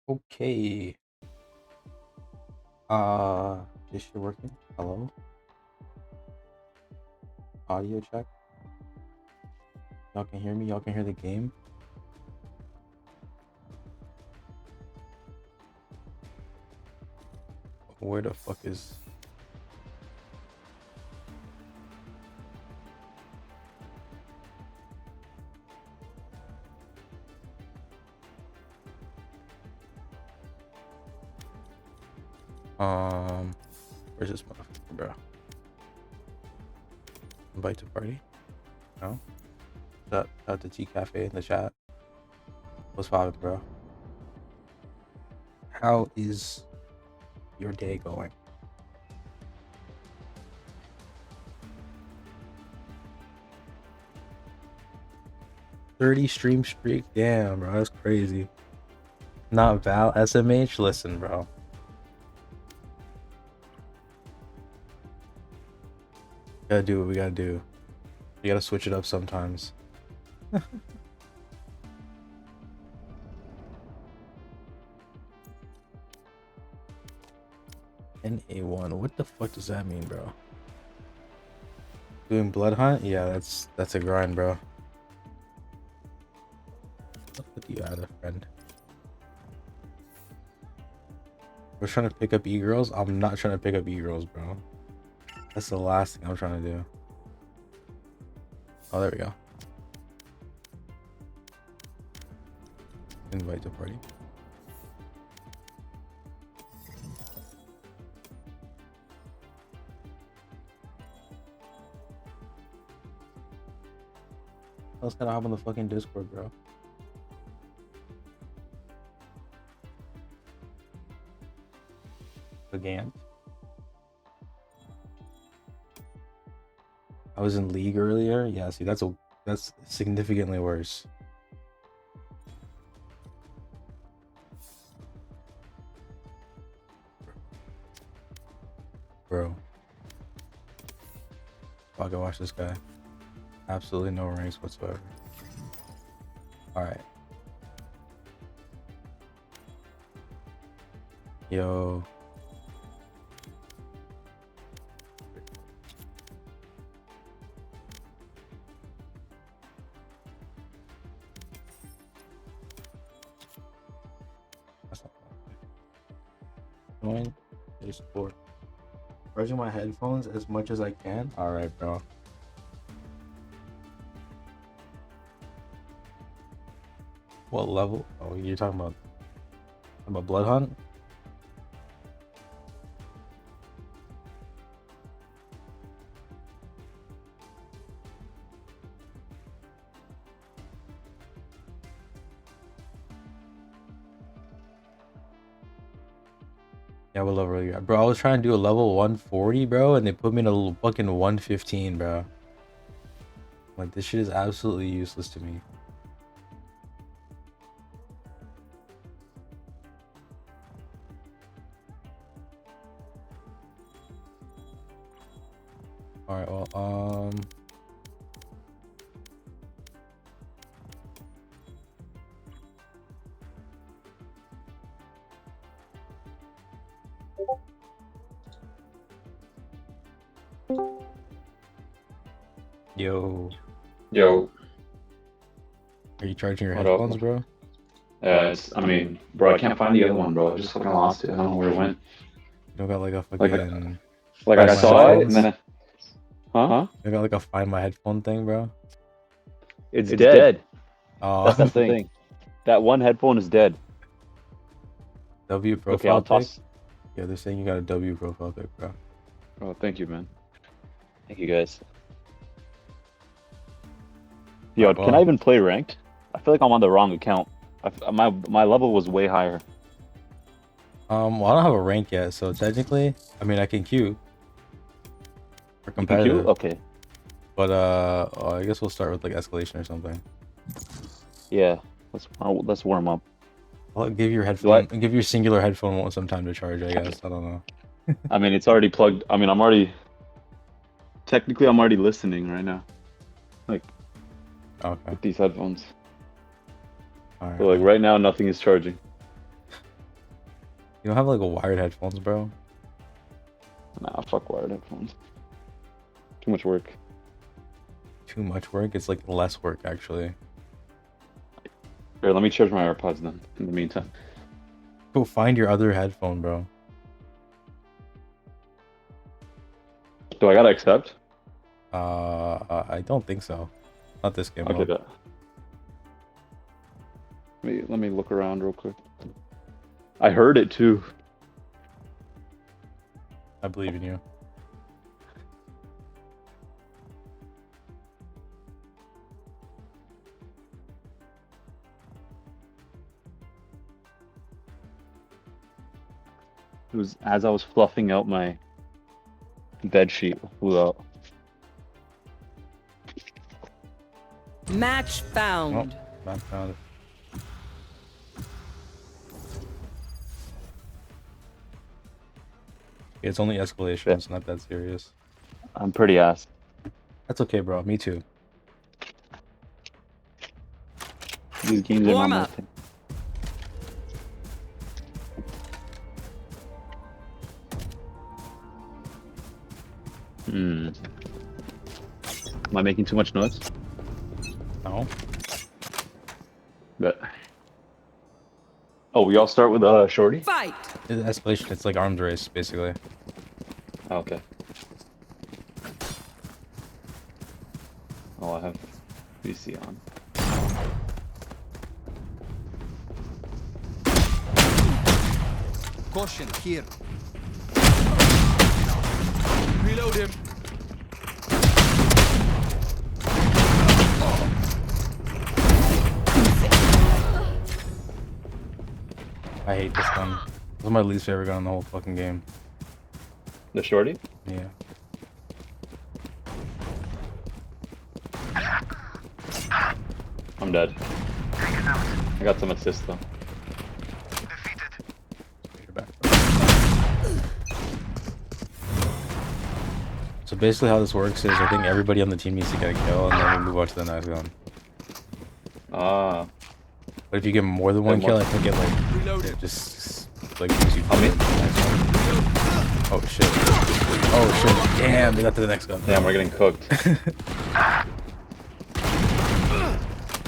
Okay. Is she working? Hello? Audio check. Y'all can hear me? Y'all can hear the game? Where the fuck is... Where's this motherfucker, bro? Invite to party? No? Shout out to T Cafe in the chat. What's poppin', bro? How is your day going? $30 stream streak? Damn, bro, that's crazy. Not Val, SMH? Listen, bro. Gotta do what we gotta do. We gotta switch it up sometimes. NA1, what the fuck does that mean, bro? Doing blood hunt? Yeah, that's a grind, bro. Look at you out, friend. We're trying to pick up e-girls. I'm not trying to pick up e-girls, bro. That's the last thing I'm trying to do. Oh, there we go. Invite to party. Else gotta hop on the fucking Discord, bro. Again. I was in League earlier. Yeah, see, that's significantly worse. Bro. Fuck, I watch this guy. Absolutely no ranks whatsoever. Alright. Yo. That's not join Discord. Charging my headphones as much as I can. Alright, bro. What level? Oh, you're talking about blood hunt? Yeah, what level are you at? Bro, I was trying to do a level 140, bro, and they put me in a fucking 115, bro. Like, this shit is absolutely useless to me. Alright, well, Yo. Yo. Are you charging your What headphones, up? bro? Bro, I can't find the other one, bro. I just fucking lost it. I don't know where it went. You don't got like a fucking... Like Find I My saw it, Headphones? and then huh? You got like a find my headphone thing, bro? It's dead. Oh, That's the thing. That one headphone is dead. W profile Okay, I'll pic? toss. Yeah, they're saying you got a W profile pic, bro. Oh, thank you, man. Thank you guys. Yo, Alright, can I even play ranked? I feel like I'm on the wrong account. My level was way higher. Well, I don't have a rank yet, so technically, I mean, I can queue for You can queue? competitive. Okay. But I guess we'll start with like escalation or something. Yeah. Let's warm up. Well, give your headphone, give your singular headphone some time to charge. I guess I don't know. I mean, it's already plugged. I mean, I'm already listening right now. Like Okay. with these headphones. All right. So like right now, nothing is charging. You don't have like a wired headphones, bro? Nah, fuck wired headphones. Too much work. Too much work? It's like less work, actually. Here, let me charge my AirPods then, in the meantime. Go find your other headphone, bro. Do I gotta accept? I don't think so. Not this game. Okay, mode. bet. Let me look around real quick. I heard it too. I believe in you. It was as I was fluffing out my bed sheet, flew out. Match found. Oh, not found it. It's only escalation. Yeah. It's not that serious. I'm pretty ass. That's okay, bro. Me too. These games are Warm not my up. thing. Hmm. Am I making too much noise? No. Bet. Oh, we all start with Shorty? Fight. It's escalation. It's like arms race, basically. Oh, okay. Oh, I have VC on. Caution here. Reload him. I hate this gun. This is my least favorite gun in the whole fucking game. The Shorty? Yeah. I'm dead. I got some assists though. You're back. So basically how this works is I think everybody on the team needs to get a kill and then we move on to the next gun. Ah. But if you get more than one Yeah, kill, more- I think it like Reload it it. just like moves you How many? to the next one. Oh shit. Oh shit. Damn, they got to the next gun. Damn, we're getting cooked.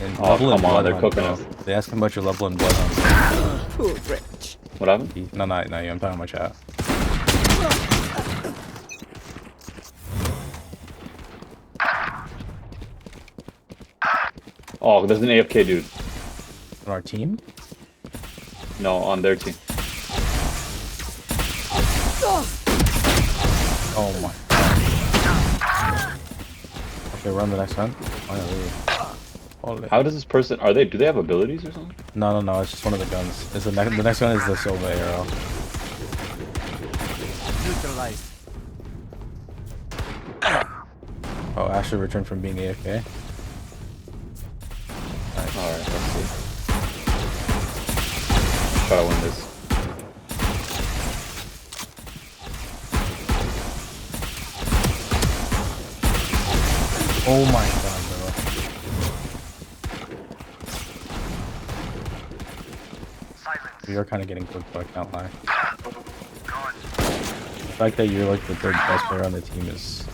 And Oh, level and come on, they're blood cooking hunt, us. bro. They ask how much your level and blood hunt. Poor Rich. What happened? No, not you. I'm talking about my chat. Oh, there's an AFK dude. On our team? No, on their team. Oh my. Okay, run the next one. Oh, yeah, there you go. Holy. How does this person? Do they have abilities or something? No. It's just one of the guns. It's the next one is the silver arrow. Neutralized. Oh, Ashley returned from being AFK. Nice. Alright, let's see. Try to win this. Oh my god, bro. We are kind of getting cooked, but I can't lie. The fact that you're like the third best player on the team is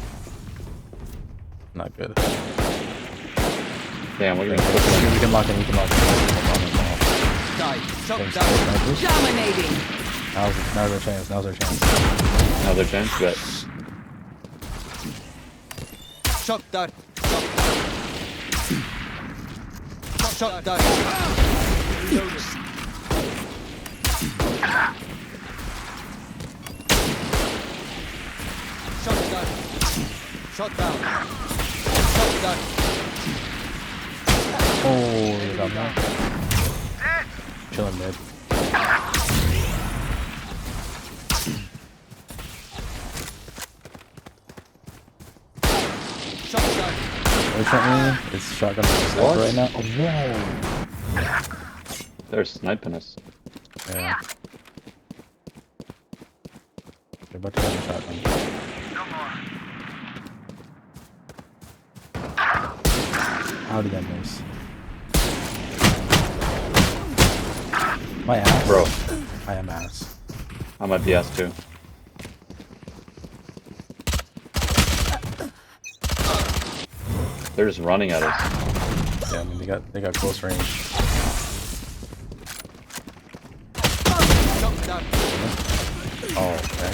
not good. Damn, we're getting cooked. We can lock in, we can lock in. Die. Shot Thanks, down. snipers. Dominating. Now's our chance, now's our chance. Another chance, bet. Shot down. Shot down. Reload it. Shot down. Shot down. Shot down. Oh, we got that. Chilling mid. Shot down. Fortunately, it's shotgun What? right now. Oh no! They're sniping us. Yeah. They're about to get a shotgun. How did that miss? My ass? Bro. I am ass. I might be asked too. They're just running at us. Yeah, I mean they got close range. Shot down. Oh, okay.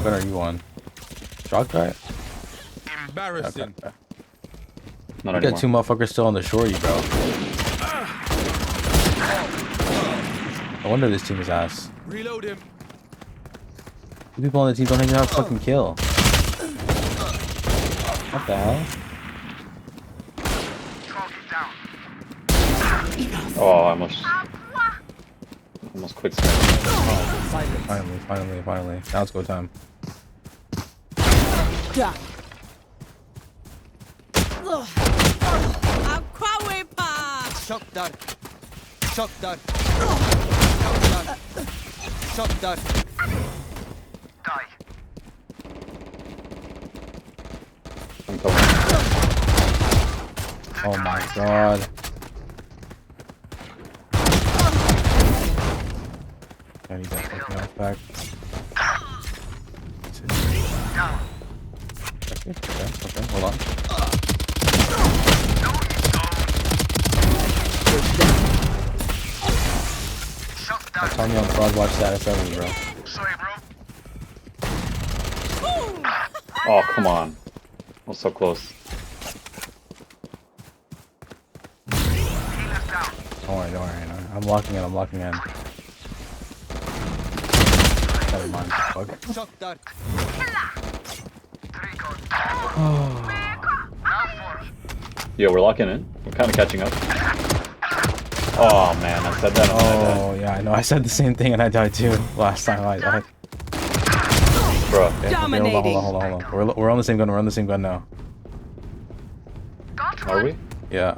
What are you on? Shock dart? Embarrassing. Okay. Not You anymore. got two motherfuckers still on the shore, you bro. No wonder this team is ass. Reload him. Two people on the team don't even have a fucking kill. What the hell? Oh, I almost quick snap. Silence. Finally. Now it's go time. Duck. Aquawe pa. Shot down. Shot down. Shot down. Shot down. I'm coming. Oh my god. I need that fucking health back. Okay, hold on. Tell me on fraud watch status ever, bro. Oh, come on. I was so close. Don't worry. I'm locking in. Never mind. Fuck. Shot down. Yeah, we're locking in. We're kind of catching up. Oh man, I said that. Oh yeah, I know. I said the same thing and I died too last time I died. Bro. Okay, Dominating. hold on. We're on the same gun. We're on the same gun now. Are we? Yeah.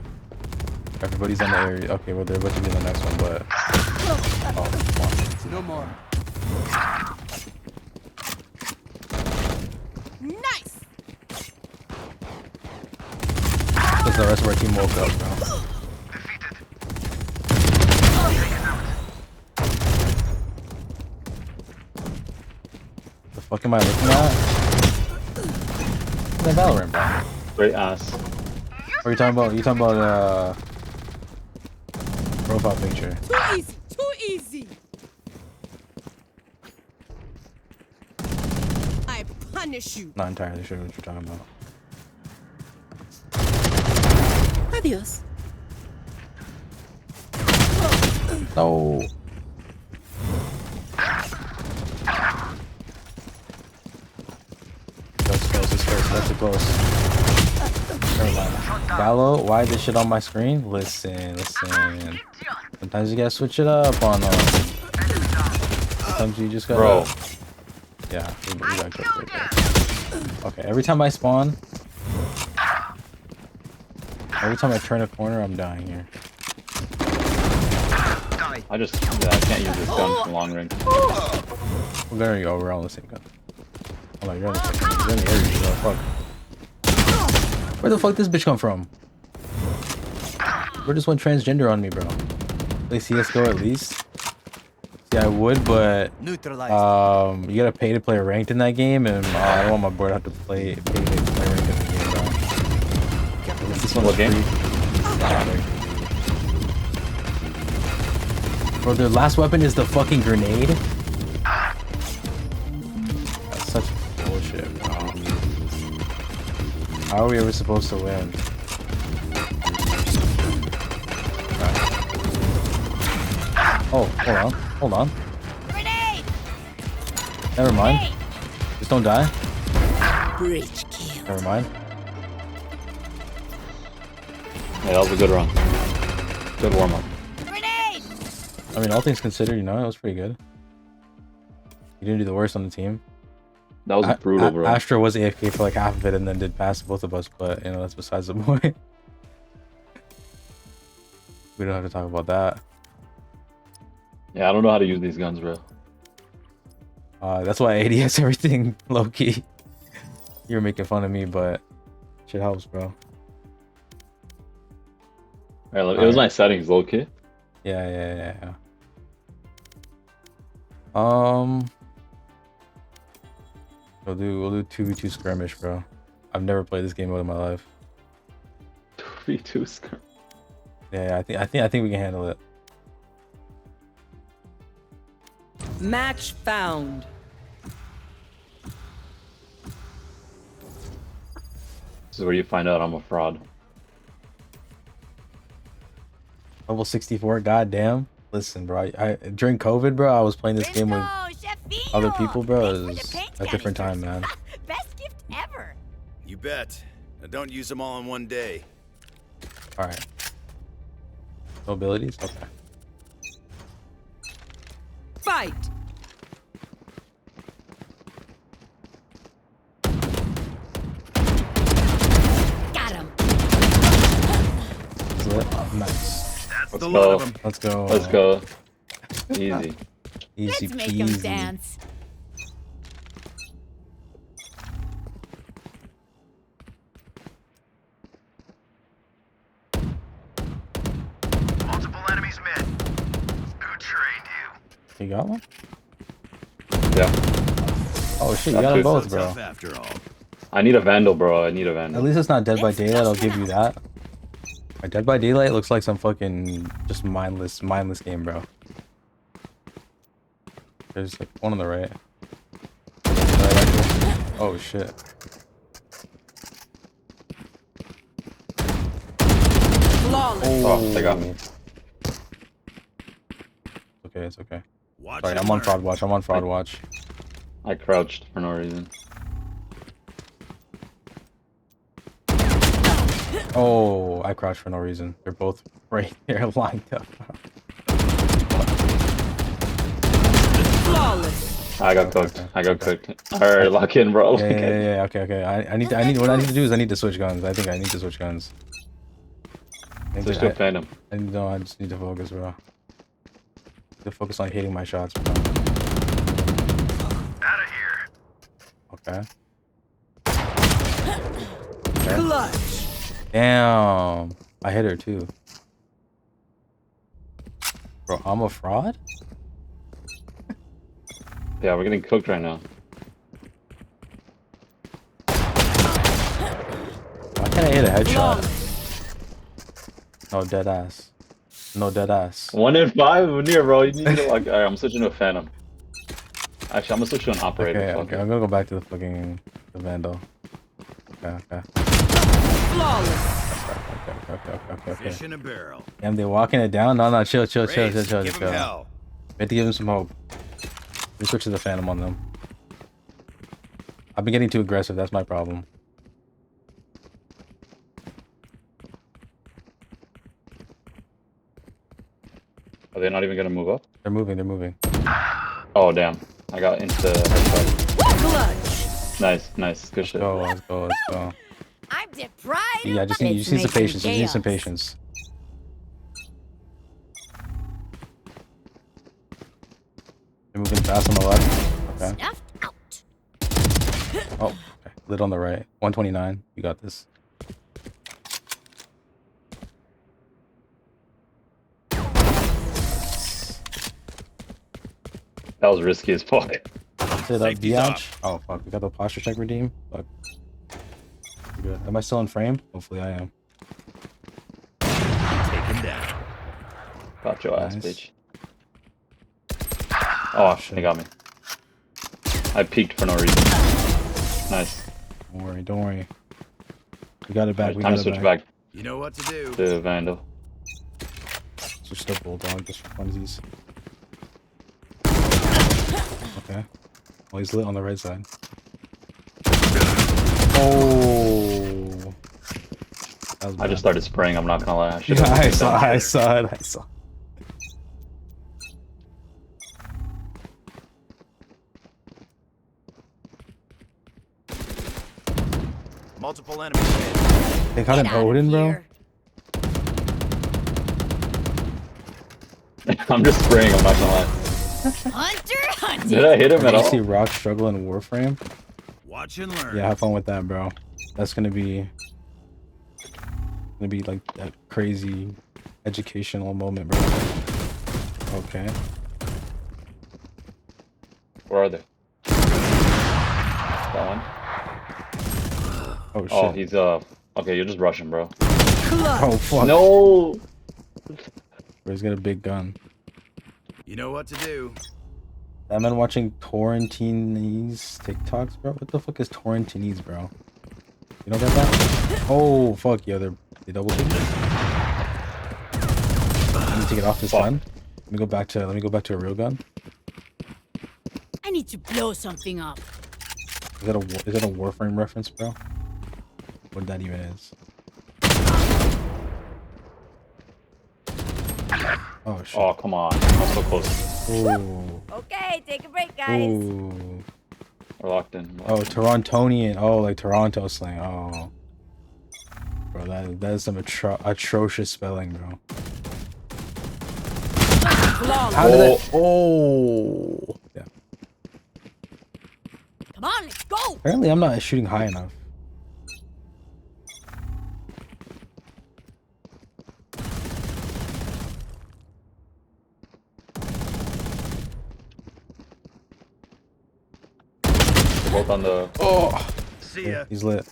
Everybody's on the area. Okay, well they're about to be in the next one, but oh, come on. No more. Nice. Because the rest of our team woke up, bro. The fuck am I looking at? The Valorant, bro. Great ass. What are you talking about? You talking about profile picture? Too easy. I punish you. Not entirely sure what you're talking about. Adios. No. That's too close. Never mind. Gallo, why this shit on my screen? Listen. Sometimes you gotta switch it up on them. Sometimes you just gotta. Bro. Yeah, we gotta go right there. Okay, every time I spawn, every time I turn a corner, I'm dying here. I can't use this gun from long range. Well, there you go. We're all on the same gun. Oh my god, you're in the area, bro. Fuck. Where the fuck this bitch come from? Where just went transgender on me, bro? Play CS:GO at least. Yeah, I would, but Neutralized. you gotta pay to play ranked in that game, and I don't want my boy to have to pay to play ranked in the game, bro. This one's What game? free. Bro, their last weapon is the fucking grenade. That's such bullshit, bro. How are we ever supposed to win? Oh, hold on. Grenade. Never mind. Just don't die. Bridge kill. Never mind. Yeah, that was a good run. Good warm up. Grenade. I mean, all things considered, you know, it was pretty good. You didn't do the worst on the team. That was brutal, bro. Astra was AFK for like half of it and then did pass both of us, but you know, that's besides the point. We don't have to talk about that. Yeah, I don't know how to use these guns, bro. That's why I ADS everything low key. You were making fun of me, but shit helps, bro. Alright, it was my settings, low key. Yeah. We'll do 2v2 skirmish, bro. I've never played this game mode in my life. 2v2 skirmish. Yeah, I think we can handle it. Match found. This is where you find out I'm a fraud. Level 64, goddamn. Listen, bro. I during COVID, bro, I was playing this game with other people, bro. It was a different time, man. Best gift ever. You bet. Now don't use them all in one day. All right. No abilities? Okay. Fight. Got him. Is it? Nice. That's Let's the go. lot of them. Let's go. Let's go. Easy. Easy Let's make him peasy. dance. Multiple enemies mid. Who trained you? You got one? Yeah. Oh shit, you got them both, Tough bro. after all. I need a vandal, bro. I need a At vandal. least it's not Dead by Let's Daylight, I'll test give it you out. that. Like, Dead by Daylight looks like some fucking just mindless game, bro. There's like one on the right. Oh shit. Flawless. Oh, they got me. Okay, it's okay. Watch Sorry, and I'm on learn. fraud watch. I'm on fraud watch. I crouched for no reason. Oh, I crouched for no reason. They're both right there lined up. Flawless. I got cooked. I got cooked. Alright, lock in, bro. Yeah. Okay. I need what I need to do is I need to switch guns. I think I need to switch guns. Switch to a phantom. I just need to focus, bro. To focus on hitting my shots, bro. Out of here. Okay. Clutch. Damn. I hit her too. Bro, I'm a fraud? Yeah, we're getting cooked right now. Why can't I hit a headshot? No dead ass. No dead ass. 1 in 5? We're near, bro. You need to like. Alright, I'm switching to a phantom. Actually, I'm gonna switch to an operator. Okay, Fuck okay. it. I'm gonna go back to the Vandal. Okay. Flawless. Okay. Fish in a barrel. Damn, they walking it down? No, chill. Raise, give 'em We hell. have to give him some hope. We switch to the Phantom on them. I've been getting too aggressive, that's my problem. Are they not even gonna move up? They're moving. Oh damn! I got into headshot. Clutch. Nice. Good shit. Let's go. I'm deprived. Yeah, but you let's need some make patience. You need some chaos. patience. They're moving fast on the left. Okay. Snuffed out. Oh, okay. Lid on the right. 129. You got this. That was risky as fuck. Sit up, Safety's up. Biatch. Oh fuck, we got the posture check redeem. Fuck. We're good. Am I still in frame? Hopefully I am. Taken down. Got your ass, Nice. bitch. Oh, they got me. I peeked for no reason. Nice. Don't worry. We got it back. We Time got to it switch back. back You know what to do. to Vandal. Switch to Bulldog just for funsies. Okay. Well, he's lit on the right side. Oh. That was I bad. just started spraying. I'm not gonna lie. should've Yeah, I been saw done. it. Multiple enemies mid. They got an Get out of Odin, bro. here. I'm just spraying. I'm not gonna lie. Hunter. Did I hit him at Did you all? see Rock struggle in Warframe? Watch and learn. Yeah, have fun with that, bro. That's gonna be like that crazy educational moment, bro. Okay. Where are they? That one. Oh shit. Oh, he's okay, you're just rushing, bro. Oh fuck. No. Bro, he's got a big gun. You know what to do. That man watching Torrentinese TikToks, bro. What the fuck is Torrentinese, bro? You know about that? Oh fuck, yeah, they double team. Let me take it off this gun. Let me go back to a real gun. I need to blow something up. Is that a Warframe reference, bro? What that even is? Oh shit. Oh, come on. I'm so close. Ooh. Okay, take a break, guys. Ooh. We're locked in. Oh, Torontonian. Oh, like Toronto slang. Oh. Bro, that is some atrocious spelling, bro. How did that? Oh. Yeah. Come on, let's go. Apparently, I'm not shooting high enough. Both on the. Oh. See ya. He's lit.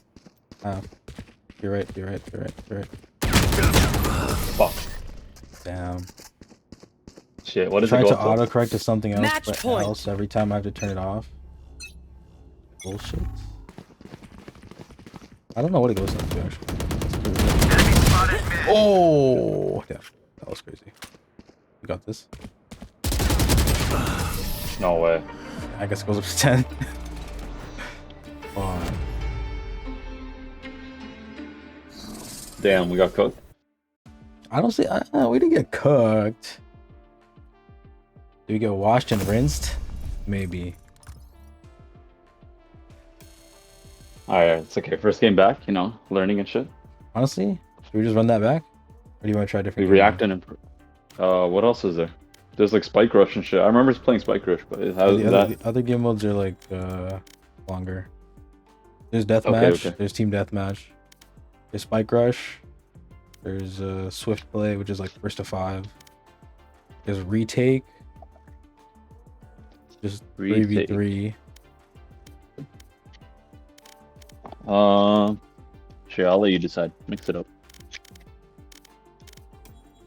You're right. Fuck. Damn. Shit. What is it Trying go to up to? autocorrect to something else, Match but point. else every time I have to turn it off. Bullshit. I don't know what it goes up to actually. Enemy spotted mid. Oh, yeah, that was crazy. You got this. No way. I guess it goes up to 10. Fine. Damn, we got cooked. I don't see. We didn't get cooked. Did we get washed and rinsed? Maybe. Alright, it's okay. First game back, you know, learning and shit. Honestly, should we just run that back? Or do you want to try a We different game react now? and what else is there? There's like Spike Rush and shit. I remember playing Spike Rush, but how is that? The other game modes are like longer. There's deathmatch. Okay. There's team deathmatch. There's Spike Rush. There's Swift Play, which is like first to 5. There's Retake. Just 3v3. Sure, I'll let you decide. Mix it up.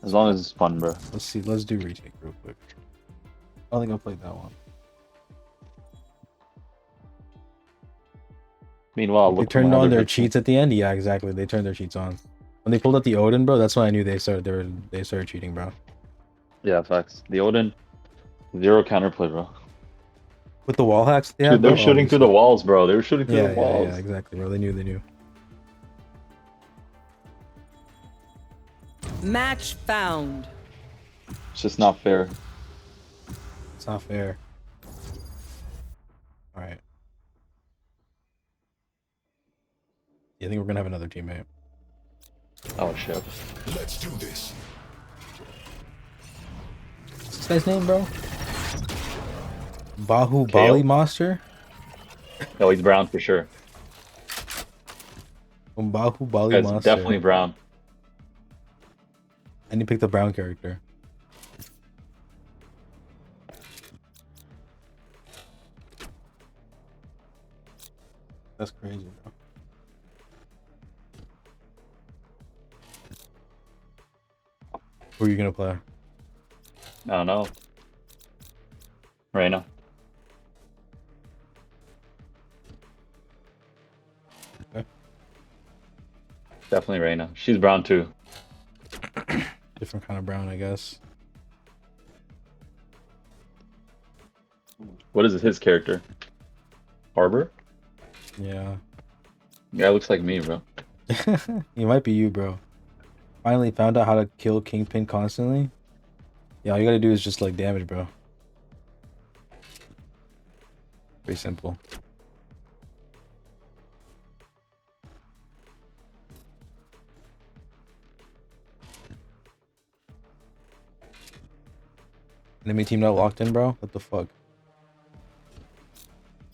As long as it's fun, bro. Let's see. Let's do Retake real quick. I don't think I played that one. Meanwhile, They look turned on their cheats at the end. Yeah, exactly. They turned their cheats on. When they pulled out the Odin, bro, that's when I knew they started cheating, bro. Yeah, facts. The Odin, 0 counterplay, bro. With the wall hacks, yeah. Dude, they were shooting through the walls, bro. They were shooting through the walls. Yeah, exactly, bro. They knew. Match found. It's just not fair. It's not fair. All right. Yeah, I think we're gonna have another teammate. Oh shit. Let's do this. What's this guy's name, bro? Bali Monster? No, he's brown for sure. Bali It's Monster. definitely brown. And he picked the brown character. That's crazy, bro. Who are you gonna play? I don't know. Reyna. Okay. Definitely Reyna. She's brown too. Different kind of brown, I guess. What is his character? Harbor? Yeah. Yeah, looks like me, bro. He might be you, bro. Finally found out how to kill Kingpin constantly. Yeah, all you gotta do is just like damage, bro. Pretty simple. Enemy team not locked in, bro? What the fuck?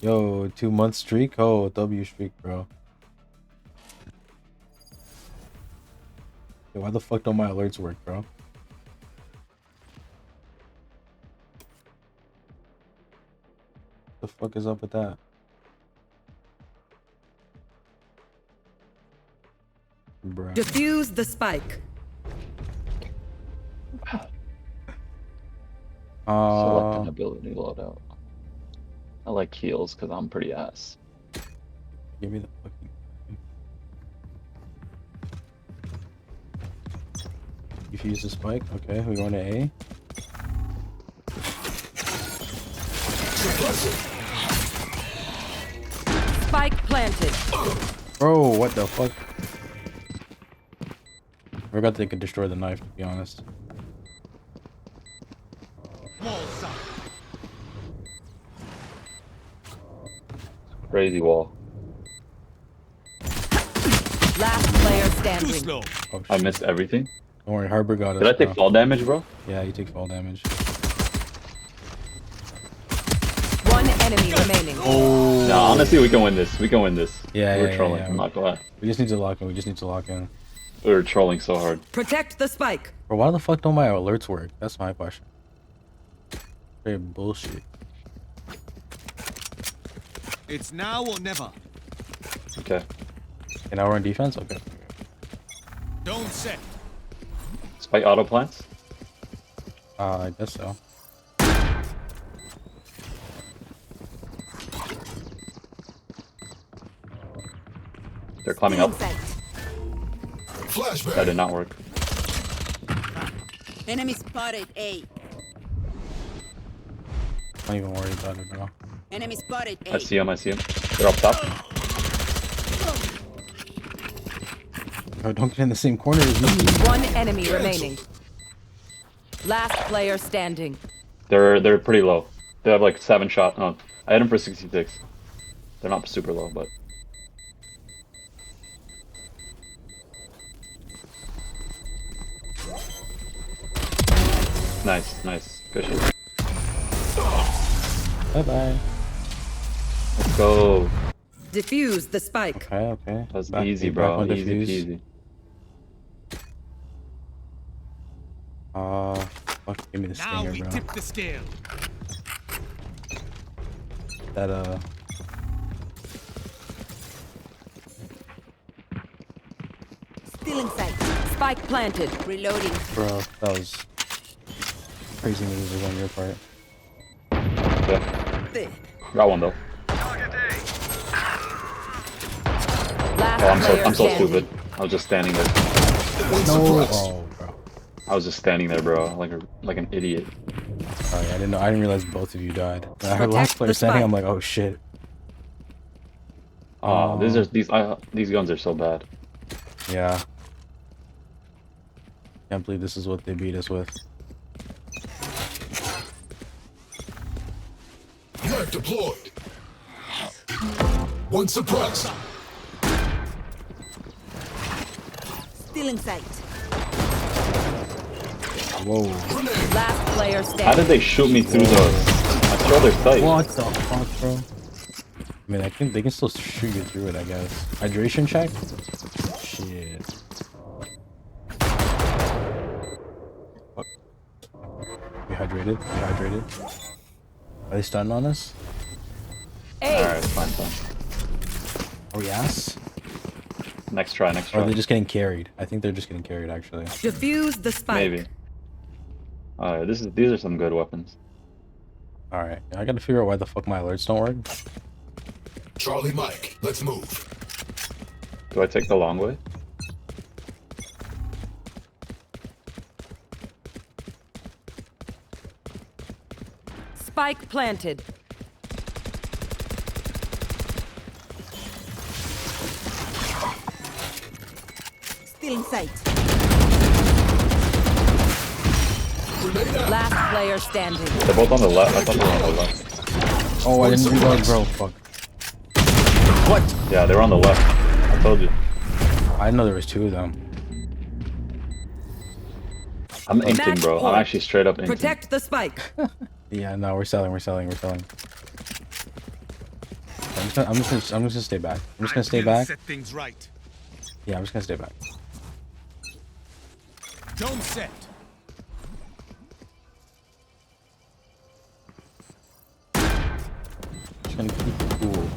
Yo, 2-month streak? Oh, W streak, bro. Yo, why the fuck don't my alerts work, bro? The fuck is up with that? Bruh. Defuse the spike. Select an ability loadout. I like heals because I'm pretty ass. Give me the fucking. If you use the spike, okay, we going to A. Spike planted. Bro, what the fuck? I forgot they could destroy the knife, to be honest. Walls up. Crazy wall. Last player Too standing. slow. Oh, I shit. missed everything. Don't worry, Harbor got us. Did I take bro. fall damage, bro? Yeah, you take fall damage. One enemy remaining. Oh. No, honestly, we can win this. We can win this. Yeah, We're yeah, trolling. yeah. I'm not gonna lie. We just need to lock in. We just need to lock in. We were trolling so hard. Protect the spike. Bro, why the fuck don't my alerts work? That's my question. Very bullshit. It's now or never. Okay. And now we're on defense? Okay. Don't set. Spike auto plants. I guess so. They're climbing up. Flashback. That did not work. Enemy spotted A. Don't even worry about it, bro. Enemy spotted A. I see him. I see him. They're up top. Bro, don't get in the same corner as me. One enemy remaining. Last player standing. They're pretty low. They have like 7 shot. Oh, I hit them for 66. They're not super low, but nice, nice. Good shit. Bye bye. Let's go. Defuse the spike. Okay, okay. That's Back- easy, back bro. on Easy defuse. peasy. Fuck, give me the Now stinger, we bro. tip the scale. That, Still in sight. Spike planted. Reloading. bro, that was crazy moves on your part. Yeah. There. Got one though. Target A. Last Oh, player I'm so standing. stupid. I was just standing there. No, oh, bro. I was just standing there, bro, like an idiot. Sorry, I didn't know. I didn't realize both of you died. When I heard Protect last player the standing, I'm spike. like, oh shit. These guns are so bad. Yeah. Can't believe this is what they beat us with. Frag deployed. One suppressed. Still in sight. Whoa. Last player How standing. did they shoot me through those? I saw their sight. What the fuck, bro? I mean, I think they can still shoot you through it, I guess. Hydration check? Shit. Fuck. We hydrated? We hydrated? Are they stunning on us? Alright, fine. Are we ass? Next try, next Or are try. they just getting carried? I think they're just getting carried, actually. Defuse the spike. Maybe. Alright, these are some good weapons. Alright, I gotta figure out why the fuck my alerts don't work. Charlie Mike, let's move. Do I take the long way? Spike planted. Still in sight. Last player standing. They're both on the left. I thought they were on the left. Oh, I didn't reload, bro. Fuck. What? Yeah, they were on the left. I told you. I didn't know there was two of them. I'm inking, Match bro. I'm point. actually straight up inking. Protect the spike. Yeah, no, we're selling. I'm just gonna stay back. I'm just gonna stay back. Set things right. Yeah, I'm just gonna stay back. Don't set. gonna keep it cool.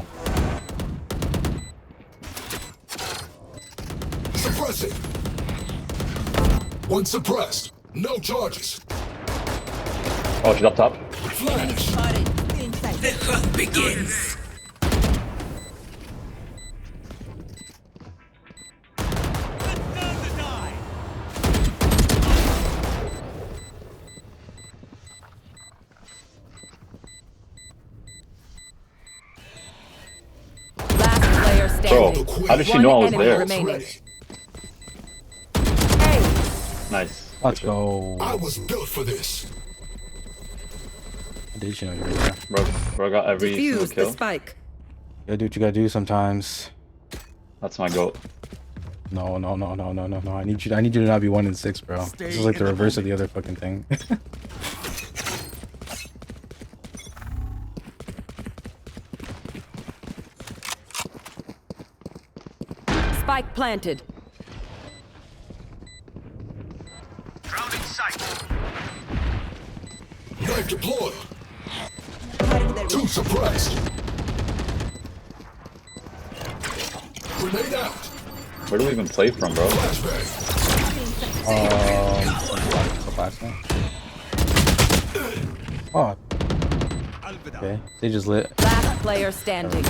Suppress it. One suppressed. No charges. Oh, she's up top. Flash. The hunt begins. Last player standing. Bro, how did she One know I was enemy there? remaining. Nice. Let's go. I was built for this. Did you know you were there? Bro got every single Defuse the kill. spike. You gotta do what you gotta do sometimes. That's my goat. No. I need you to not be 1 in 6, bro. This is like the reverse of the other fucking thing. Spike planted. Ground in sight. Knife deployed. Two suppressed. Grenade out. Where do we even play from, bro? Flashbang. Flashbang. Oh, okay. They just lit. Last player standing.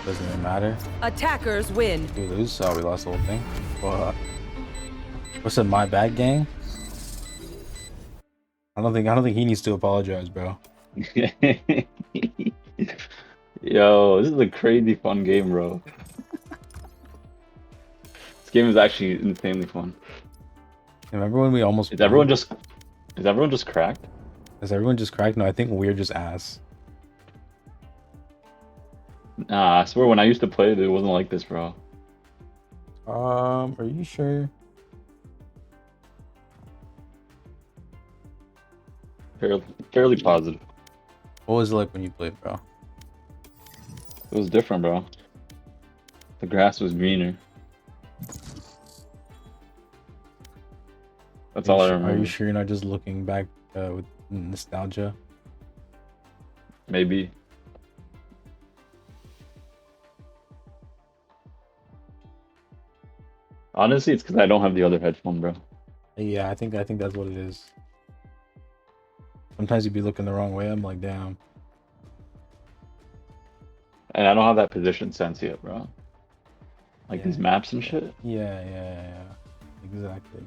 Doesn't even matter. Attackers win. We lose, so we lost the whole thing. What's in my bad, gang? I don't think he needs to apologize, bro. Yo, this is a crazy fun game, bro. This game is actually insanely fun. Remember when we almost? Is everyone just cracked? Is everyone just cracked? No, I think we're just ass. Nah, I swear when I used to play it, it wasn't like this, bro. Are you sure? Fairly positive. What was it like when you played, bro? It was different, bro. The grass was greener. That's all I remember. Are you sure you're not just looking back with nostalgia? Maybe. Honestly, it's because I don't have the other headphone, bro. Yeah, I think that's what it is. Sometimes you'd be looking the wrong way. I'm like, damn. And I don't have that position sense yet, bro. Like these maps and shit. Yeah. Exactly.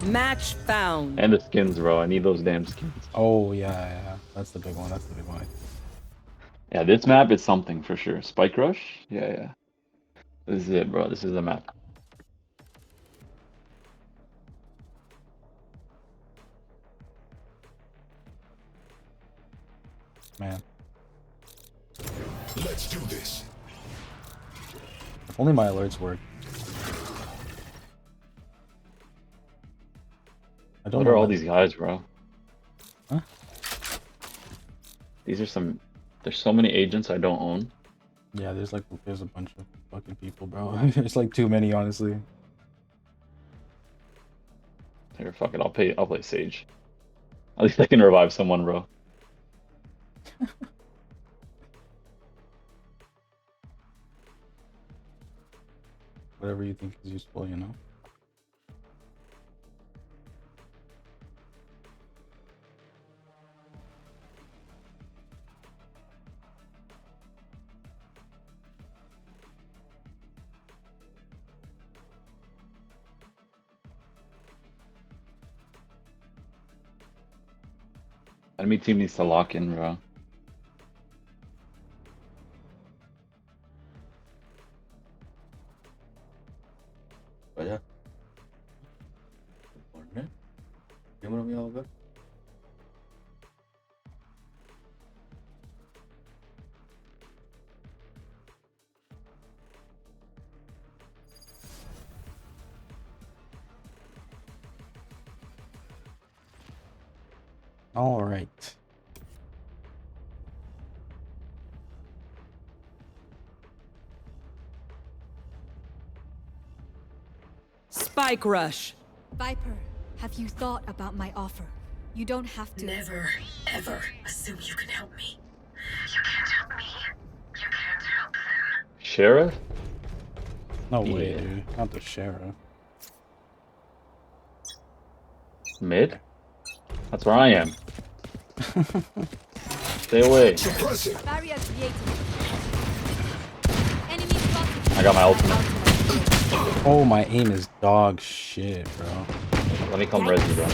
Match found. And the skins, bro. I need those damn skins. Oh yeah. That's the big one. Yeah, this map is something for sure. Spike Rush? Yeah. This is it, bro. This is the map. Man. Let's do this. If only my alerts work. I don't What know are all what- these guys, bro? Huh? These are some... There's so many agents I don't own. Yeah, there's a bunch of fucking people, bro. There's like too many, honestly. Here, fuck it. I'll play Sage. At least I can revive someone, bro. Whatever you think is useful, you know. Enemy team needs to lock in, bro. Vaya. Ponme. Dímelo, mi abogado. All right. Spike rush. Viper, have you thought about my offer? You don't have to. Never, ever assume you can help me. You can't help me. You can't help them. Sheriff? No way, Yeah. dude. Not the sheriff. Mid? That's where I am. Stay away. Suppressing. Barrier created. Enemy spotted. I got my ultimate. Oh, my aim is dog shit, bro. Let me come res you, bro.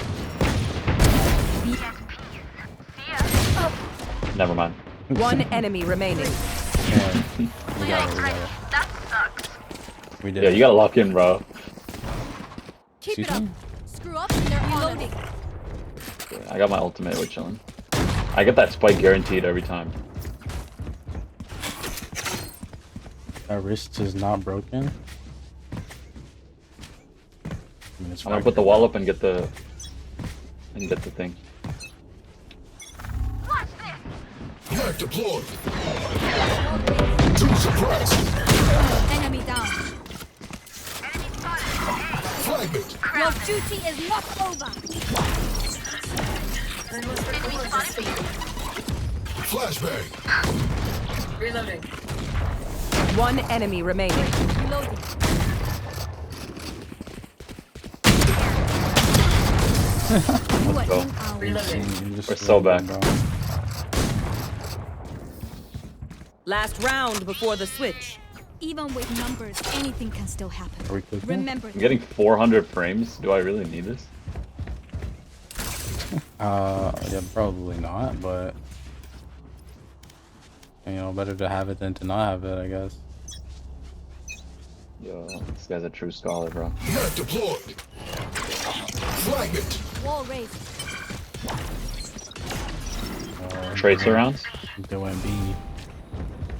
Never mind. One enemy remaining. Yeah, we got it. That sucks. We did Yeah, it. you gotta lock in, bro. Keep Excuse it up. me? Screw up and they're reloading. I got my ultimate, we're chilling. I get that spike guaranteed every time. Our wrist is not broken. I mean, it's I'm gonna fine. put the wall up and get the thing. Watch this. Knife deployed. Two suppressed. Enemy down. Enemy spotted. Fragment. Your duty is not over. Enemy spotted. Flashbang. Reloading. One enemy remaining. Reloading. You are go. in our Reloading. We're so back. Bro. Last round before the switch. Even with numbers, anything can still happen. Are we clicking? Remember I'm getting 400 frames. Do I really need this? Yeah, probably not, but you know, better to have it than to not have it, I guess. Yo, this guy's a true scholar, bro. Knife deployed. Fragment. wall raised. Tracer rounds? Doing B.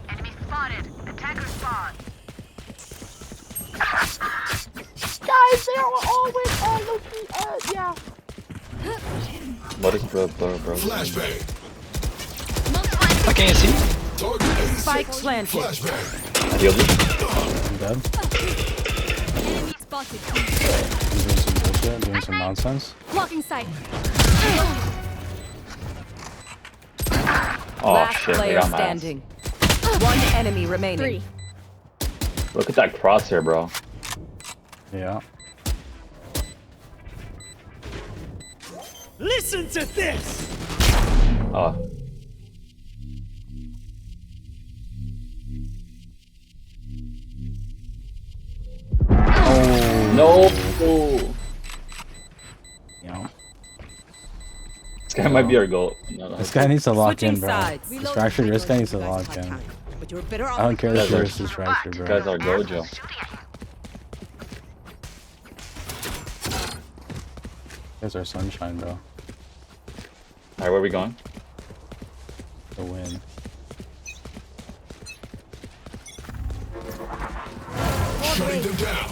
Enemy spotted. Attacker spawn. Guys, they are always looking yeah. What is bro? Flashbang. I can't see. Target A. Spike planted. Flashbang. I healed you. I'm dead. Enemy spotted. I'm doing some bullshit, doing some nonsense. Blocking sight. Oh Last shit, they player got my ass. standing. One enemy remaining. 3. Look at that crosshair, bro. Yeah. Listen to this. Oh. No. Yeah. This guy might be our goal. No, This guy needs to lock Switching in, bro. sides. This fracture, this guy needs to lock in. But you're better off. I don't care if Guys are- yours is fracture, This bro. guy's our gojo. There's our sunshine, bro. Alright, where are we going? The win. Shutting them down.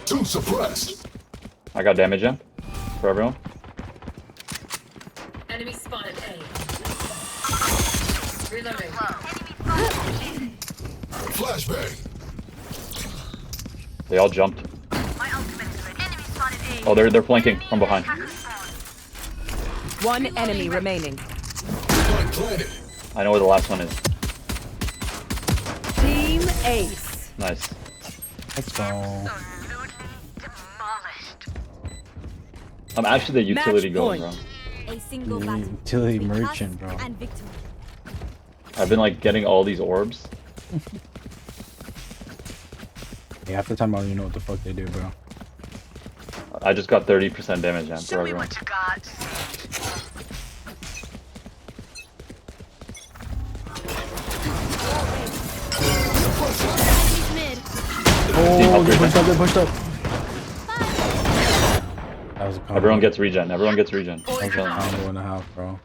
Two suppressed. I got damage jump for everyone. Enemy spotted A. Reloading. Flashbang. They all jumped. My ultimate is ready. Enemy spotted A. Oh, they're flanking from behind. Attacker spawn. One enemy remaining. Spike planted. I know where the last one is. Team Ace. Nice. Let's go. Absolutely demolished. I'm actually the utility Match goal, point. bro. A single You battle. utility Between us merchant, bro. And victory. I've been like getting all these orbs. Yeah, half the time I don't even know what the fuck they do, bro. I just got 30% damage jump for Show me everyone. what you got. Enemy's mid. Oh, they upgrade pushed up, they pushed up. That was a combo. Everyone gets regen. Everyone gets regen. That was I'm a chilling. combo and a half, bro.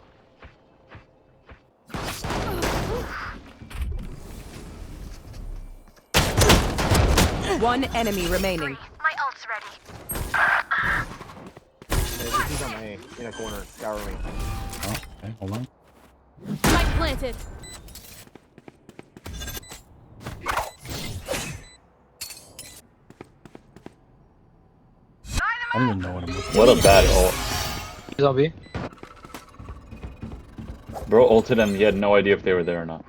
One enemy remaining. My ult's ready. He's on my in a corner, scouring. Oh, okay, hold on. Spike planted. I don't even know what I'm looking What a bad ult. Zombie. Bro ulted and he had no idea if they were there or not.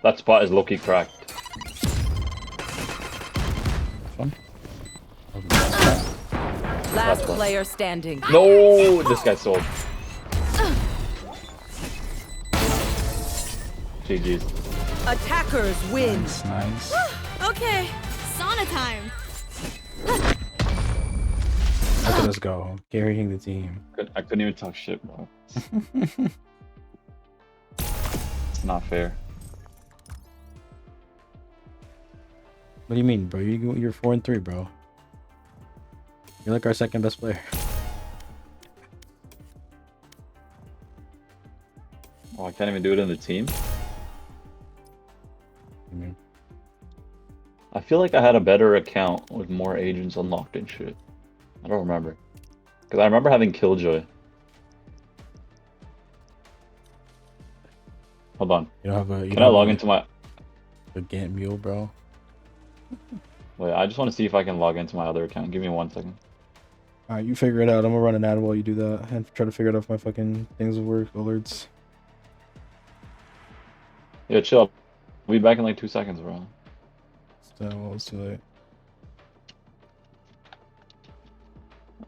That spot is low-key cracked. Last player standing. No, this guy sold. GG's. Attackers win. Nice. Okay, sauna time. Look at us go, carrying the team. I couldn't even talk shit, bro. It's not fair. What do you mean, bro? You're 4-3, bro. You're like our second best player. Oh, I can't even do it in the team? Mm-hmm. I feel like I had a better account with more agents unlocked and shit. I don't remember. Because I remember having Killjoy. Hold on. You don't have a. Can I log into my... a Gantt mule, bro? Wait, I just want to see if I can log into my other account. Give me 1 second. Alright, you figure it out. I'm gonna run an ad while you do that and try to figure it out if my fucking things will work. Alerts. Yeah, chill. I'll be back in like 2 seconds, bro. Well, it's too late.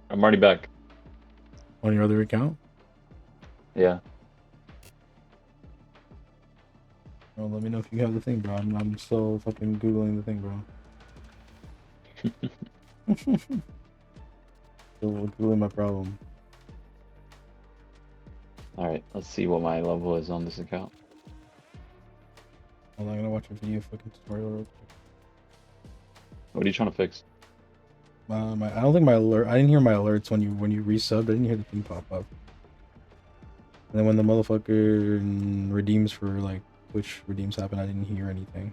I'm already back. On your other account? Yeah. Well, let me know if you have the thing, bro. I'm still fucking googling the thing, bro. Still googling my problem. Alright, let's see what my level is on this account. Hold on, I'm gonna watch a video fucking tutorial real quick. What are you trying to fix? I don't think my alert. I didn't hear my alerts when you resubbed. I didn't hear the thing pop up. And then when the motherfucker redeems for like Twitch redeems happen, I didn't hear anything.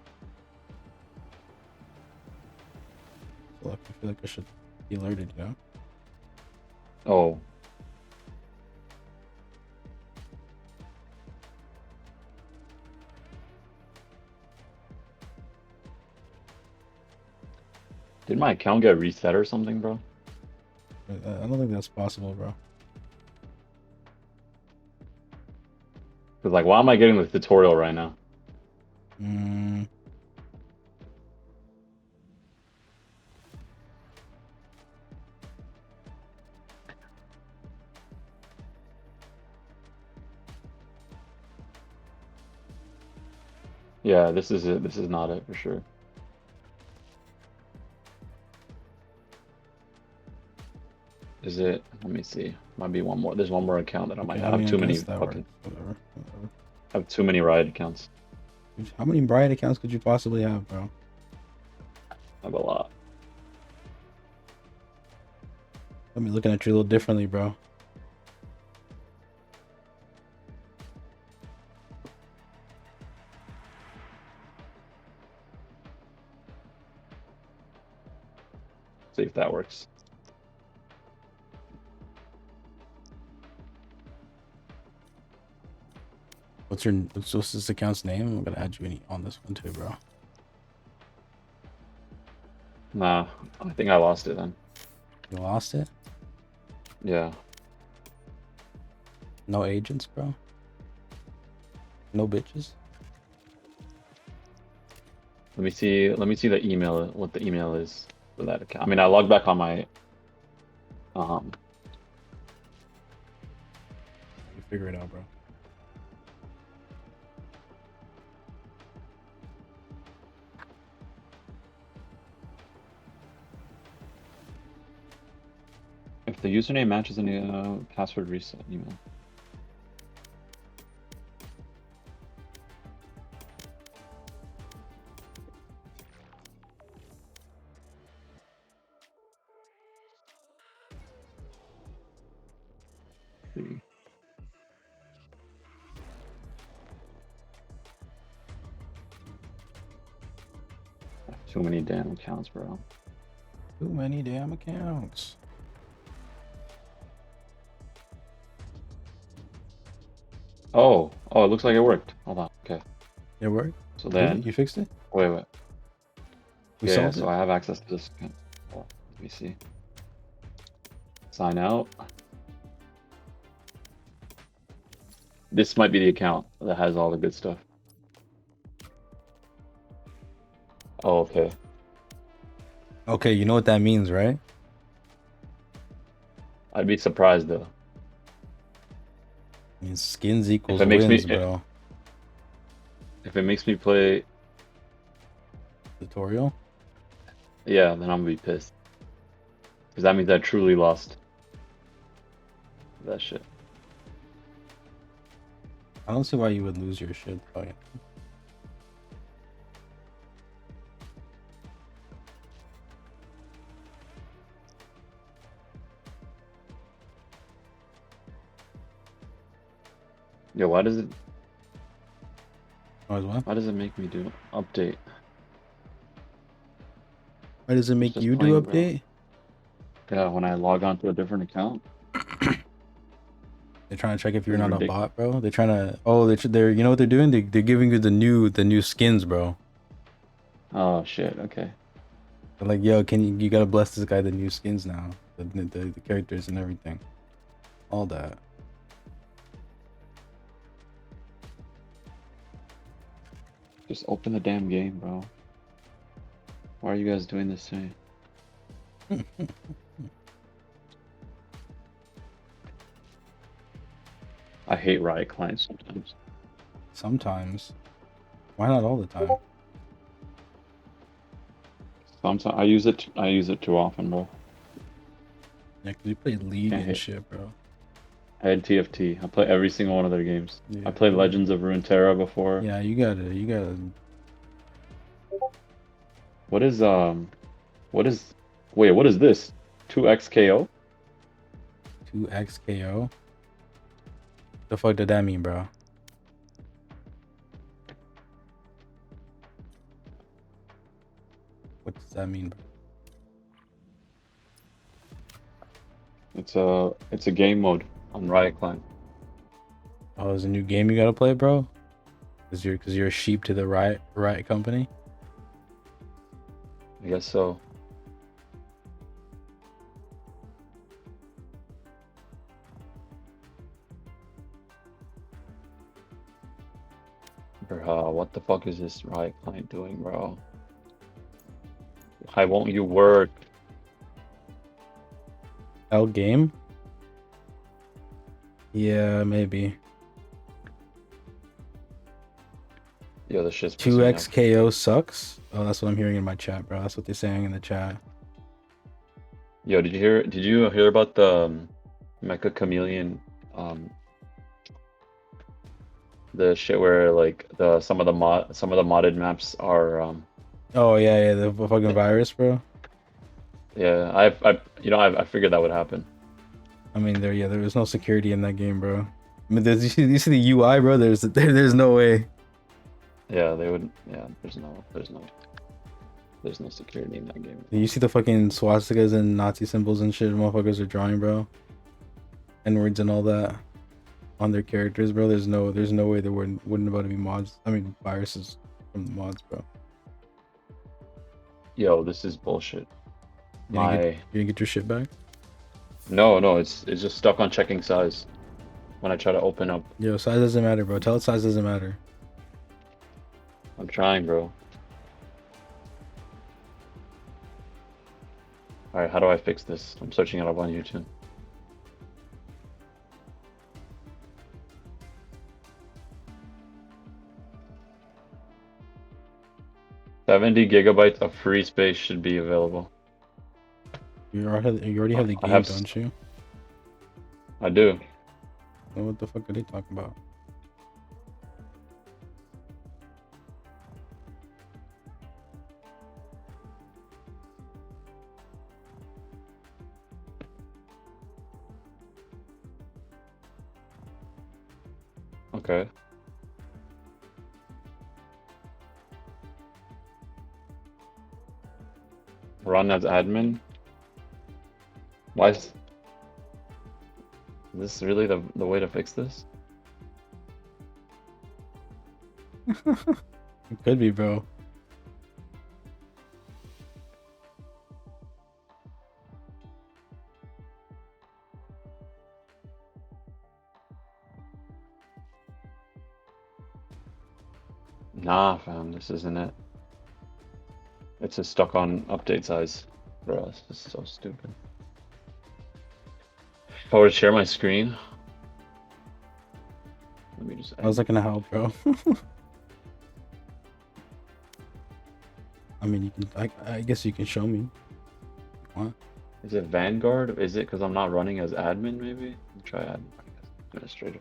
So like, I feel like I should be alerted, you know? Oh. Did my account get reset or something, bro? I don't think that's possible, bro. Cause like, why am I getting the tutorial right now? Yeah, this is it. This is not it for sure. Is it? Let me see. Might be one more. There's one more account that I might have. Too many. Whatever. I have too many Riot accounts. How many Riot accounts could you possibly have, bro? I have a lot. Let me looking at you a little differently, bro. See if that works. What's this account's name? I'm gonna add you on this one too, bro. Nah, I think I lost it then. You lost it? Yeah. No agents, bro? No bitches? Let me see the email, what the email is for that account. I mean, I logged back on my You figure it out, bro. If the username matches any password reset email. See. Too many damn accounts, bro. Too many damn accounts. Oh, Oh, it looks like it worked. Hold on. Okay. It worked? So Really? then, You fixed it? wait. We Yeah, solved so it? I have access to this account. Oh, let me see. Sign out. This might be the account that has all the good stuff. Oh, okay. Okay, you know what that means, right? I'd be surprised though. It means skins equals it makes wins, me- bro. If it makes me play, Tutorial? yeah, then I'm gonna be pissed. Because that means I truly lost. That shit. I don't see why you would lose your shit, though. Yo, why does it What? Why does it make me do update? Why does it make just you do playing, bro. update? Yeah, when I log on to a different account. They're trying to check if you're It's not a ridiculous. bot, bro. They're trying to. Oh, they're. You know what they're doing? They're giving you the new skins, bro. Oh shit. Okay. They're like, yo, you gotta bless this guy the new skins now, the characters and everything, all that. Just open the damn game, bro. Why are you guys doing this to me? I hate Riot clients sometimes. Sometimes. Why not all the time? Sometimes I use it too often, bro. Yeah, 'cause you play League Can't and hit. shit, bro. I had TFT. I play every single one of their games. Yeah. I played Legends of Runeterra before. Yeah, you gotta. What is wait, what is this? 2xKO? 2xKO. The fuck did that mean, bro? What does that mean, bro? It's a game mode on Riot Client. Oh, there's a new game you gotta play, bro? Cause you're a sheep to the Riot company. I guess so. Bro, what the fuck is this Riot Client doing, bro? Why won't you work? L game? Yeah, maybe. Yo, this shit's pissing me off. 2xKO sucks? Oh, that's what I'm hearing in my chat, bro. That's what they're saying in the chat. Yo, did you hear about the Mecha Chameleon the shit where like some of the modded maps are Oh yeah, the fucking virus, bro. yeah, I figured that would happen. I mean, there was no security in that game, bro. I mean, you see the UI, bro. There's no way. Yeah, they would. Yeah, there's no security in that game. You see the fucking swastikas and Nazi symbols and shit motherfuckers are drawing, bro. N-words and all that on their characters, bro. There's no way there wouldn't about to be mods. I mean, viruses from the mods, bro. Yo, this is bullshit. You gonna get your shit back? No, it's just stuck on checking size when I try to open up. Yo, size doesn't matter, bro. Tell it size doesn't matter. I'm trying, bro. Alright, how do I fix this? I'm searching it up on YouTube. $70 GB of free space should be available. You already have the I game, have don't you? I do. Well, what the fuck are they talking about? Okay. Run as admin? Why is this really the way to fix this? It could be, bro. Nah, fam, this isn't it. It's just stuck on update size for us. This is so stupid. If I were to share my screen, let me just. How's that gonna help, bro? I mean, you can. I guess you can show me. What? Is it Vanguard? Is it because I'm not running as admin? Maybe try admin. Administrator.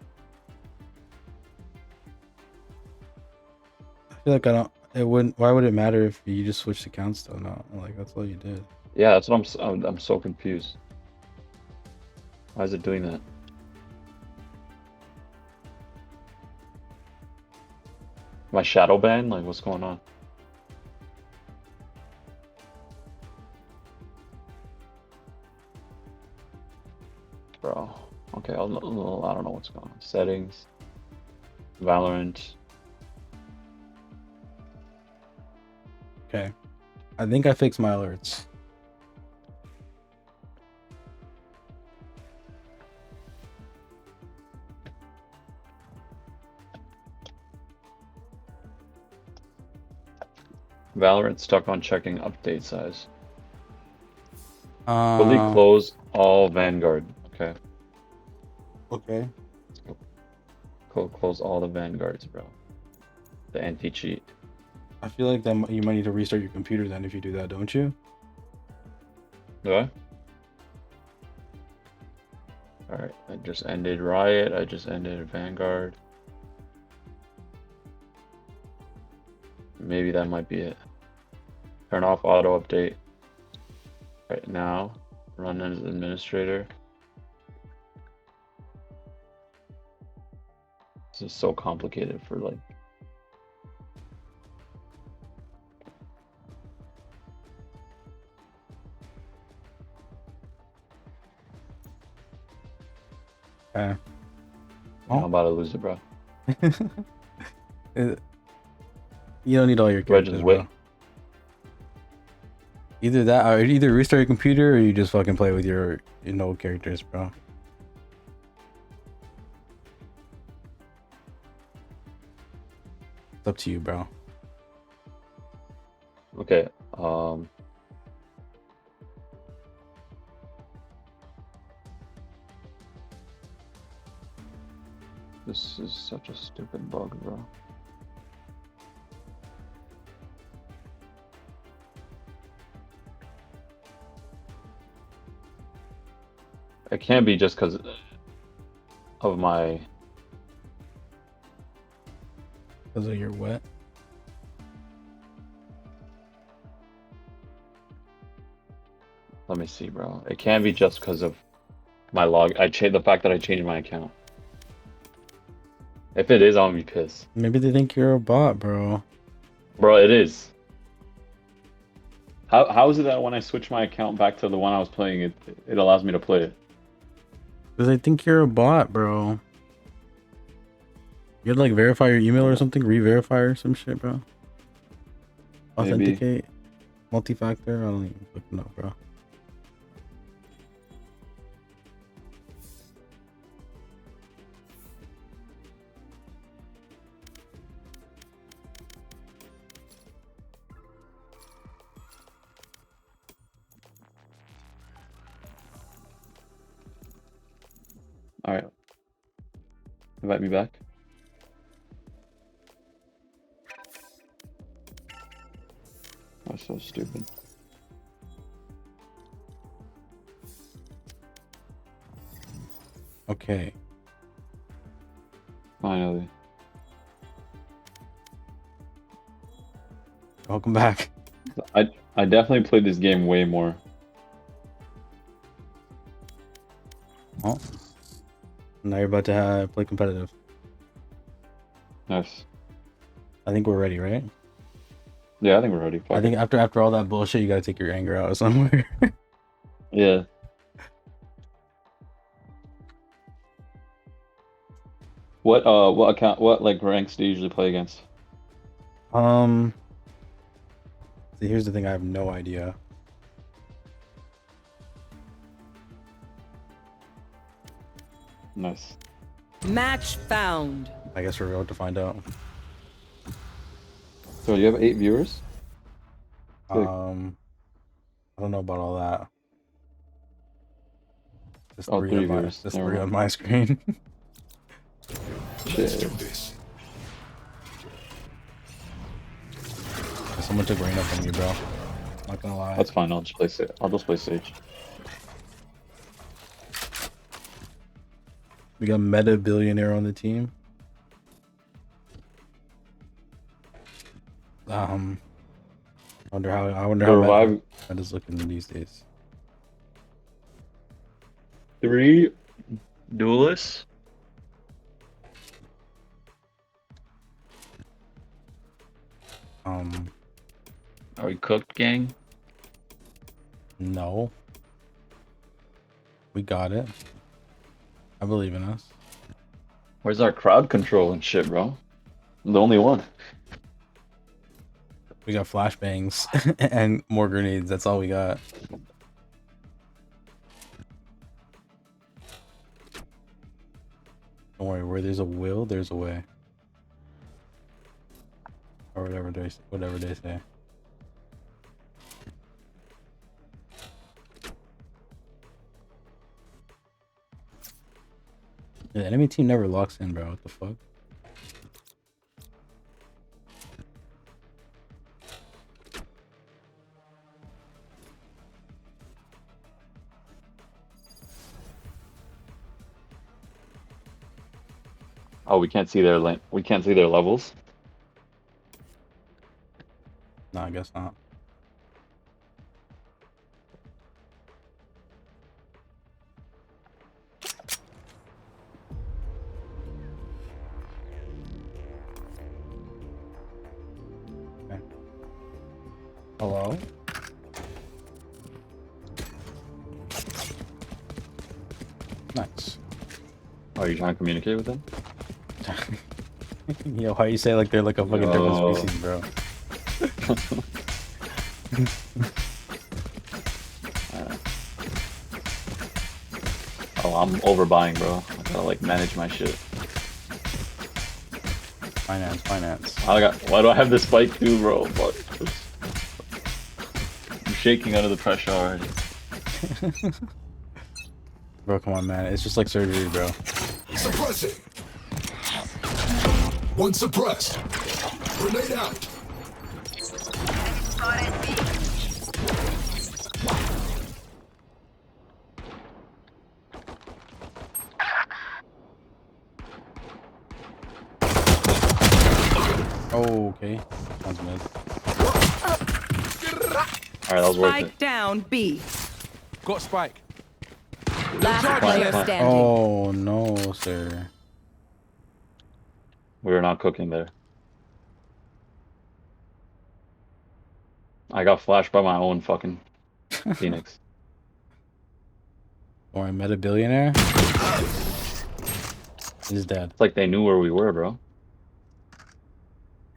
I feel like I don't. It wouldn't. Why would it matter if you just switched accounts though? Not like that's all you did. Yeah, that's what I'm so confused. Why is it doing that? My shadow ban? Like, what's going on? Bro. Okay, I don't know what's going on. Settings. Valorant. Okay. I think I fixed my alerts. Valorant stuck on checking update size. Uh, Fully close all Vanguard. Okay. Okay. Close all the Vanguards, bro. The anti-cheat. I feel like that you might need to restart your computer then if you do that, don't you? Do I? Alright, I just ended Riot, I just ended Vanguard. Maybe that might be it. Turn off auto update. Right now, run as administrator. This is so complicated for like. Okay. I'm about to lose it, bro. You don't need all your characters, bro. Either that, or either restart your computer, or you just fucking play with your no characters, bro. It's up to you, bro. Okay. This is such a stupid bug, bro. It can't be just because of my. Because of your what? Let me see, bro. It can't be just because of my log. The fact that I changed my account. If it is, I'm gonna be pissed. Maybe they think you're a bot, bro. Bro, it is. How is it that when I switch my account back to the one I was playing, it allows me to play it? Because they think you're a bot, bro. You had to like verify your email or something, re-verify or some shit, bro. Authenticate, maybe. Multi-factor. I don't even fucking know, bro. All right. Invite me back. That's so stupid. Okay. Finally. Welcome back. I definitely played this game way more. Oh. Now you're about to play competitive. Nice. I think we're ready, right? Yeah, I think we're ready. I think after all that bullshit, you gotta take your anger out somewhere. Yeah. What account? What like ranks do you usually play against? See, here's the thing. I have no idea. Nice. Match found. I guess we're about to find out. So you have 8 viewers? I don't know about all that. Just Oh, 3 3 on my, viewers. just Never 3 on mind. my screen. Let's do this. Someone took Reyna from you, bro. Not gonna lie. That's fine. I'll just play Sage. I'll just play Sage. We got meta billionaire on the team. I wonder how Revive. meta's looking these days. 3 duelists. Are we cooked, gang? No. We got it. I believe in us. Where's our crowd control and shit, bro? I'm the only one. We got flashbangs and more grenades. That's all we got. Don't worry, where there's a will, there's a way. Or whatever they say. The enemy team never locks in, bro. What the fuck? Oh, we can't see their we can't see their levels. No, I guess not. Okay. Hello? Nice. Oh, you're trying to communicate with them? Yo, how you say like they're like a fucking different species, bro? Oh, I'm overbuying, bro. I gotta like manage my shit. Finance. Why do I have this spike too, bro? Fuck. I'm shaking under the pressure already. Bro, come on, man. It's just like surgery, bro. Suppressing. One suppressed. Grenade out. Oh, okay. Sounds mid. Alright, that was worth Spike it. down B. Got Spike. Last player standing. Oh no, sir. We were not cooking there. I got flashed by my own fucking Phoenix. Or I met a billionaire. He's dead. It's like they knew where we were, bro.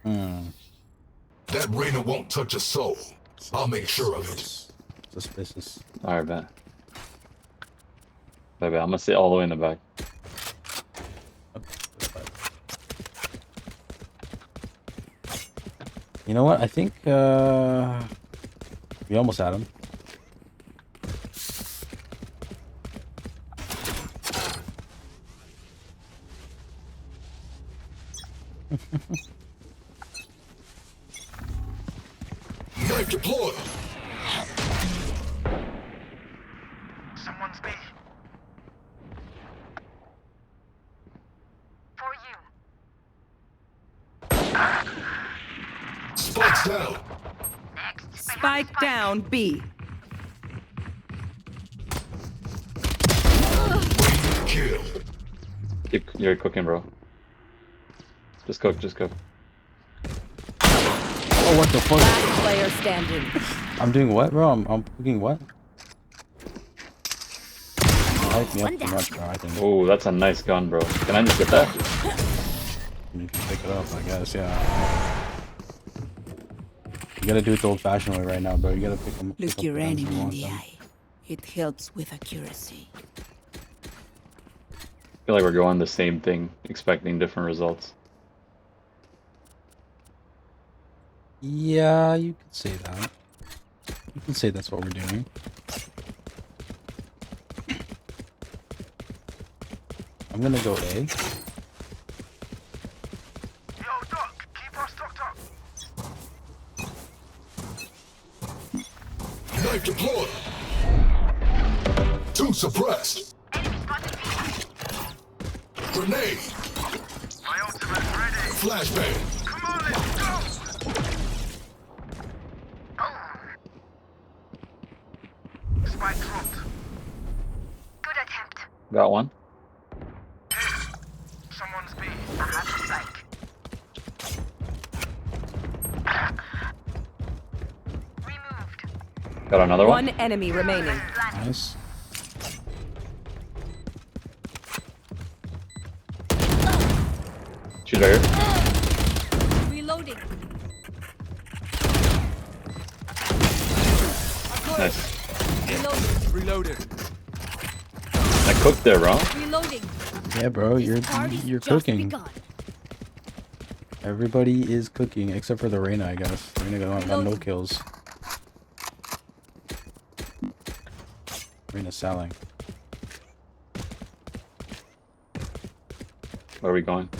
That Reyna won't touch a soul. I'll make sure of it. Suspicious. Alright, bet. Baby, I'm gonna sit all the way in the back. You know what? I think we almost had him. Knife deployed. Someone's B. For you. Spike's down. Spike down B. Kill. You're cooking, bro. Just cook, just cook. Oh, what the fuck? Last player standing. I'm doing what, bro? I'm cooking what? Hype me up too much, bro. I think Oh, that's a nice gun, bro. Can I just get that? you can pick it up, I guess. Yeah. You gotta do it the old-fashioned way right now, bro. You gotta pick them. Look your enemy in the eye. It helps with accuracy. I feel like we're going the same thing, expecting different results. Yeah, you could say that. You can say that's what we're doing. I'm gonna go A. Yo, Doc, keep us stocked up. Knife deployed. 2 suppressed. Grenade. My ultimate's ready. Flashbang. Come on, let's go. Spike dropped. Good attempt. Got one. Someone's B. I have the spike. Removed. Got another one. One enemy remaining. Nice. She's right here. Reloading. Nice. Reloading. Reloaded. I cooked there, bro. Reloading. Yeah, bro, you're Party's just cooking. begun. Everybody is cooking except for the Reyna, I guess. Reyna got no kills. Reyna's selling. Where are we going?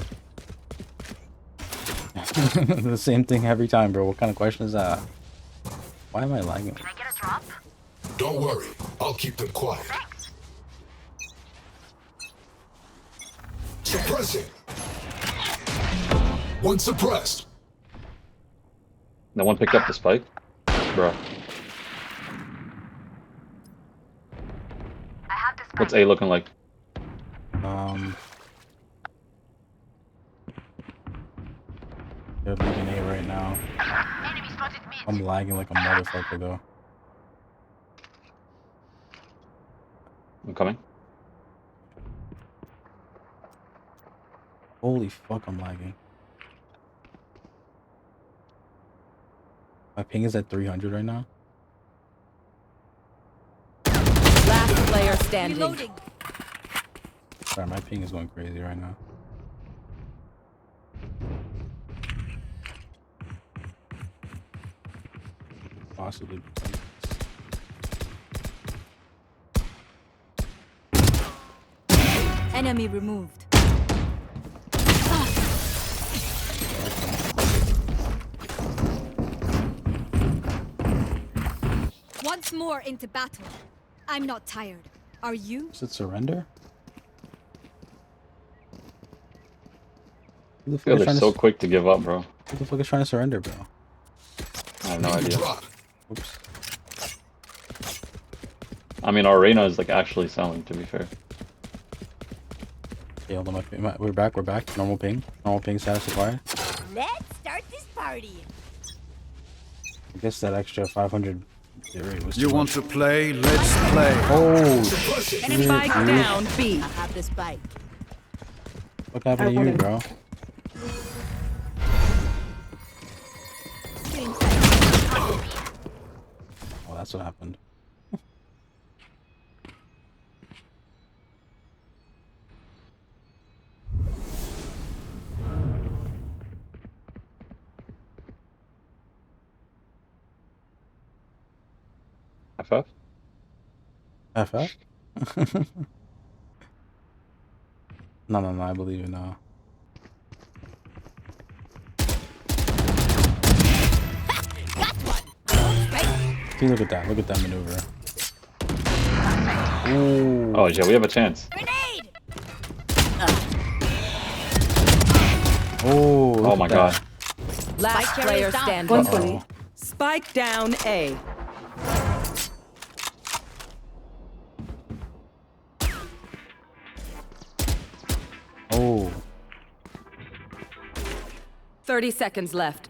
The same thing every time, bro. What kind of question is that? Why am I lagging? Can I get a drop? Don't worry. I'll keep them quiet. Thanks. Suppressing. 1 suppressed. No one picked up the spike? Bro. I have the spike. What's A looking like? They're leaving A right now. Enemy spotted me. I'm lagging like a motherfucker though. I'm coming. Holy fuck, I'm lagging. My ping is at 300 right now. Last player standing. Reloading. Sorry, my ping is going crazy right now. Possibly. Enemy removed. Once more into battle. I'm not tired. Are you? Is it surrender? Who the I fuck feel is they're trying so to? quick to give up, bro. Who the fuck is trying to surrender, bro? I have no idea. Drop. Oops. I mean, our Reyna is like actually selling, to be fair. Yeah, hold on, we're back. Normal ping status required. Let's start this party. I guess that extra 500 hit rate was too You want much. to play? Let's play. Oh, Suppressing. Spike down B. I have the spike. what happened to you, bro? Oh, that's what happened. FF? FF? No, I believe it now. See, look at that maneuver. Ooh. Oh, yeah, we have a chance. Grenade! Oh, look Oh at my that. god. Last Spike player carries down. standing. 120. Spike down A. Oh, 30 seconds left.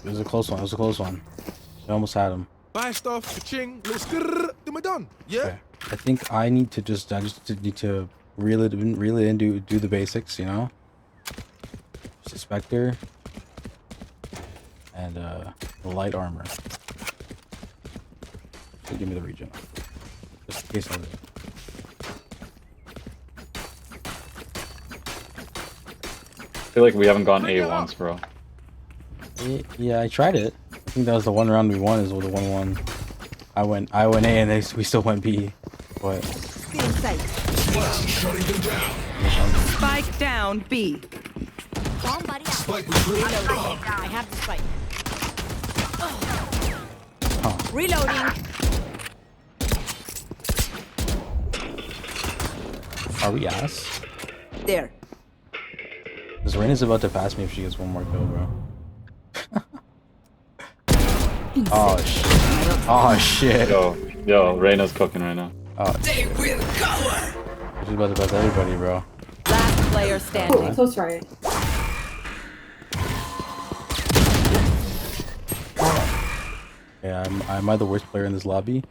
it was a close one. They almost had him. Buy stuff, ka-ching, let's grrr, then we're done. Yeah? Okay. I think I need to just need to really didn't do the basics, you know. Just a Spectre and light armor. So give me the regen, just in case I live. I feel like we haven't gone A once, bro. Yeah, I tried it. I think that was the one round we won. Is the 1-1. I went A, and we still went B. But Spike down B. Bomb buddy out. Spike retreat. I have the spike. huh. Reloading. Are we ass? There. This Raina's about to pass me if she gets one more kill, bro. Oh shit. Oh shit. Yo, Reyna's cooking right now. Oh. They will cover. She's about to pass everybody, bro. Last player standing. Close right. Yeah, am I the worst player in this lobby?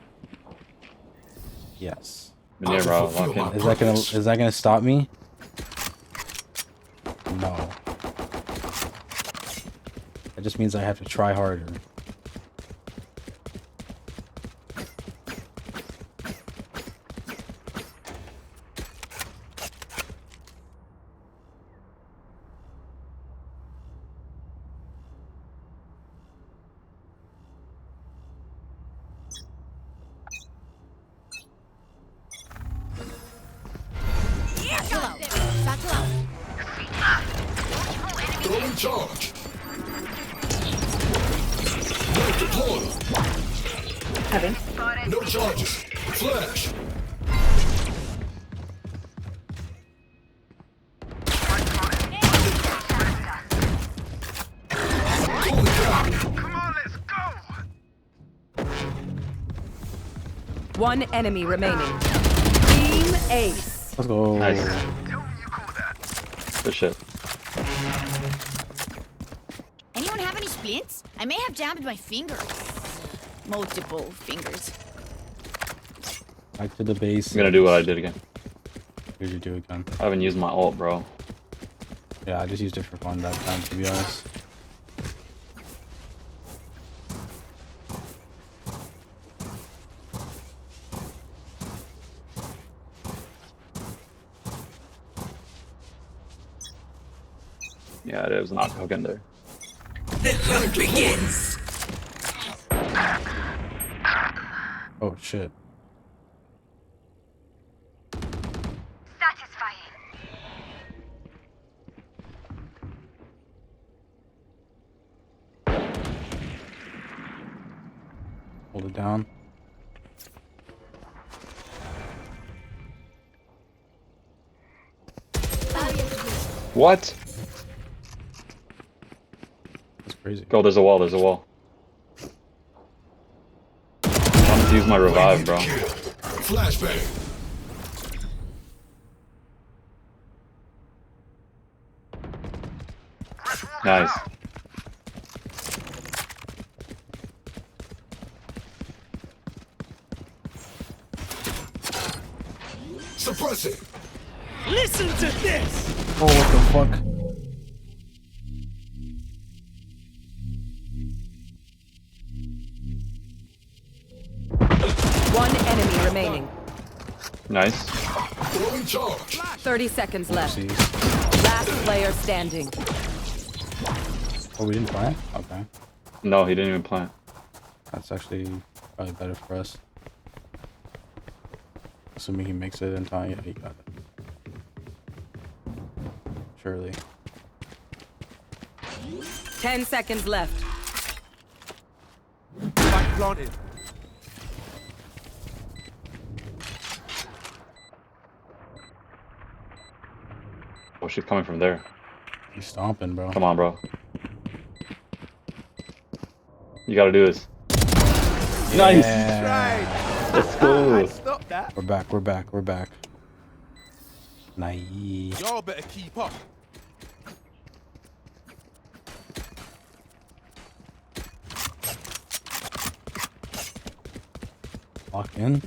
Yes. Yeah, bro, lock in. Is that gonna stop me? No. That just means I have to try harder. Throwing charge. No deploy. Heaven. No charges. Flash. One enemy remaining. Team Ace. Let's go. Nice. Good shit. Anyone have any splints? I may have jammed my fingers. Multiple fingers. Back to the base. I'm gonna do what I did again. What did you do again? I haven't used my ult, bro. Yeah, I just used it for fun that time, to be honest. Yeah, it was not cooking there. The hunt begins. Oh shit. Satisfying. Hold it down. What? That's crazy. Go, there's a wall, there's a wall. I wanted to use my revive, bro. Flashbang. Nice. Suppress it. Listen to this. Oh, what the fuck? One enemy remaining. Nice. Throwing charge. 30 seconds left. Oopsies. Last player standing. Oh, we didn't plant? Okay. No, he didn't even plant. That's actually probably better for us. Assuming he makes it in time. Yeah, he got it. Surely. 10 seconds left. Spike planted. Oh, she's coming from there. He's stomping, bro. Come on, bro. You gotta do this. Nice. Yeah. Let's go. Stop that. We're back, we're back, we're back. Nice. Y'all better keep up. Lock in.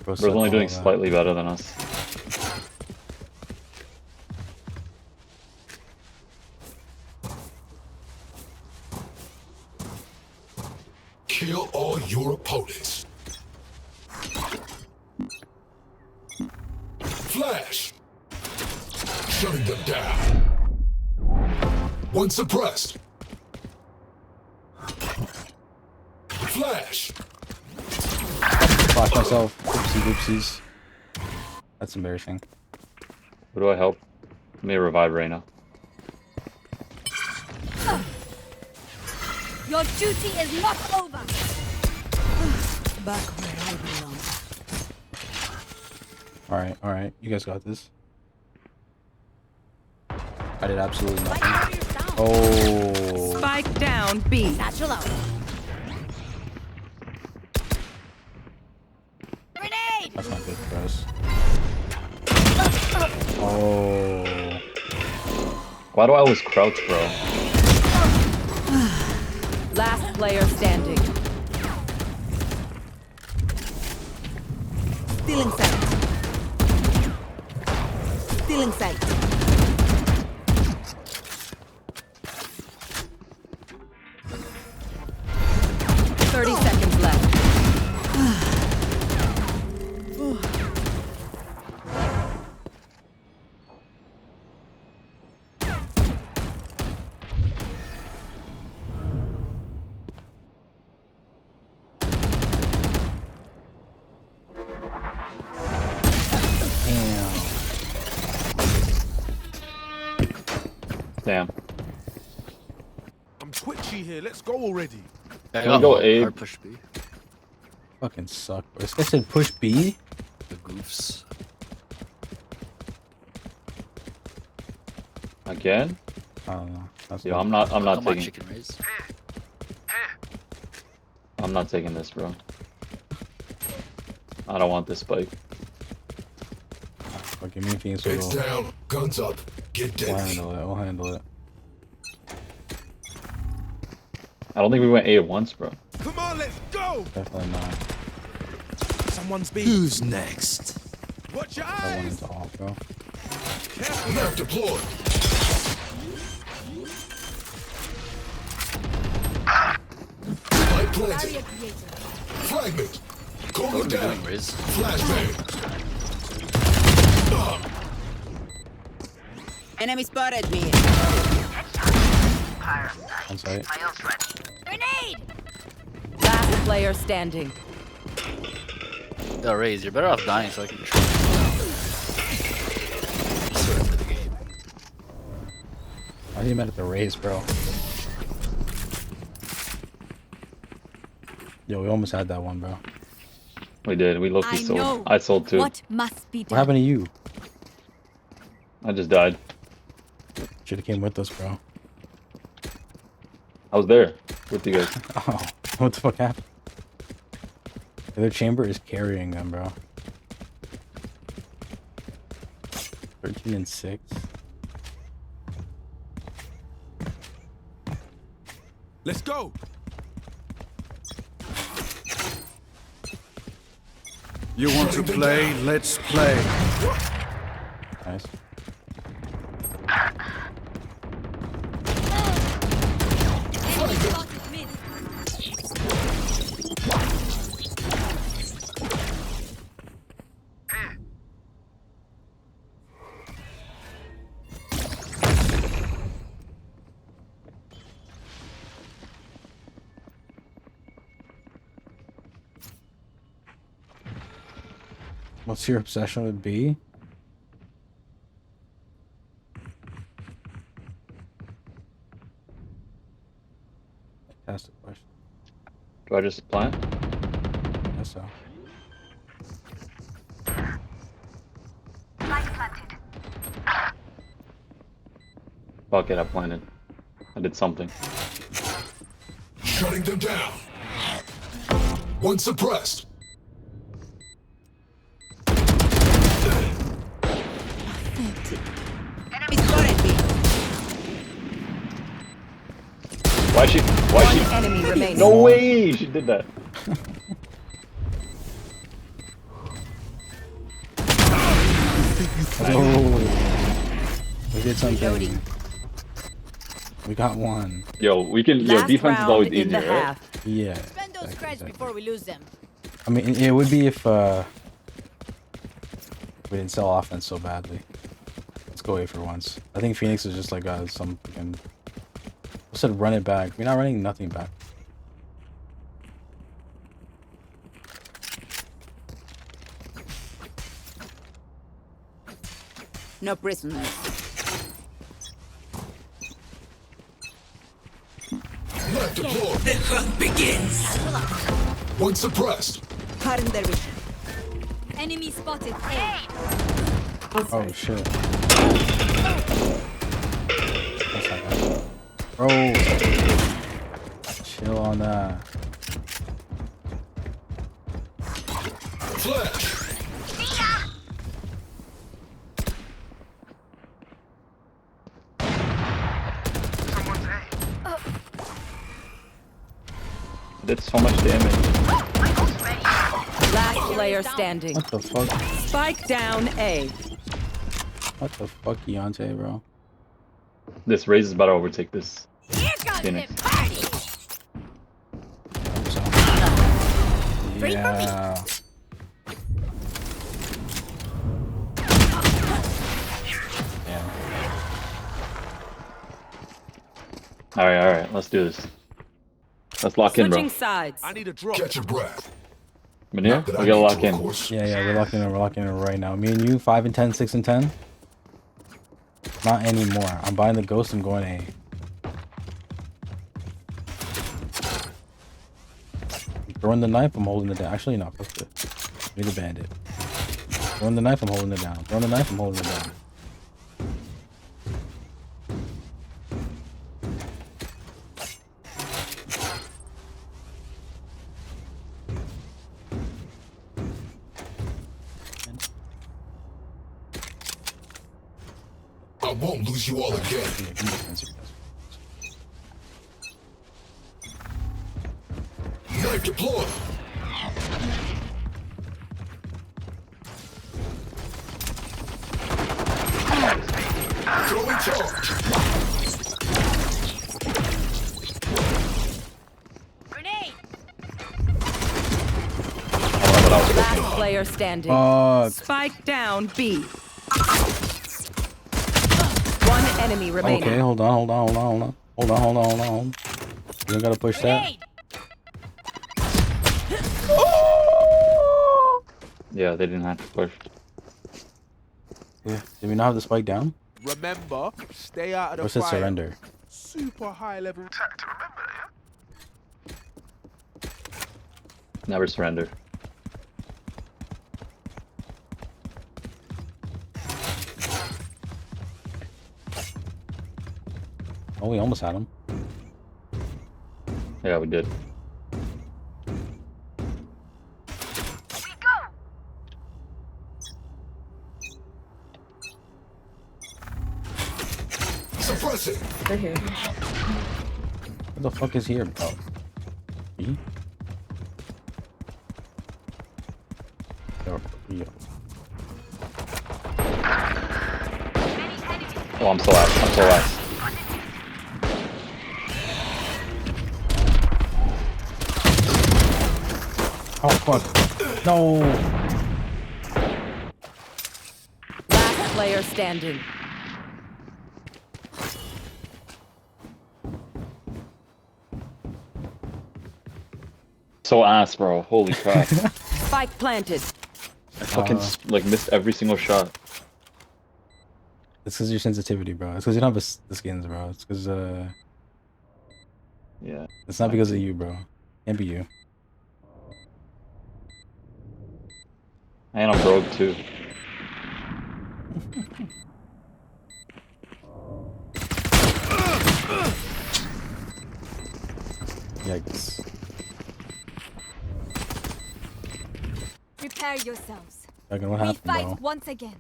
Bro's only doing slightly better than us. Kill all your opponents. Flash. Shutting them down. One suppressed. Flash. Flash myself. Oopsie doopsies. That's embarrassing. Who do I help? Let me revive Reyna. Your duty is not over. Back where I belong. Alright. You guys got this. I did absolutely nothing. Oh. Spike down, B. Satchel out. Grenade! That's not good for us. Oh. Why do I always crouch, bro? Last player standing. Stealing sight. Stealing sight. 30 seconds left. Damn. I'm twitchy here. Let's go already. Can we go A? Push B. Fucking suck. Bro. This guy said push B? The goofs. Again? I don't know. That's Yo, I'm not Come on, taking. chicken raise. I'm not taking this, bro. I don't want this spike. Fucking me being so Heads low. down, guns up, get We'll dead. handle it. We'll handle it. I don't think we went A at once, bro. Come on, let's go. Definitely not. Someone's beat. Who's next? Watch your I went eyes. into off, bro. Careful. Map deployed. Light planted. Fragment. Calling What are we down. doing, Riz? Flashbang. Enemy spotted me. On site. Grenade! Last player standing. Yo, Raze, you're better off dying so I can try. Sort of for the game. Why are you mad at the raise, bro? Yo, we almost had that one, bro. We did. We low-key I sold. know I sold too. what must be What done. happened to you? I just died. Should have came with us, bro. I was there with you guys. Oh, what the fuck happened? The other chamber is carrying them, bro. 13 and 6. Let's go. You want to play? Let's play. Nice. What's your obsession with B? Fantastic question. Do I just plant? I guess so. Fuck it, I planted. I did something. Shutting them down. One suppressed. Enemy spotted me. Why she? One enemy remaining. No way! She did that. We did something. We got one. Yo, we can. Yo, Last defense is round always in the easier, right? half. Yeah. Spend those credits exactly. before we lose them. I mean, it would be if we didn't sell offense so badly. Let's go away for once. I think Phoenix is just like some fucking. I said run it back. We're not running nothing back. No prisoners. Knife deployed. The hunt begins. One suppressed. Cutting their vision. Enemy spotted. Oh shit. That's not bad. Bro. Chill on that. Flash. Did so much damage. Last player standing. What the fuck? Spike down A. What the fuck, Deontay, bro? This Raze is about to overtake this Here comes Phoenix. the party. Yeah. Yeah. All right. Let's do this. Let's lock in, bro. Switching sides. I need a drop. Catch your breath. Manir, Not that we I gotta need lock to, of in. course. Yeah, we're locking in. We're locking in right now. Me and you, 5 and 10, 6 and 10. Not anymore. I'm buying the ghost. I'm going A. Throwing the knife. I'm holding it down. Actually, not. Fuck it. Be the bandit. Throwing the knife. I'm holding it down. Throwing the knife. I'm holding it down. I won't lose you all again. Yeah, give me the fancy guys. Knife deployed. Throwing charge. Grenade. Last player standing. Fuck. Spike down B. One enemy remaining. Okay, hold on. You don't gotta push that. Grenade. Yeah, they didn't have to push. Yeah. Did we not have the spike down? Remember, stay out of the Or said fire. surrender? Super high level. Time to remember, yeah? Never surrender. Oh, we almost had him. Yeah, we did. Suppressing. What the fuck is here, bro? B? Yo. Oh, I'm so last. Oh fuck. No. Last player standing. So ass, bro. Holy crap. Spike planted. I fucking like missed every single shot. It's because your sensitivity, bro. It's because you don't have the skins, bro. It's because Yeah. it's not because of you, bro. Can't be you. And I'm broke too. Yikes. Prepare yourselves. Fucking what We happened, fight bro? once again.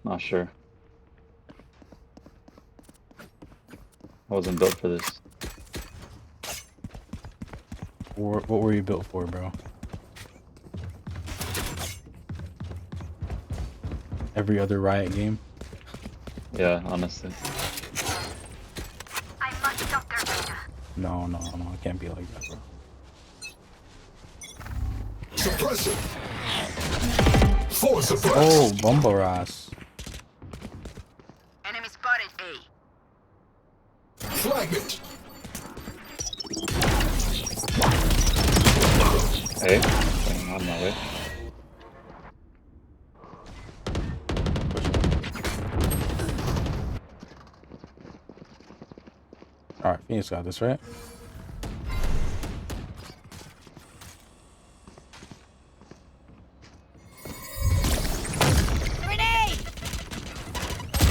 Not sure. I wasn't built for this. What were you built for, bro? every other Riot game. Yeah, honestly. I must stop their data. No, it can't be like that, bro. Suppressor. Four suppressed. Oh, Bumbaras. Enemy spotted A. Fragment. Hey, on my way. Alright, Phoenix got this, right? Grenade!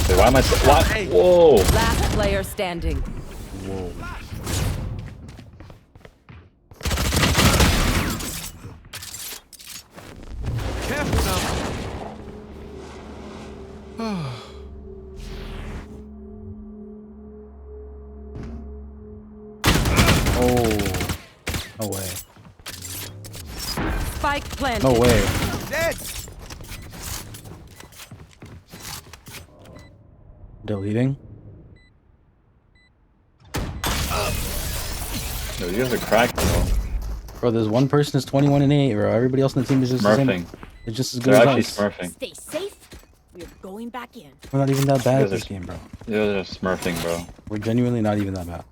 Wait, why am I so... What? Whoa! Last player standing. Whoa. Careful now. Oh. No way. Spike planted. No way. Dead. Deleting? Yo, you guys are cracked, bro. Bro, there's one person that's 21 and 8, bro. Everybody else on the team is just the Smurfing. same. It's just as good They're as actually us. smurfing. Stay safe. We're going back in. We're not even that bad You at guys this game, bro. They're just smurfing, bro. We're genuinely not even that bad.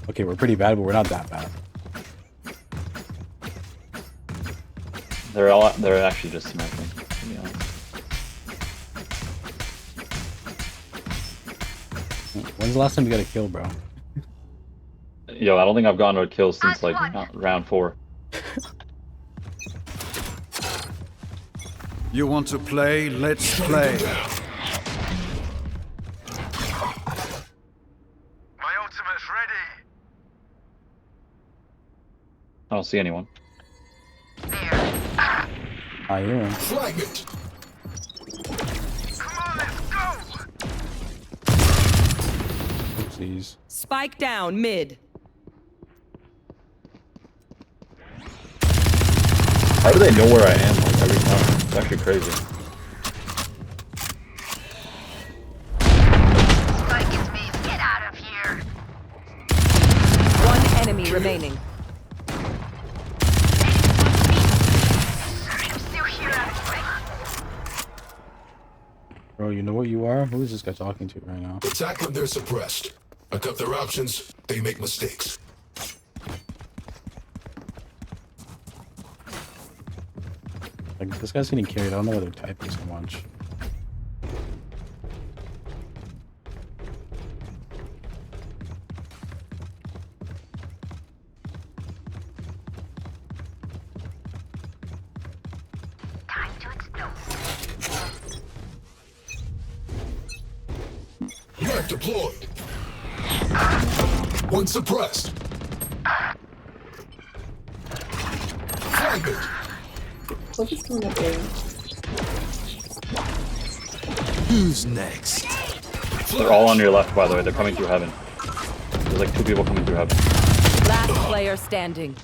Okay, we're pretty bad, but we're not that bad. They're actually just smurfing, to be honest. When's the last time you got a kill, bro? Yo, I don't think I've gotten a kill since like round 4. You want to play? Let's play. My ultimate's ready. I don't see anyone. I hear him. Fragment. Come on, let's go. Oopsies. Spike down mid. How do they know where I am like every time? It's actually crazy. Spike is me. Get out of here. One enemy remaining. I'm still here anyway. Bro, you know what you are? Who is this guy talking to right now? Attack when they're suppressed. I cut their options. They make mistakes. Like, this guy's getting carried. I don't know why they're typing so much. Time to explode. Knife deployed. One suppressed. Fragment. Who's next? They're all on your left, by the way. They're coming through heaven. There's like 2 people coming through heaven. Last player standing.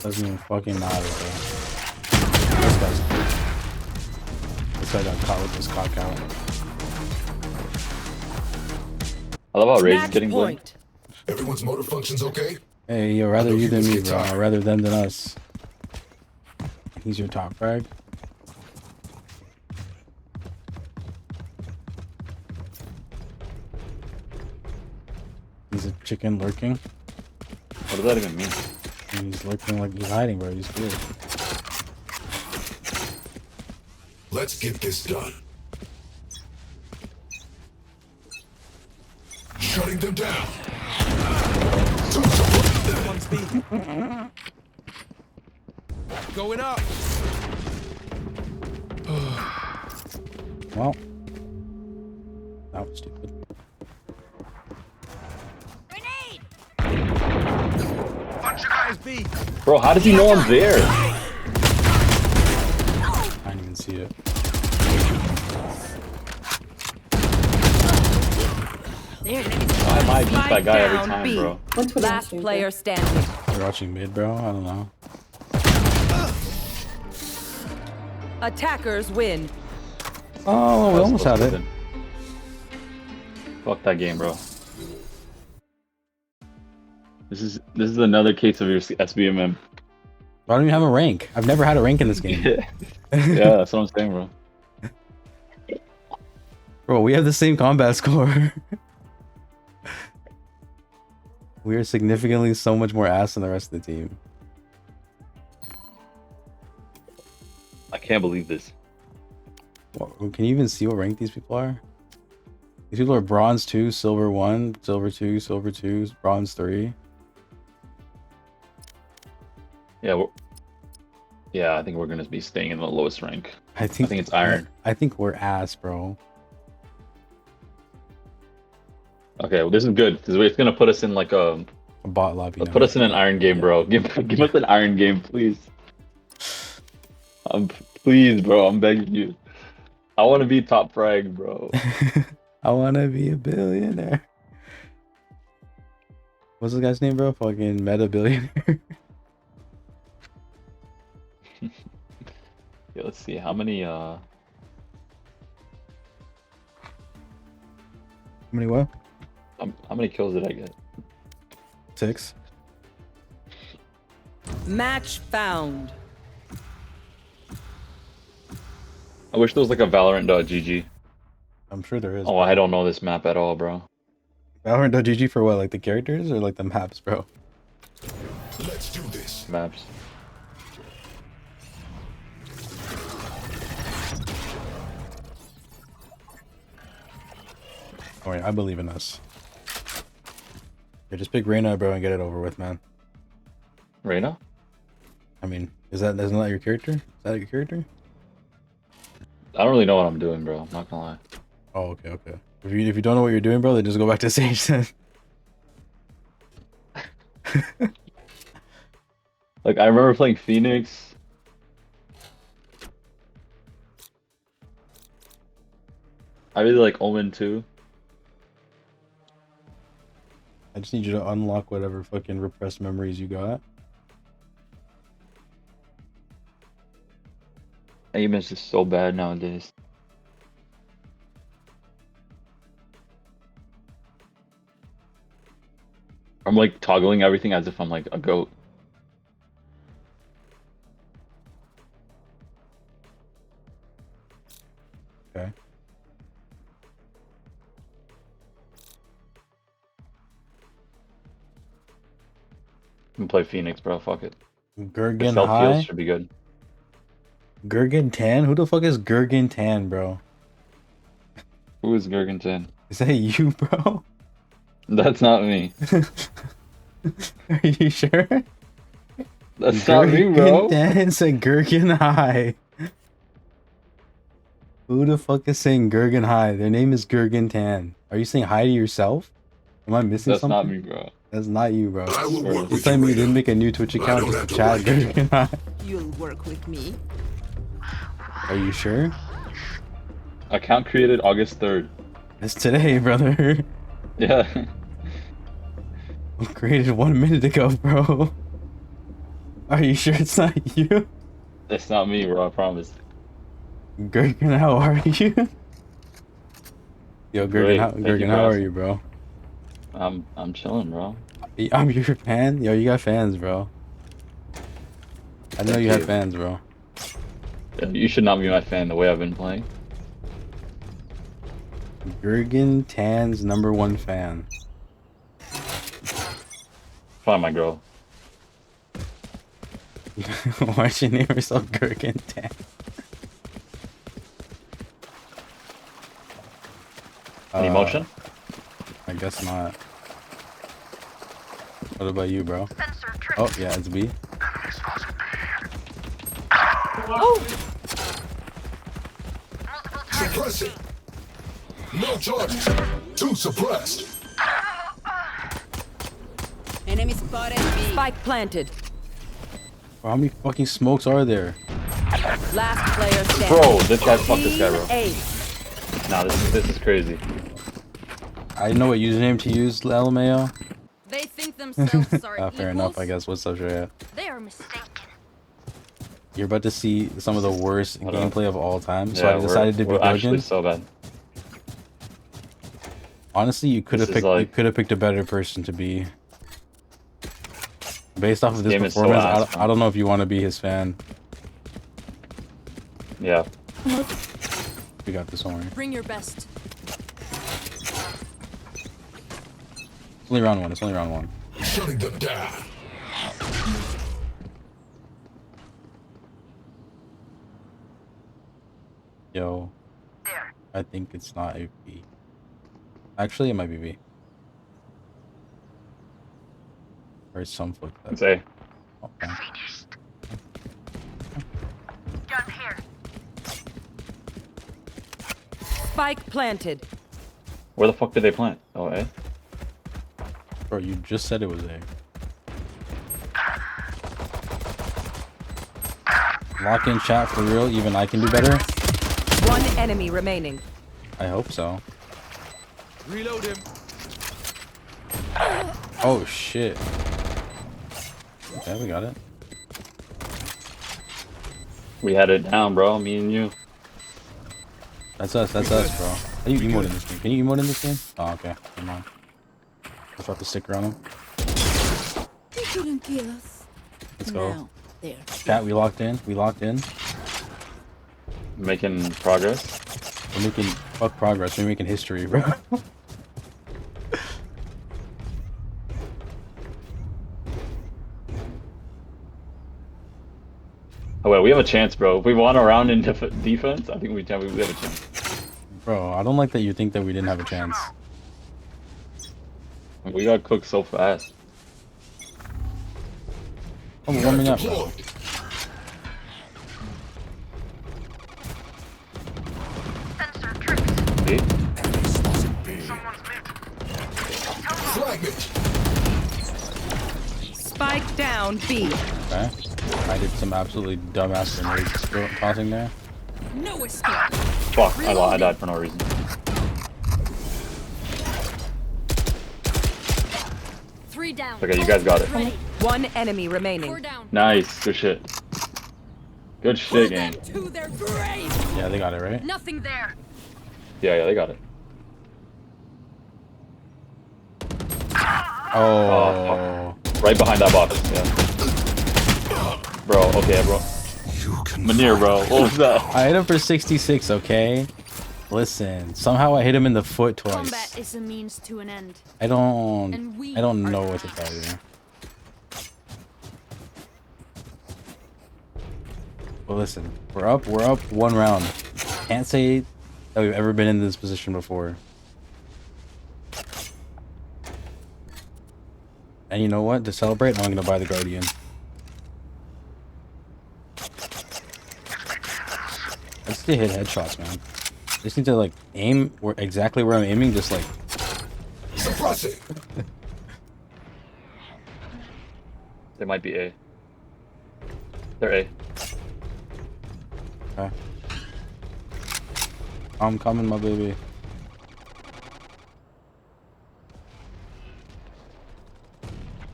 Doesn't even fucking matter, bro. This guy got caught with his cock out. I love how Rage is Match getting blinked. point. Everyone's motor functions okay? Hey, yo, rather you than me, bro. I'd rather them than us. He's your top frag. He's a chicken lurking. What does that even mean? He's lurking like he's hiding, bro. He's good. Let's get this done. Shutting them down. One's B. Going up. Well, that was stupid. Grenade! Bunch of guys. B. Bro, how does he know I'm there? I didn't even see it. Why am I just that guy every Down time, B. bro? Last player standing. You're watching mid, bro? I don't know. Attackers win. Oh, we almost had it. Fuck that game, bro. This is another case of your SBMM. I don't even have a rank. I've never had a rank in this game. Yeah, that's what I'm saying, bro. Bro, we have the same combat score. We are significantly so much more ass than the rest of the team. I can't believe this. Can you even see what rank these people are? These people are bronze 2, silver 1, silver 2, silver 2, bronze 3. Yeah, I think we're gonna be staying in the lowest rank. I think it's iron. I think we're ass, bro. Okay, well, this is good because it's gonna put us in like a bot lobby. Put us in an iron game, bro. Give us an iron game, please. Please, bro. I'm begging you. I want to be top frag, bro. I want to be a billionaire. What's this guy's name, bro? Fucking meta billionaire. Yeah, let's see how many. How many what? How many kills did I get? 6. Match found. I wish there was like a Valorant.gg. I'm sure there is. Oh, I don't know this map at all, bro. Valorant.gg for what? Like the characters or like the maps, bro? Let's do this. Maps. Alright, I believe in us. Yeah, just pick Reyna, bro, and get it over with, man. Reyna? I mean, isn't that your character? Is that your character? I don't really know what I'm doing, bro. I'm not gonna lie. Oh, okay. If you don't know what you're doing, bro, then just go back to Sage then. Like, I remember playing Phoenix. I really like Omen too. I just need you to unlock whatever fucking repressed memories you got. Aim is just so bad nowadays. I'm like toggling everything as if I'm like a goat. Okay. I'm gonna play Phoenix, bro. Fuck it. Gurgen Self High? heals should be good. Gurgen Tan? Who the fuck is Gurgen Tan, bro? Who is Gurgen Tan? Is that you, bro? That's not me. Are you sure? That's not me, bro. Gurgen Tan said Gurgen High. Who the fuck is saying Gurgen High? Their name is Gurgen Tan. Are you saying hi to yourself? Am I missing That's something? not me, bro. That's not you, bro. I will work This with time you, you didn't Reyna. make a new Twitch account don't just to have chat to Gurgen High. You'll work with me. Are you sure? Account created August 3rd. It's today, brother. Yeah. Created 1 minute ago, bro. Are you sure it's not you? That's not me, bro. I promise. Gurgen, how are you? Yo, Gurgen, Great. how, Thank you Gurgen, for how are asking. you, bro? I'm chilling, bro. I'm your fan? Yo, you got fans, bro. I know you have fans, bro. Yeah, you should not be my fan the way I've been playing. Gurgen Tan's #1 fan. Find my girl. Why'd you name yourself Gurgen Tan? Any motion? I guess not. What about you, bro? Oh, yeah, it's B. Suppress it. No charges. 2 suppressed. Enemy spotted B. Spike planted. Bro, how many fucking smokes are there? Last player standing. Bro, this guy fucked this guy, bro. Ace. Nah, this is crazy. I know what username to use, LMAO. They think themselves sorry Fair enough, I guess. What's up, Shreya? They are mistaken. You're about to see some of the worst gameplay of all time. So Yeah, I decided to be we're actually Dogen. so bad. Honestly, you could have This is picked like- you could have picked a better person to be. Based off of this game is so performance, ass, I don't know if you want to be his fan. Yeah. We got this one. Bring your best. It's only round one. It's only round one. Shutting them down. Yo, I think it's not a B. Actually, it might be B. Or some footsteps. It's A. Okay. Gun here. Spike planted. Where the fuck did they plant? Oh, A? Bro, you just said it was A. Lock in chat for real. Even I can do better. One enemy remaining. I hope so. Reload him. Oh shit. Okay, we got it. We had it down, bro. Me and you. That's us, bro. How do you emote in this game? Can you emote in this game? Oh, okay. Come on. Let's drop the sticker on him. You couldn't kill us. Let's go. Now, there. Chat, we locked in. We locked in. Making progress. We're making fuck progress. We're making history, bro. Oh, wait, we have a chance, bro. If we want a round in defense, I think we have a chance. Bro, I don't like that you think that we didn't have a chance. We got cooked so fast. Oh, we're warming up, bro. See? Flag it. Spike down B. Okay. I did some absolutely dumbass grenade tossing there. No escape. Fuck, I died for no reason. Three down. Okay, you guys got it. Ready. One enemy Four remaining. down. Nice, good shit. Good shit, game. To their grave. Yeah, they got it, right? Nothing there. Yeah, they got it. Oh. Right behind that box, yeah. Bro, okay, bro. Manir, bro, what was that? I hit him for 66, okay? Listen, somehow I hit him in the foot twice. Combat is a means to an end. I don't are know what to tell you. Well, listen, we're up one round. Can't say that we've ever been in this position before. And you know what? To celebrate, I'm gonna buy the Guardian. I just need to hit headshots, man. I just need to like aim exactly where I'm aiming, just like. Suppress it. They might be A. They're A. Okay. I'm coming, my baby.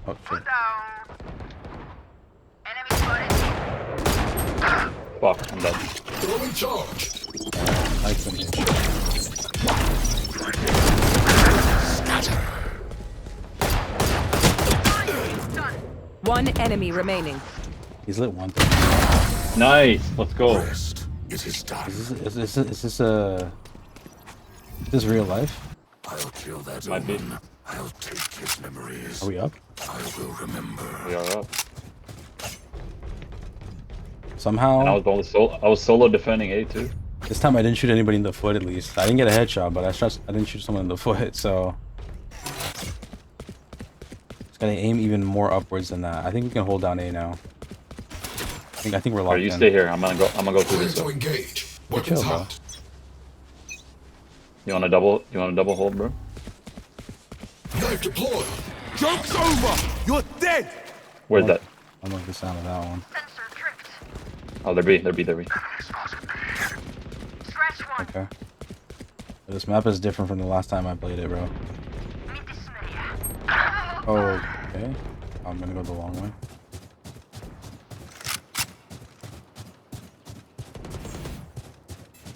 Oh shit. Fuck, I'm dead. Throwing charge. I can hit. One enemy remaining. He's lit one. Nice, let's go. Rest. It is done. Is this real life? I'll kill that Might be. woman. I'll take his memories. Are we up? I will remember. We are up. Somehow. And I was solo defending A too. This time I didn't shoot anybody in the foot I didn't get a headshot, but I didn't shoot someone in the foot, so. Just gotta aim even more upwards than that. I think we can hold down A now. I think we're locked in. You stay here. I'm gonna go through Ready this to way. engage. Chill, Weapons bro. hot. You want a double hold, bro? Knife deployed. Joke's over. You're dead. Where's that? I don't like the sound of that one. Oh, they're B. Okay. This map is different from the last time I played it, bro. Oh, okay. I'm gonna go the long way.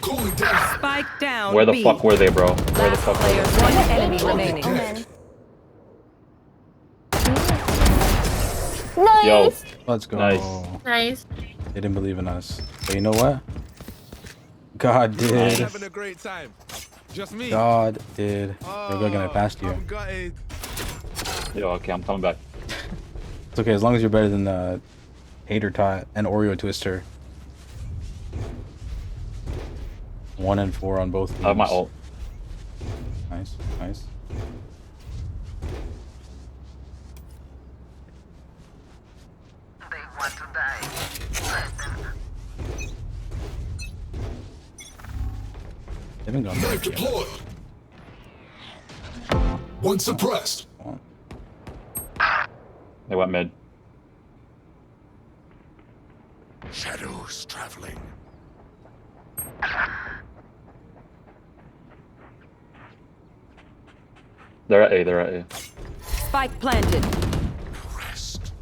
Cooling down. Spike down. Where the B. fuck were they, bro? Where the fuck were Player, they? one enemy remaining. Omen. Yo, Nice. Let's go. Nice. Nice. They didn't believe in us. But you know what? God did. Having a great time. Just me. God did. We're gonna pass you. I'm gutted. yo, okay, I'm coming back. It's okay as long as you're better than Hater Tot and Oreo Twister. 1 and 4 on both. I have my teams. ult. Nice, nice. They want to die. Let them. They haven't gone Knife back yet. deployed. One suppressed. They went mid. Shadows traveling. They're at A, they're at A. Spike planted. Rest.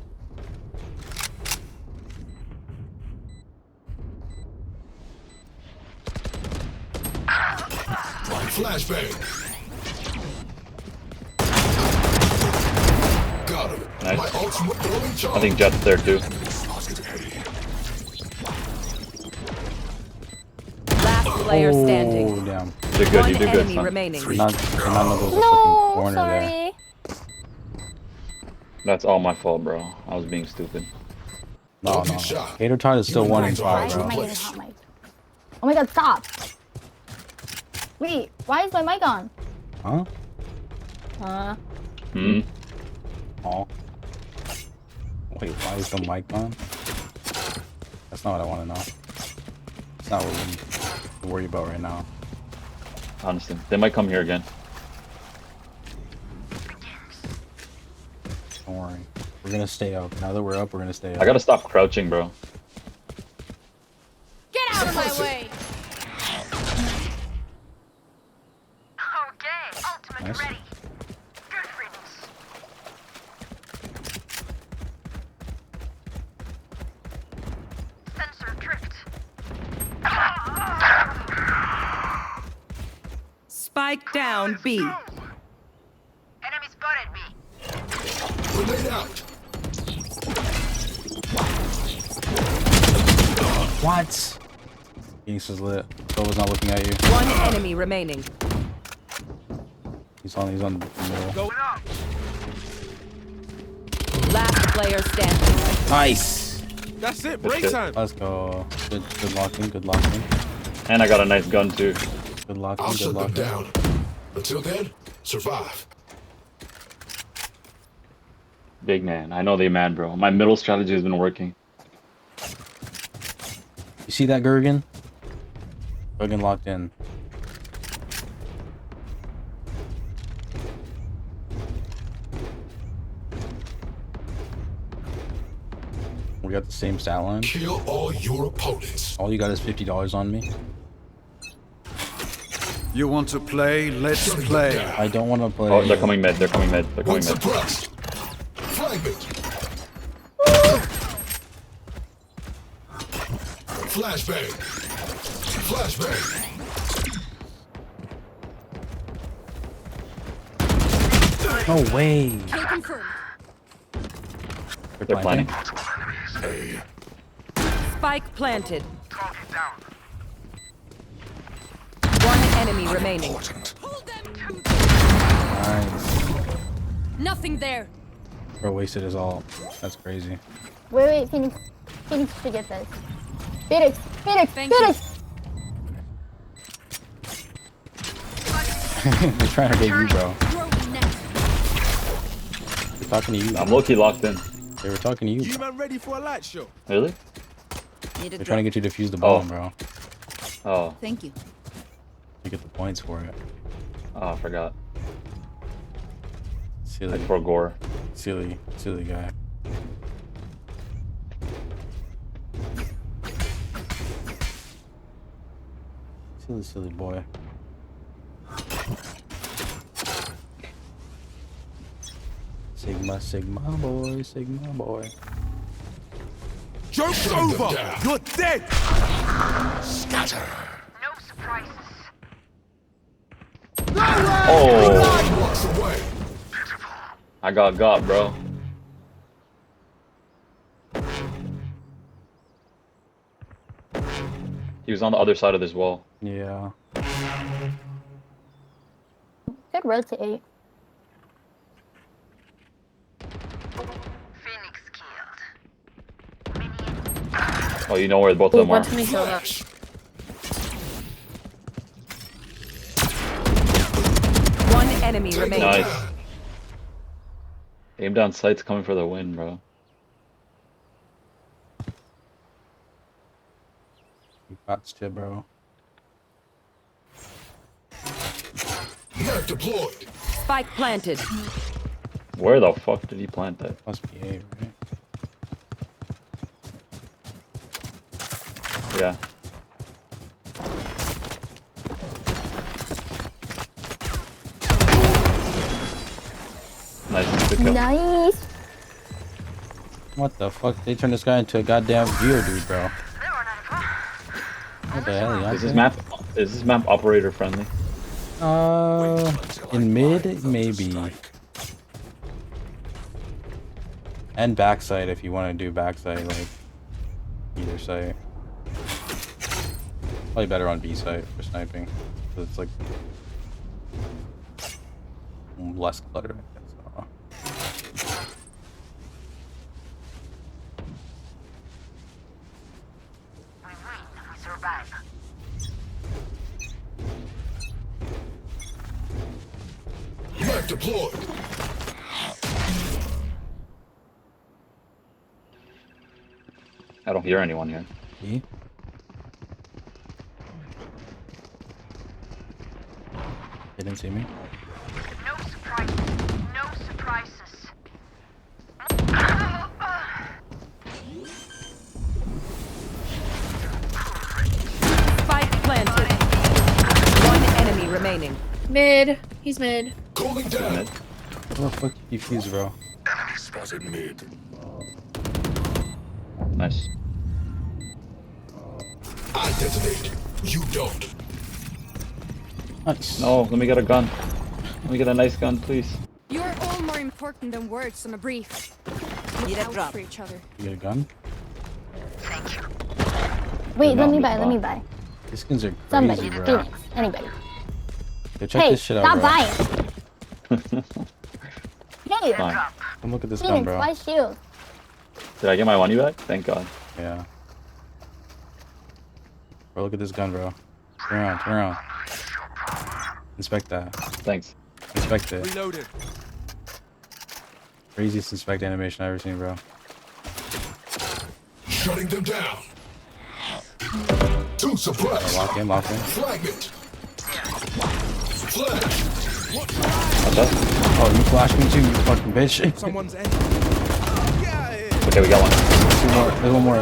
Flashbang. Got him. Nice. My ultimate throwing charge. I think Jet's there too. Last player Oh, standing. damn. You did good, One you did good, enemy son. remaining. Not know there was a fucking No, corner there. sorry. That's all my fault, bro. I was being stupid. No, no. Hater Tot is still 1 and 5, Why bro. is my mic hot mic? Oh my god, stop. Wait, why is my mic on? Huh? Hmm? Oh. Wait, why is the mic on? That's not what I want to know. That's not what we need to worry about right now. Honestly. They might come here again. Don't worry. We're gonna stay up. Now that we're up, we're gonna stay up. I gotta stop crouching, bro. Get out of my way! Okay, ultimate Nice. ready. Good riddance. Sensor tripped. Spike down B. Enemy spotted me. Grenade out. What? Gangsta's lit. Sova's not looking at you. One enemy remaining. He's on the middle. Going up. Last player standing. Nice! That's it. Good Break shit. time. Let's go. Good locking, good locking. And I got a nice gun too. Good locking, I'll good shut them locking. down. Until then, survive. Big man. I know they mad, bro. My middle strategy has been working. You see that, Gurgan? Gurgan locked in. We got the same stat line. Kill all your opponents. All you got is $50 on me. You want to play? Let's play. I don't want to play. Oh, they're coming mid. They're coming mid. They're One coming mid. suppressed. Fragment. Flashbang. Flashbang. No way. Kill confirmed. They're planning. Spike planted. Target down. One enemy remaining. Nice. Nothing there. Bro wasted his ult. That's crazy. Wait, Phoenix. Phoenix should get this. Phoenix! Phoenix! Thank Phoenix! They're trying to get you, bro. Throwing net. They're talking to you. I'm low-key locked in. They were talking to you. You man ready for a light show? Really? Need a They're trying to get you to defuse the bomb, bro. Oh. Thank you. You get the points for it. Oh, I forgot. Silly, Like for gore. silly guy. Silly boy. Sigma boy. Joke's over. You're dead. Scatter. No surprise. Oh, Walks away. I got, bro. He was on the other side of this wall. Yeah. Good rotate. Phoenix killed. Oh, you know where both of them are. Flash. One enemy remaining. Nice. Aim down sights coming for the win, bro. That's shit, bro. Net deployed. Spike planted. Where the fuck did he plant that? Must be A, right? Yeah. Nice. Good kill. Nice. What the fuck? They turned this guy into a goddamn Geodude, bro. What the hell, Is this map operator friendly? In mid, maybe. And backside if you want to do backside, like either side. Probably better on B side for sniping. 'Cause it's like less clutter, I guess. We win, we survive. Net deployed. I don't hear anyone here. B? They didn't see me. No surprises. No surprises. Spike planted. One enemy remaining. Mid. He's mid. Calling down. What the fuck did you fuse, bro? Enemy spotted mid. Nice. I detonate. You don't. Nice. No, let me get a gun. Let me get a nice gun, please. You're all more important than words on a brief. Need a Out drop. for each other. You get a gun? Wait, not let me me, buy. Let me Bob. buy. These skins are Somebody. crazy, bro. Phoenix. Anybody. Yo, check Hey, this shit out, stop bro. buying. Hey, Fine. Come look at this gun, Phoenix, bro. why shield? Did I get my money back? Thank God. Yeah. Bro, look at this gun, bro. Turn around, turn around. Inspect that. Thanks. Inspect it. Reloaded. Craziest inspect animation I've ever seen, bro. Shutting them down. Two suppressed. Lock in, lock in. Fragment. Flash. What's that? Oh, you flashed me too, you fucking bitch. Someone's end. Yeah, Okay, we got one. Two more. There's one more.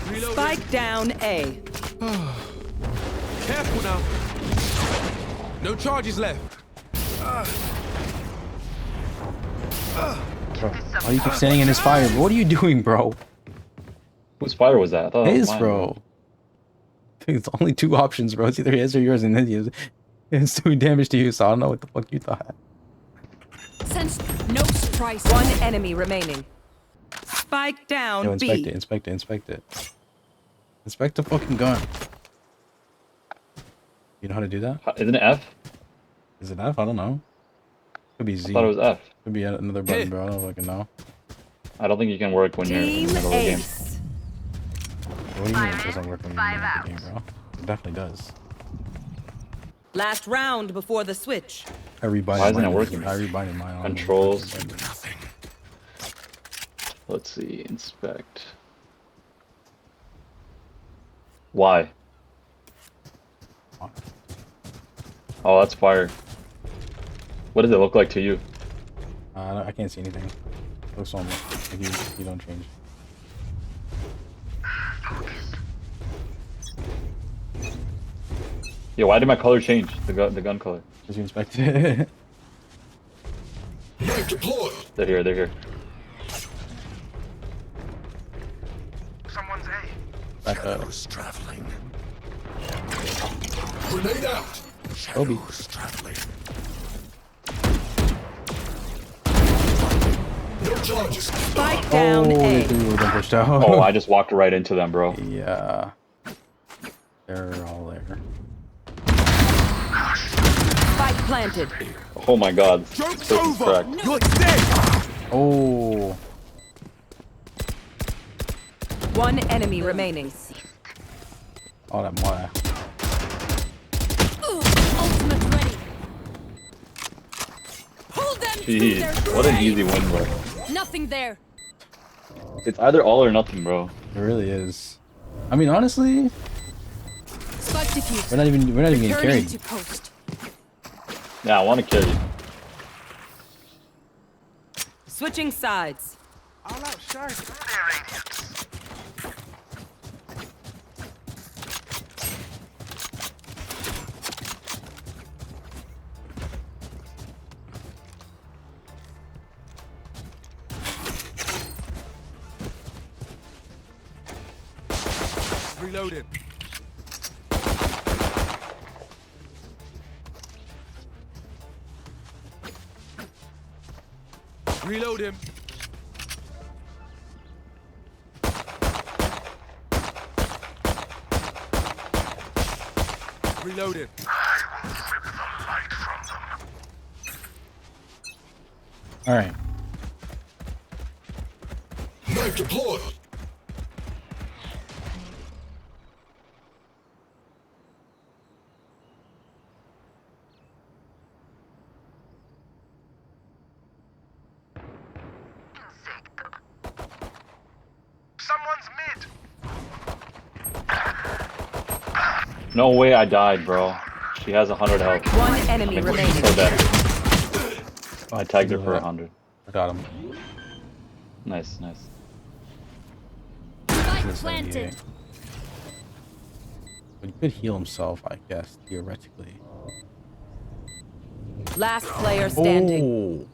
reloaded. Spike down A. Careful now. No charges left. Bro, why you keep standing in his fire? What are you doing, bro? Whose fire was that? I thought it was His, mine. bro. It's only two options, bro. It's either his or yours, and then it's doing damage to you, so I don't know what the fuck you thought. Sense no surprise. One enemy remaining. Spike down Yo, inspect B. it, inspect it, inspect it. Inspect the fucking gun. You know how to do that? Isn't it F? Is it F? I don't know. Could be Z. I thought it was F. Could be another button, bro. I don't fucking know. I don't think you can work when you're in Team the middle of the game. Ace. What do you mean it doesn't work when you're in the middle of the game, bro? It definitely does. Last round before the switch. I rebinded Why isn't mine. it working? I rebinded mine on Controls. Nothing. Let's see. Inspect. Why? Oh, that's fire. What does it look like to you? I can't see anything. It looks normal. Like you don't change. Yeah, why did my color change? The gun color. Because you inspected it. Knife deployed. They're here. They're here. Someone's A. Back up. Shadows traveling. Grenade out. Obi. Shadows traveling. charges. Spike down Oh, they A. threw them pushed out. Oh, I just walked right into them, bro. Yeah. They're all there. Spike planted. Oh my god. Joke's This is over. cracked. You're dead. Oh. One enemy remaining. All that money. Ultimate ready. Hold them to Jeez, their what an grave. easy win, bro. Nothing there. It's either all or nothing, bro. It really is. I mean, honestly, Spike diffused. we're not even getting Returning carried. to post. Yeah, I want to kill you. Switching sides. All out sharp. Reloaded. Reload him. Reloaded. All right. Knife deployed. Someone's mid. No way I died, bro. She has 100 health. One enemy She's remaining. so dead. I tagged her for 100. I got him. Nice, nice. Spike This planted. 98. But he could heal himself, I guess, theoretically. Last player standing. Oh.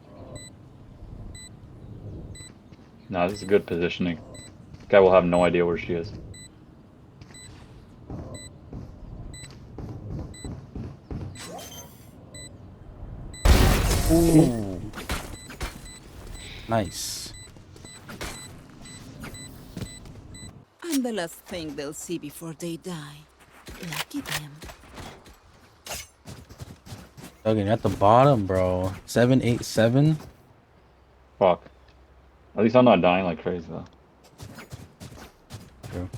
No, this is good positioning. This guy will have no idea where she is. Ooh. Nice. I'm the last thing they'll see before they die. Lucky them. Duggan, you're at the bottom, bro. 787. Fuck. At least I'm not dying like crazy, though. True.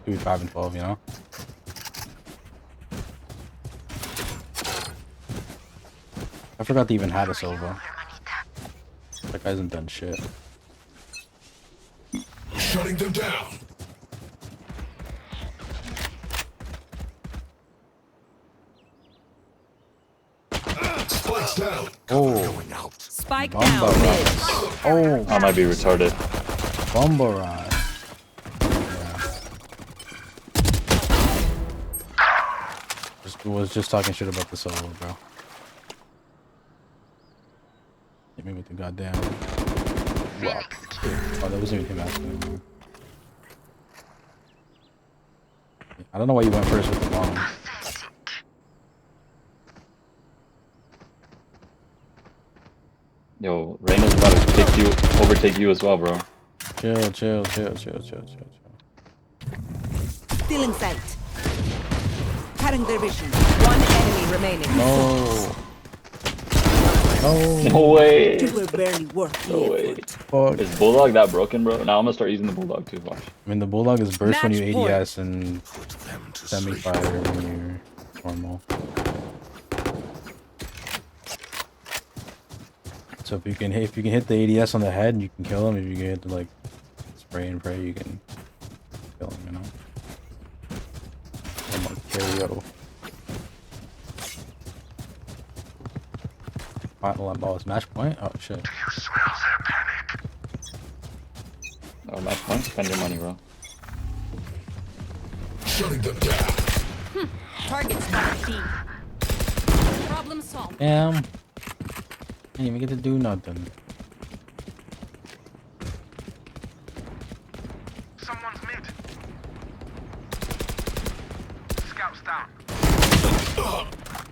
2, 5, and 12, you know? I forgot they even had us over. That guy hasn't done shit. Shutting them down. Spikes down. Oh. Spike Bumba down ride. mid. Oh. I might be retarded. Bumba ride. Was just talking shit about the solo, bro. Hit me with the goddamn. Wow. Oh, that wasn't even him asking me. I don't know why you went first with the bomb. Yo, Reyna's about to overtake you as well, bro. Chill. Still in sight. Cutting their vision. One enemy remaining. No. No. No way. You were barely worth the No way. effort. Fuck. Is Bulldog that broken, bro? Now I'm gonna start using the Bulldog too, watch. I mean, the Bulldog is burst when you Match point. ADS and semi-fire when you're normal. So if you can hit the ADS on the head, you can kill him. If you can hit the like spray and pray, you can kill him. You know. I'm like KO. Oh, it's match point. Oh shit. Oh, match point. Spend your money, bro. Shutting them down. Target spotted B. Problem solved. Damn. Didn't even get to do nothing. Someone's mid. Scouts down.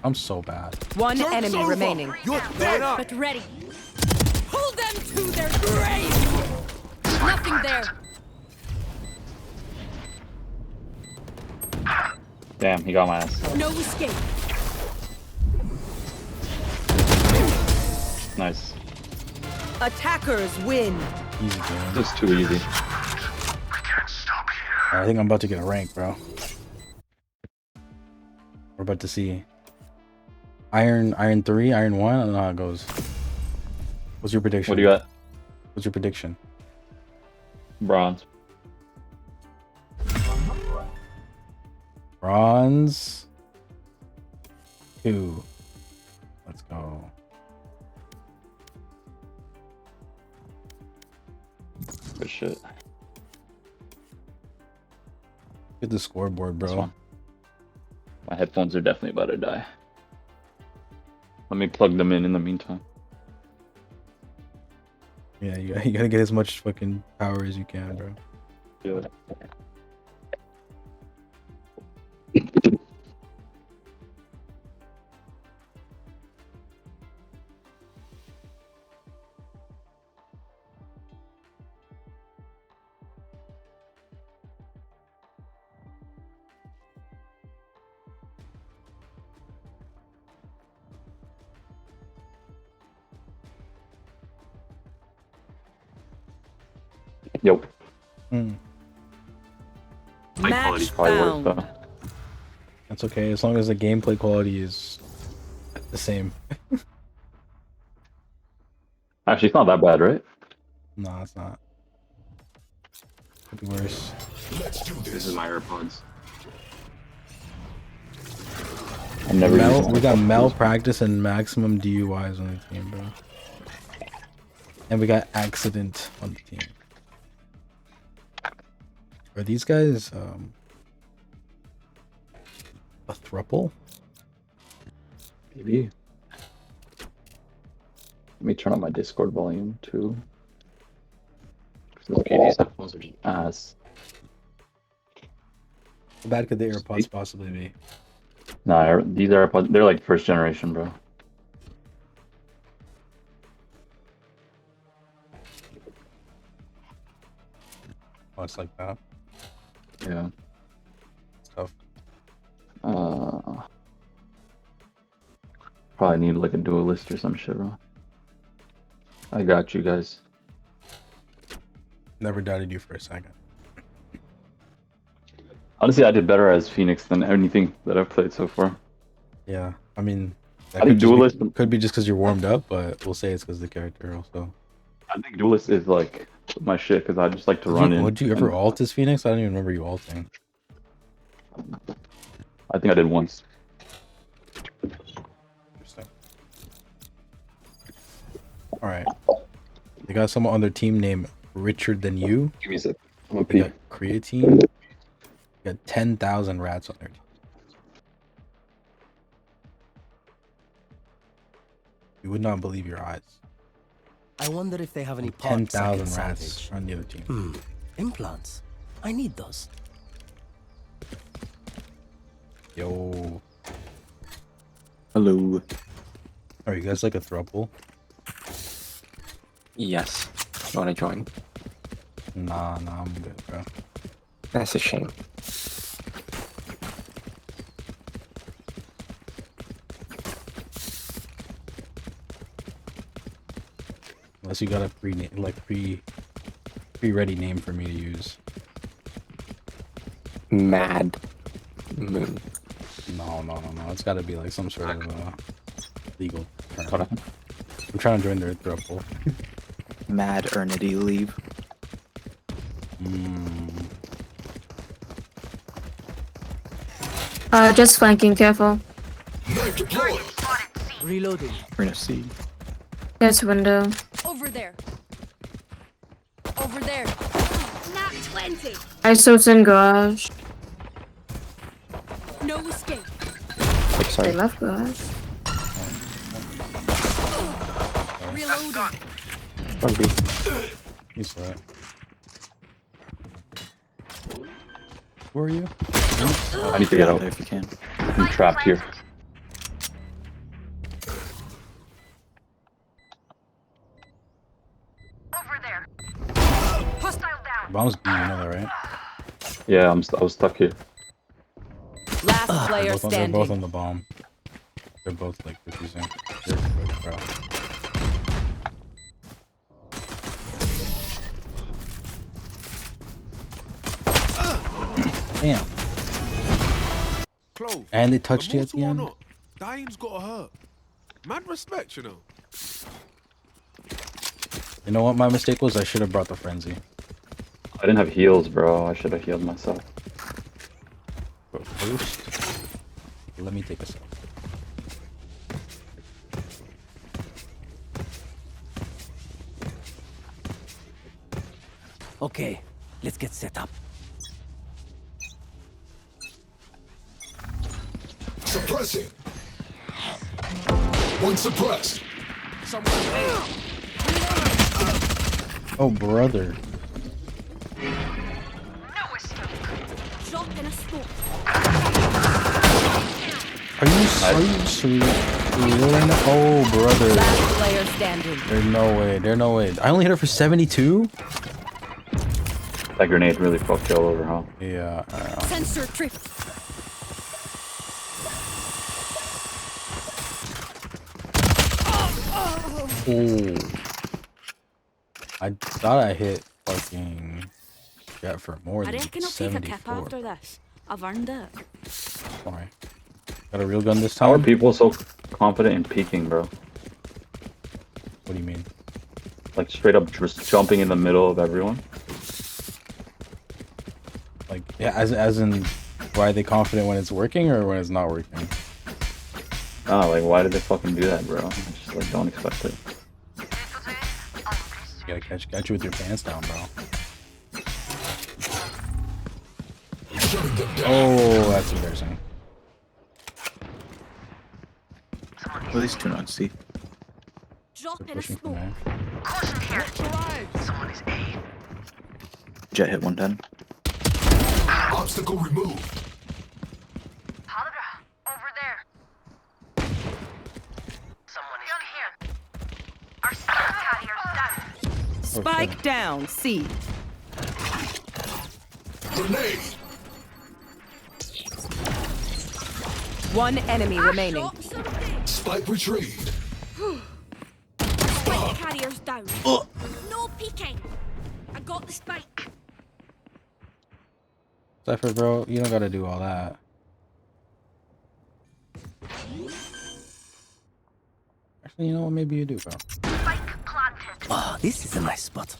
I'm so bad. One Joke's enemy over. remaining. You're dead. But ready. Hold They're great! Nothing there! Damn, he got my ass. No escape! Nice. Attackers win. Easy game. This is too easy. I think I'm about to get a rank, bro. We're about to see Iron 3, Iron 1. I don't know how it goes. What's your prediction? What do you got? What's your prediction? Bronze. Bronze 2. Let's go. Good shit. Get the scoreboard, bro. My headphones are definitely about to die. Let me plug them in the meantime. Yeah, you gotta get as much fucking power as you can, bro. Do it. Yep. Match Probably found. worth, That's okay, as long as the gameplay quality is the same. Actually, it's not that bad, right? No, it's not. Could be worse. Let's do This this. is my AirPods. I've never used We got malpractice and maximum DUIs on the team, bro. And we got accident on the team. Are these guys a throuple? Maybe. Let me turn on my Discord volume too. Okay, these headphones are just Ass. How bad could the AirPods possibly be? Nah, these AirPods, they're like first generation, bro. Oh, it's like that. Yeah. It's tough. Probably need like a duelist or some shit, bro. I got you guys. Never doubted you for a second. Honestly, I did better as Phoenix than anything that I've played so far. Yeah, I mean, I think duelist. could be just because you're warmed up, but we'll say it's because the character also. I think duelist is like my shit because I just like to run in. Would you ever alt as Phoenix? I don't even remember you alting. I think I did once. Interesting. All right. They got someone on their team named Richard Than You. Give me a sec. I'm a They pee. got creatine. They got 10,000 rats on their team. You would not believe your eyes. I wonder if they have any parts I can 10,000 rats salvage. on the other team. Implants. I need those. Yo. Hello. Are you guys like a throuple? Yes. You wanna join? Nah, I'm good, bro. That's a shame. Unless you got a pre-ready name for me to use. Mad Moon. No. It's got to be like some sort of legal term. I'm trying to join their throuple. Mad Eternity Leave. Just flanking, careful. Knife deployed. Reloading. We're gonna see. There's window. Over there. Over there. Not 20. I saw in garage. No escape. Like, They sorry. left garage. Reloading. One B. He's right. Who are you? I need to get out. If you can. I'm trapped here. Bombs B, you know that, right? Yeah, I was stuck here. Last player They're both on standing. the bomb. They're both like diffusing. They're quick, bro. Damn. Clove, And they touched you at the immortal or end? not, dying's gotta hurt. Mad respect, you know. You know what my mistake was? I should have brought the frenzy. I didn't have heals, bro. I should have healed myself. But first, let me take a sip. Okay, let's get set up. Suppressing. One suppressed. Oh, brother. Drop in a smoke. Are you sweet? Oh, brother. Last player standing. There's no way. There's no way. I only hit her for 72? That grenade really fucked you all over, huh? Yeah, I don't know. Sensor trip. Oh. I thought I hit fucking Jet for more I than reckon I'll take a 74. tip after this. I've earned it. Sorry. Got a real gun this How are time? people so confident in peeking, bro? What do you mean? Like straight up just jumping in the middle of everyone? Like, yeah, as in, why are they confident when it's working or when it's not working? Oh, like why did they fucking do that, bro? I just like don't expect it. You gotta catch you with your pants down, bro. Oh, that's embarrassing. Well, these two on C. Drop in a Pushing from smoke. there. Caution here. Someone is A. Jet hit 110. Obstacle removed. Hologram. Over there. Someone is here. Our star carrier's down. Spike down. C. Grenade. One enemy remaining. Shot something. Spike retrieved. Spike carrier's down. No peeking. I got the spike. Cypher, bro, you don't gotta do all that. Actually, you know what? Maybe you do, bro. Spike planted. Oh, this is a nice spot.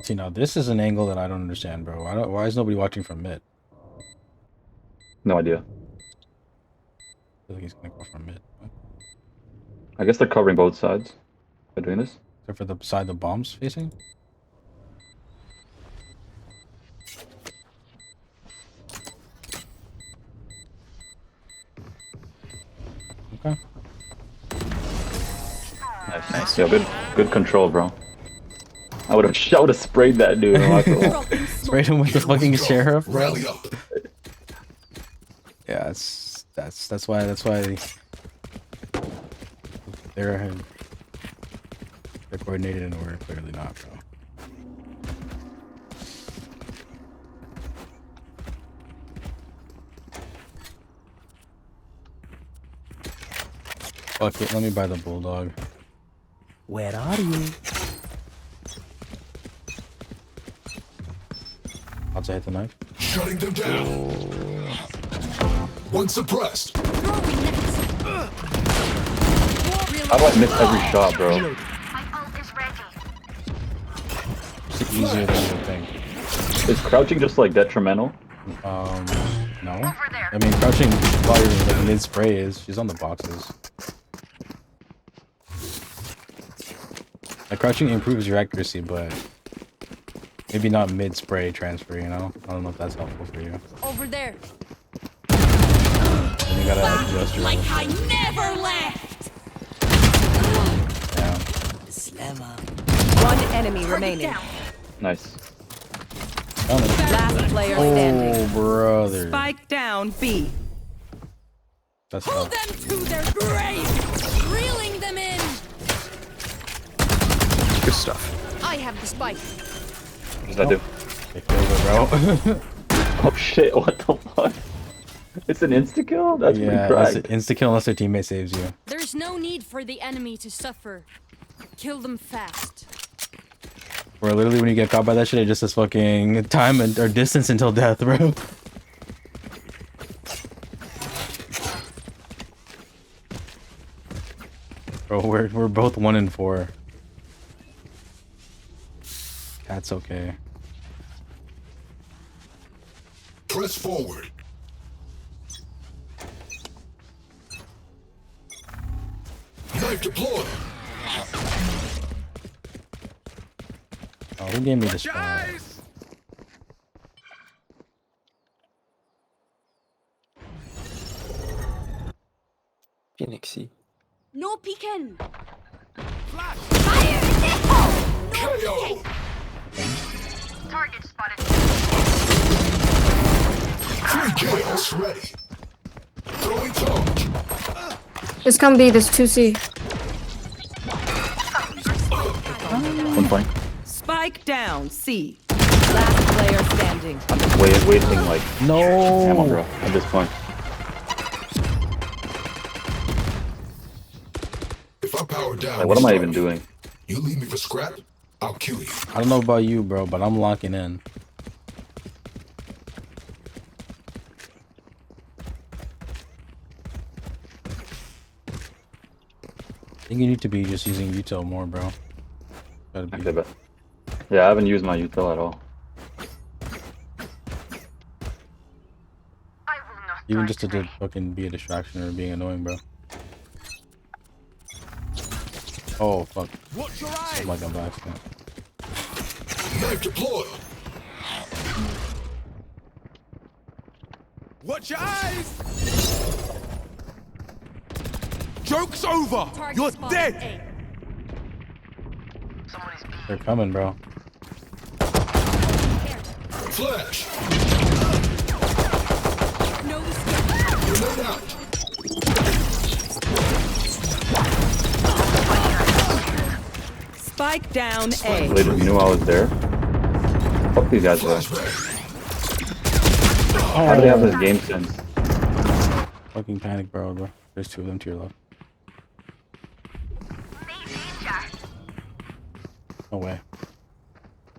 See, now this is an angle that I don't understand, bro. Why is nobody watching from mid? No idea. I feel like he's gonna go from mid. I guess they're covering both sides by doing this. Except for the side the bomb's facing. Okay. Nice. Yo, good control, bro. I would have sprayed that dude. Sprayed him with the fucking sheriff, bro. Rally up. Yeah, that's why they're coordinated and we're clearly not, bro. Fuck it, let me buy the bulldog. Where are you? I'll hit the knife. Shutting them down. One suppressed. How do I miss every shot, bro? My ult is ready. It's easier than you think. Is crouching just like detrimental? No. I mean, crouching while you're like mid spray is. She's on the boxes. Like crouching improves your accuracy, but maybe not mid spray transfer. You know, I don't know if that's helpful for you. Over there. And you gotta adjust your. Like I never left. Yeah. Slammer. One enemy remaining. Nice. Last player standing. Oh, brother. Spike down. B. That's Pull tough. them to their grave. stuff. I have the spike. What does that do? They killed it, bro. Oh shit, what the fuck? It's an insta-kill? That's pretty Yeah, cracked. it's insta-kill unless their teammate saves you. There's no need for the enemy to suffer. Kill them fast. Or literally when you get caught by that shit, it just says fucking time or distance until death, bro. Bro, we're both 1 and 4. That's okay. Press forward. Knife deployed. Oh, who gave me the spot? Phoenixy. No peeking. Fire in the hole! No KO. peeking. Target spotted. 3 kills ready. Throwing charge. This can be this 2C. 1 point. Spike down, C. Last player standing. I'm just wasting like ammo, bro, at this point. If I power down, Like, what am I even doing? You leave me for scrap, I'll kill you. I don't know about you, bro, but I'm locking in. I think you need to be just using util more, bro. Gotta be. Okay, but yeah, I haven't used my util at all. Even just to fucking be a distraction or being annoying, bro. Oh fuck! Oh my god, by accident. Knife deployed. Watch your eyes! Joke's over! You're dead! They're coming, bro. Flash. No Grenade out. Spike down A. They just knew I was there. Fuck these guys, bro. How do they have this game sense? Fucking panic, bro. There's 2 of them to your left. No way.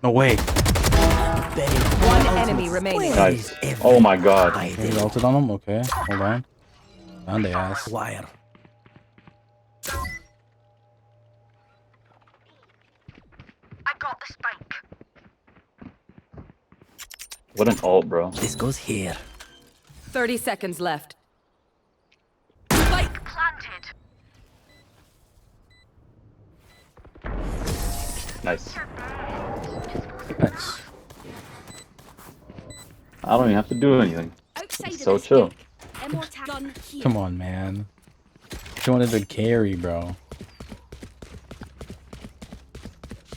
No way. One enemy remaining. Nice. Oh my god. You ulted on them? Okay. Hold on. On the ass. Wire. I got the spike. What an ult, bro. This goes here. 30 seconds left. Spike planted. Nice. Nice. I don't even have to do anything. It's so chill. Gun here. Come on, man. You wanted to carry, bro.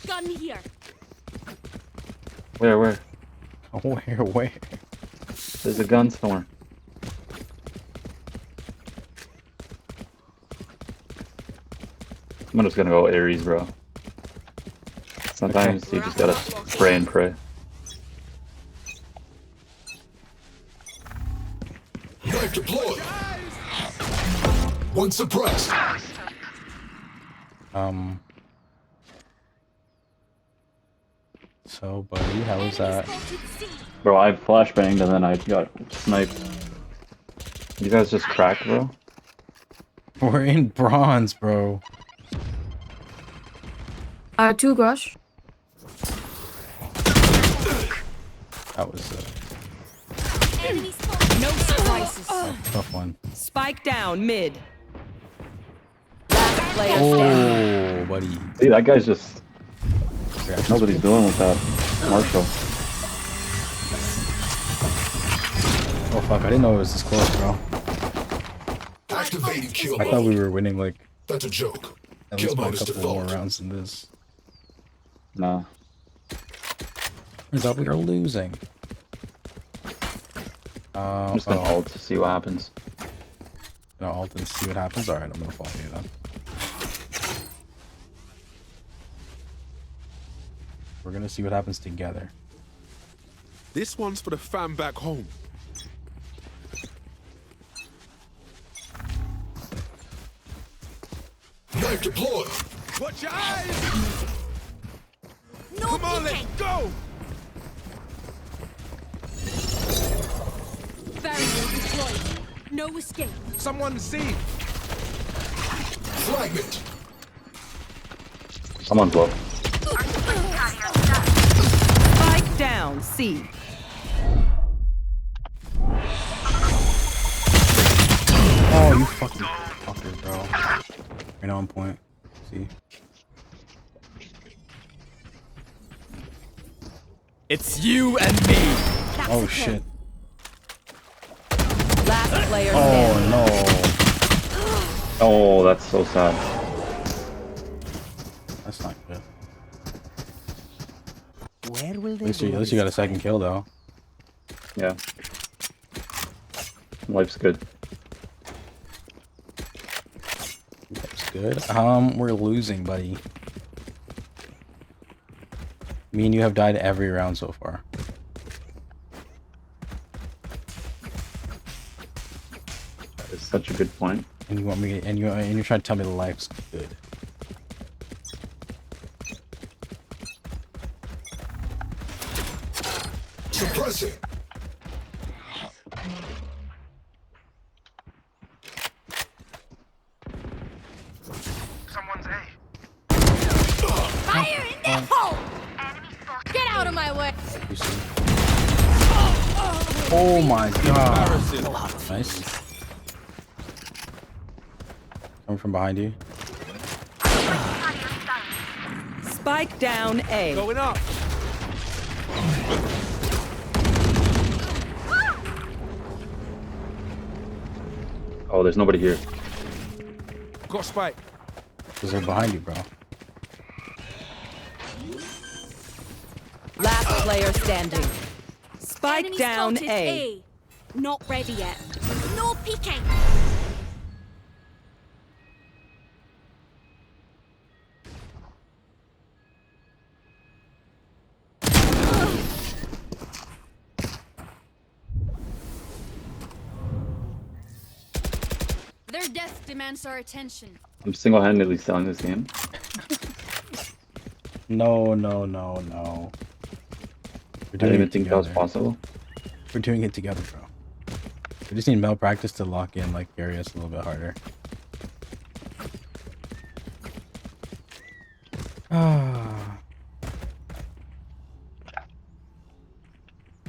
Gun here. Where? Where? There's a gun somewhere. I'm just gonna go Ares, bro. Sometimes you just gotta pray and pray. Knife deployed. 1 suppressed. So, buddy, how was that? Bro, I flashbanged and then I got sniped. You guys just cracked, bro? We're in bronze, bro. 2 Grush. That was No surprises. a tough one. Spike down mid. Last player standing. Oh, buddy. See, that guy's just... Nobody's doing with that Marshall. Oh fuck, I didn't know it was this close, bro. Activating kill I thought mode. we were winning like That's a joke. at Kill least by a mode is couple more default. rounds than this. Nah. Turns out we are losing. I'm just gonna ult to see what happens. Gonna ult and see what happens. Alright, I'm gonna follow you then. We're gonna see what happens together. This one's for the fam back home. Knife deployed. Watch your eyes! No Come on, let's peeking. go! Barrier deployed. No escape. Someone see! Fragment. Someone's low. Spike down, C. Oh, you fucking fuckers, bro. Right on point. See? It's you and me. Oh shit. Last player Oh standing. no. Oh, that's so sad. That's not good. Where will At least you got a second kill though. Yeah. Life's good. That's good. We're losing, buddy. Me and you have died every round so far. That is such a good point. And you want me and you're trying to tell me the life's good. Suppressing. Someone's A. Fire in the hole! Enemy spotted. Get out of my way. You see? Oh my god. Nice. Coming from behind you. Spike down, A. Going up! Oh, there's nobody here. Got spike. Because they're behind you, bro. Last player standing. Spike Enemy down, spotted A. Not ready yet. No peeking. Their death demands our attention. I'm single-handedly selling this game. No, no, no, no. We're I doing didn't even it think that was together. possible. We're doing it together, bro. We just need malpractice to lock in, like, carry us a little bit harder. Ah.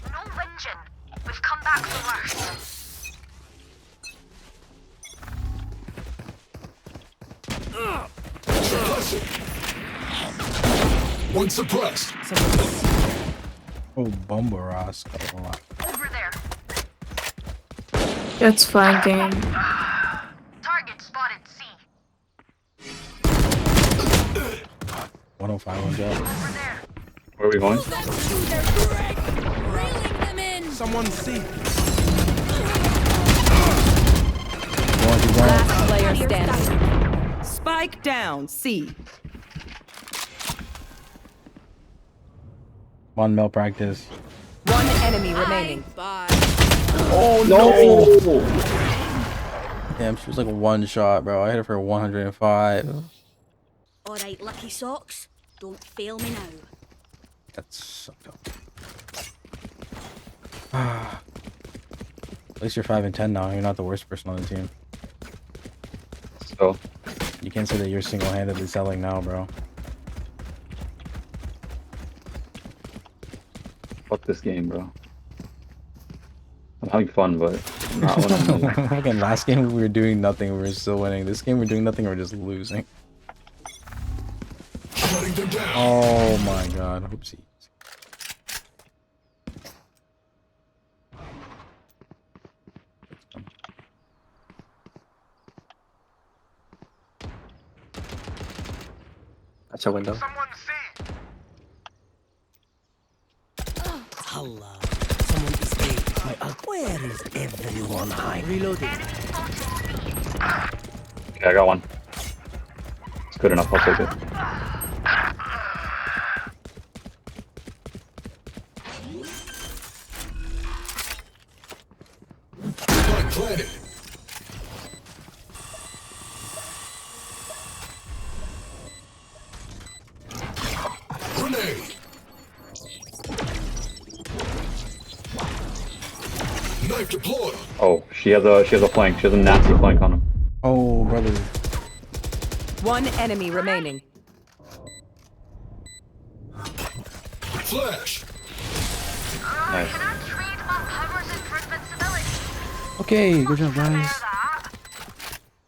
No whinging. We've come back for worse. Suppressing. One suppressed. Oh, Bombaros. Over there. That's flanking. Target spotted C. 105 on job. Over there. Where are we going? Reeling them in. Someone see! Last player standing. Spike down, C. One malpractice. One enemy remaining. Bye. Oh No! Damn, she was like one shot, bro. I hit her for 105. Alright, lucky socks. Don't fail me now. That's sucked up. At least you're 5 and 10 now. You're not the worst person on the team. So, You can't say that you're single-handedly selling now, bro. fuck this game, bro. I'm having fun, but not when I'm winning. Fucking last game we were doing nothing, we were still winning. This game we're doing nothing, we're just losing. Shutting them down. Oh my god, oopsie. That's a window. Someone see. Allah. Someone is A. My where is everyone hiding? Reloading. Okay, I got one. It's good enough, I'll take it. Knife deployed. Oh, she has a flank. She has a nasty flank on him. Oh, brother. One enemy remaining. Flash. Nice. Okay, good job, guys.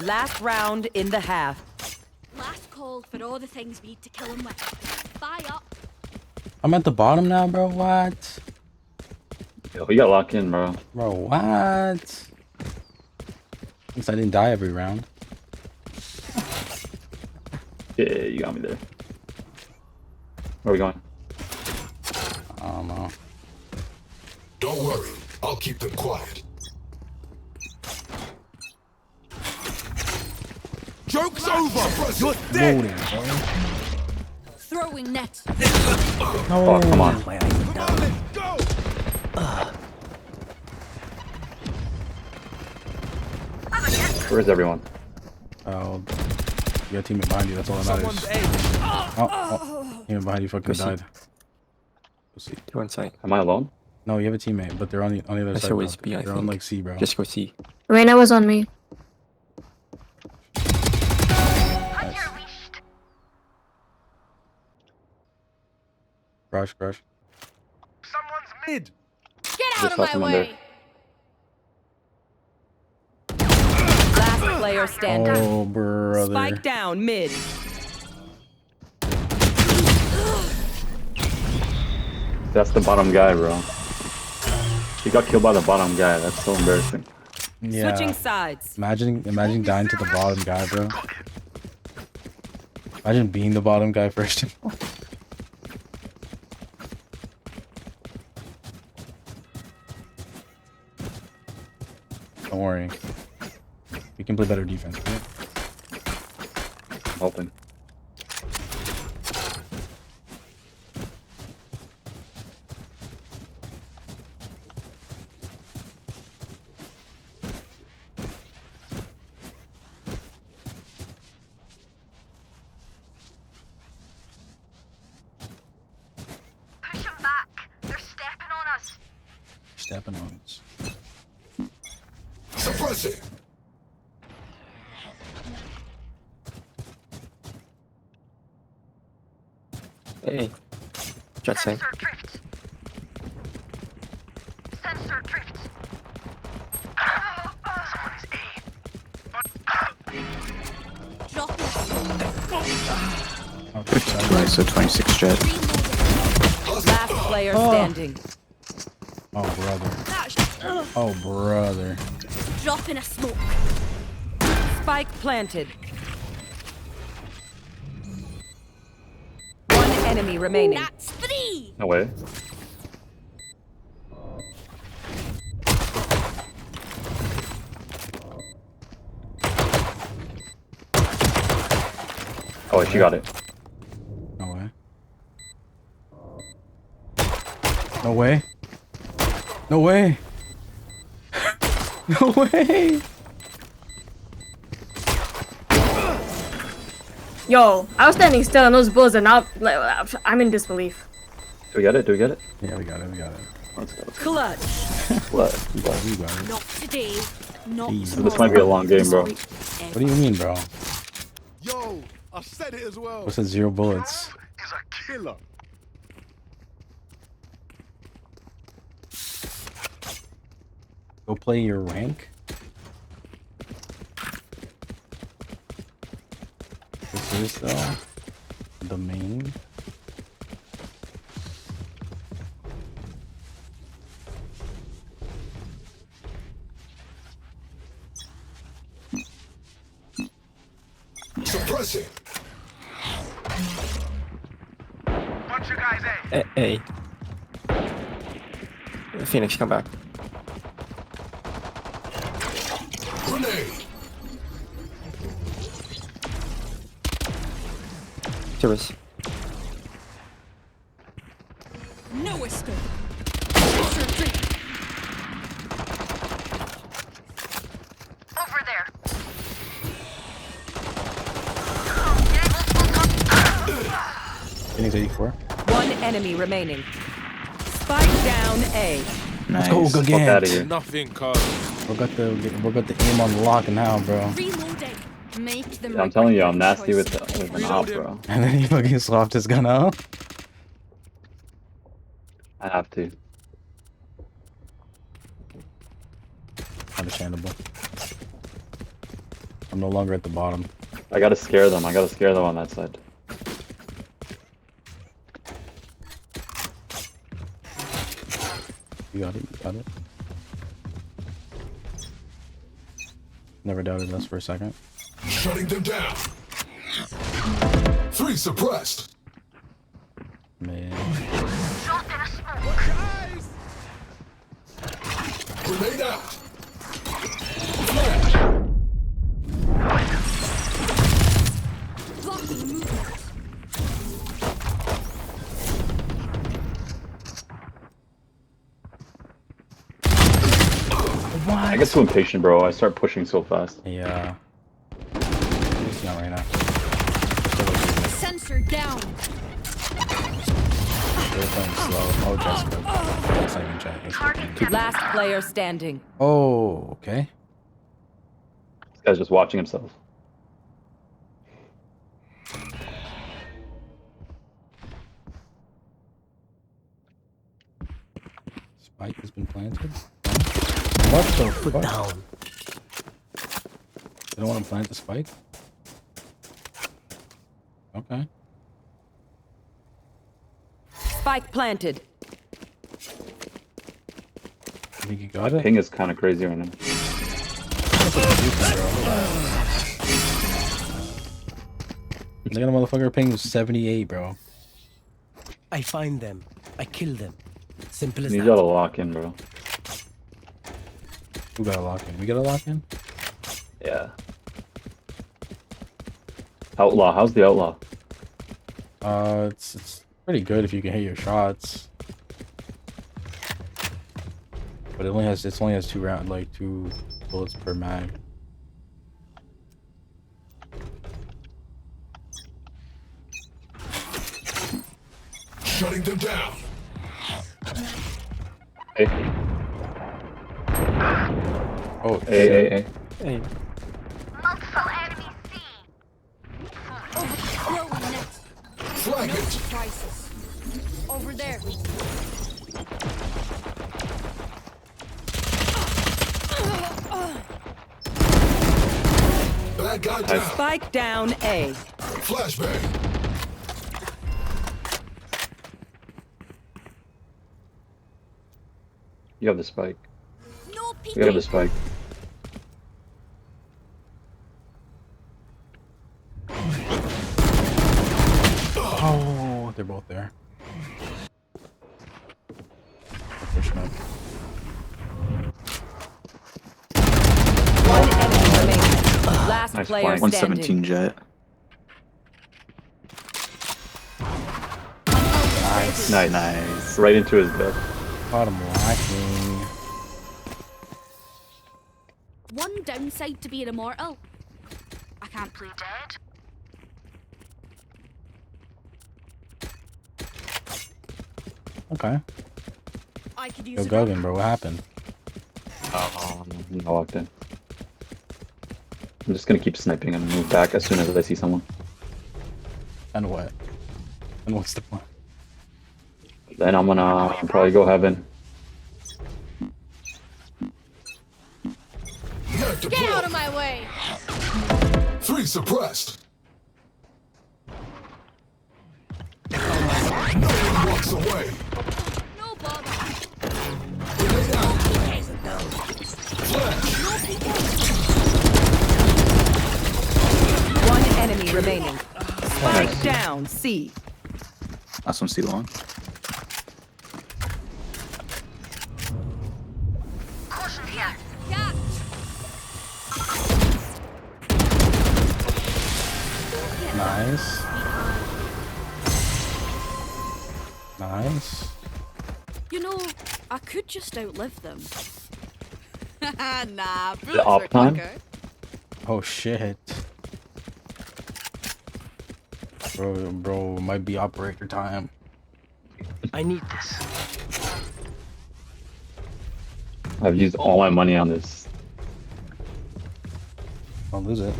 Last round in the half. Last call for all the things we need to kill him with. Buy up. I'm at the bottom now, bro. What? Yo, you got locked in, bro. Bro, what? At least I didn't die every round. Yeah, you got me there. Where are we going? I don't know. Don't worry, I'll keep them quiet. Joke's over! You're dead! Loading, bro. Throwing net. Oh, come on. Go! Where is everyone? Oh, you got a teammate behind you. That's all that matters. Oh, teammate behind you fucking died. Go see. Two on site. Am I alone? No, you have a teammate, but they're on the other side. always Bro. B, I They're on think. like C, bro. Just go C. Reina was on me. Crush. Someone's mid! Get Just out of off my him way! Last player standing. Oh, brother. Spike down mid. That's the bottom guy, bro. He got killed by the bottom guy. That's so embarrassing. Yeah. Switching sides. Imagine dying to the bottom guy, bro. Imagine being the bottom guy first. Don't worry. We can play better defense, right? I'm hoping. Push them back. They're stepping on us. Stepping on us. Suppress it. Hey. Jet saying. Sensor drift. Sensor drift. Someone's Drop it. Okay, Right, so 26 jet. Last player standing. oh, brother. Oh, brother. Drop in a smoke. Spike planted. One enemy remaining. That's 3. No way. Oh, she got it. No way. No way. No way. No way. Yo, I was standing still and those bullets are not. Like, I'm in disbelief. Do we get it? Do we get it? Yeah, we got it. We got it. Let's go. Clutch. What? We got it. Not today. Not Easy. This might be a long game, bro. What do you mean, bro? Yo, I said it as well. What's that 0 bullets? Is a killer. Go play your rank. This is the main. Suppress it. Bunch of guys A. A. Phoenix, come back. Grenade. Service. No escape. Sensor drift. Over there. Phoenix 84. One enemy remaining. Spike down A. Let's go, Fuck outta here. Gigant. Nothing, cuz. We got the aim on lock now, bro. Reloading. Make them I'm telling you, I'm regret nasty their with choices. an op, bro. And then he fucking swapped his gun out. I have to. Understandable. I'm no longer at the bottom. I gotta scare them. I gotta scare them on that side. You got it. You got it. Never doubted us for a second. Shutting them down. 3 suppressed. Man. Grenade out. Blocking movement. I get too impatient, bro. I start pushing so fast. Yeah. He's not right now. Sensor down. They're playing slow. Oh, Jessica. That's not even Jack. Last player standing. Oh, okay. This guy's just watching himself. Spike has been planted. What the fuck? Put down. You don't want to plant the spike? Okay. Spike planted. I think you got it? Ping is kind of crazy right now. Look at a motherfucker ping 78, bro. I find them. I kill them. Simple as You that. gotta lock in, bro. Who got a lock in? We got a lock in? Yeah. Outlaw. How's the outlaw? It's pretty good if you can hit your shots. But it only has 2 bullets per mag. Shutting them down. Hey. Oh, Hey. Hey. Multiple enemies seen. Overflowing net. Flag No it. surprises. Over there. Bad guy down. Spike down A. Flashbang. You have the spike. No peeking. You have the spike. Oh, they're both there. Pushing up. One enemy remaining. Last Nice player flank. standing. Jet. Nice. Right into his bed. Bottom lacking. One downside to being immortal. I can't play dead. Okay. I could use Yo, a Guggen, bro, what happened? I walked in. I'm just gonna keep sniping and move back as soon as I see someone. And what? And what's the plan? Then I'm gonna probably go heaven. Get out of my way! 3 suppressed. No one walks away. No bother. Grenade out. Flash. One enemy remaining. Spike down C. Last one, C long. Caution here. Yeah. Nice. Nice. You know, I could just outlive them. Nah, The op time? Oh shit. Bro, might be operator time. I need this. I've used all my money on this. Don't lose it.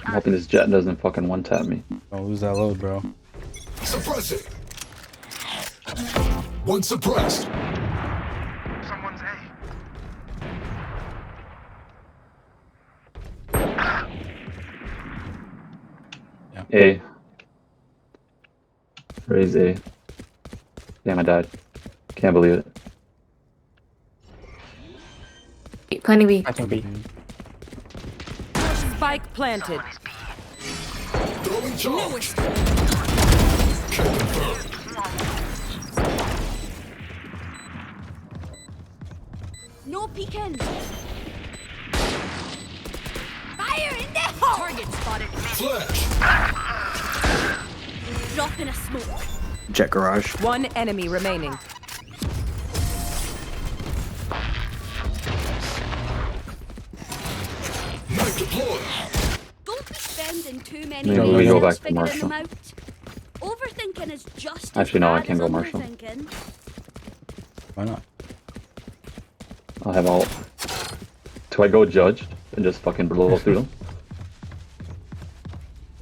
I'm hoping this jet doesn't fucking one-tap me. Don't lose that load, bro. Suppress it. One suppressed. Someone's A. A. Raise A. Damn, I died. Can't believe it. Planning B. I think B. Spike planted. Throwing charge. Kill confirmed. No peeking. Fire in the hole. Target spotted. Flash. Drop in a smoke. Jet garage. One enemy remaining. Knife deployed. Don't be spending too many Maybe we go back to Marshall. Overthinking is just Actually, no, I can't go Marshall. Why not? I'll have all. Do I go judged and just fucking blow through them?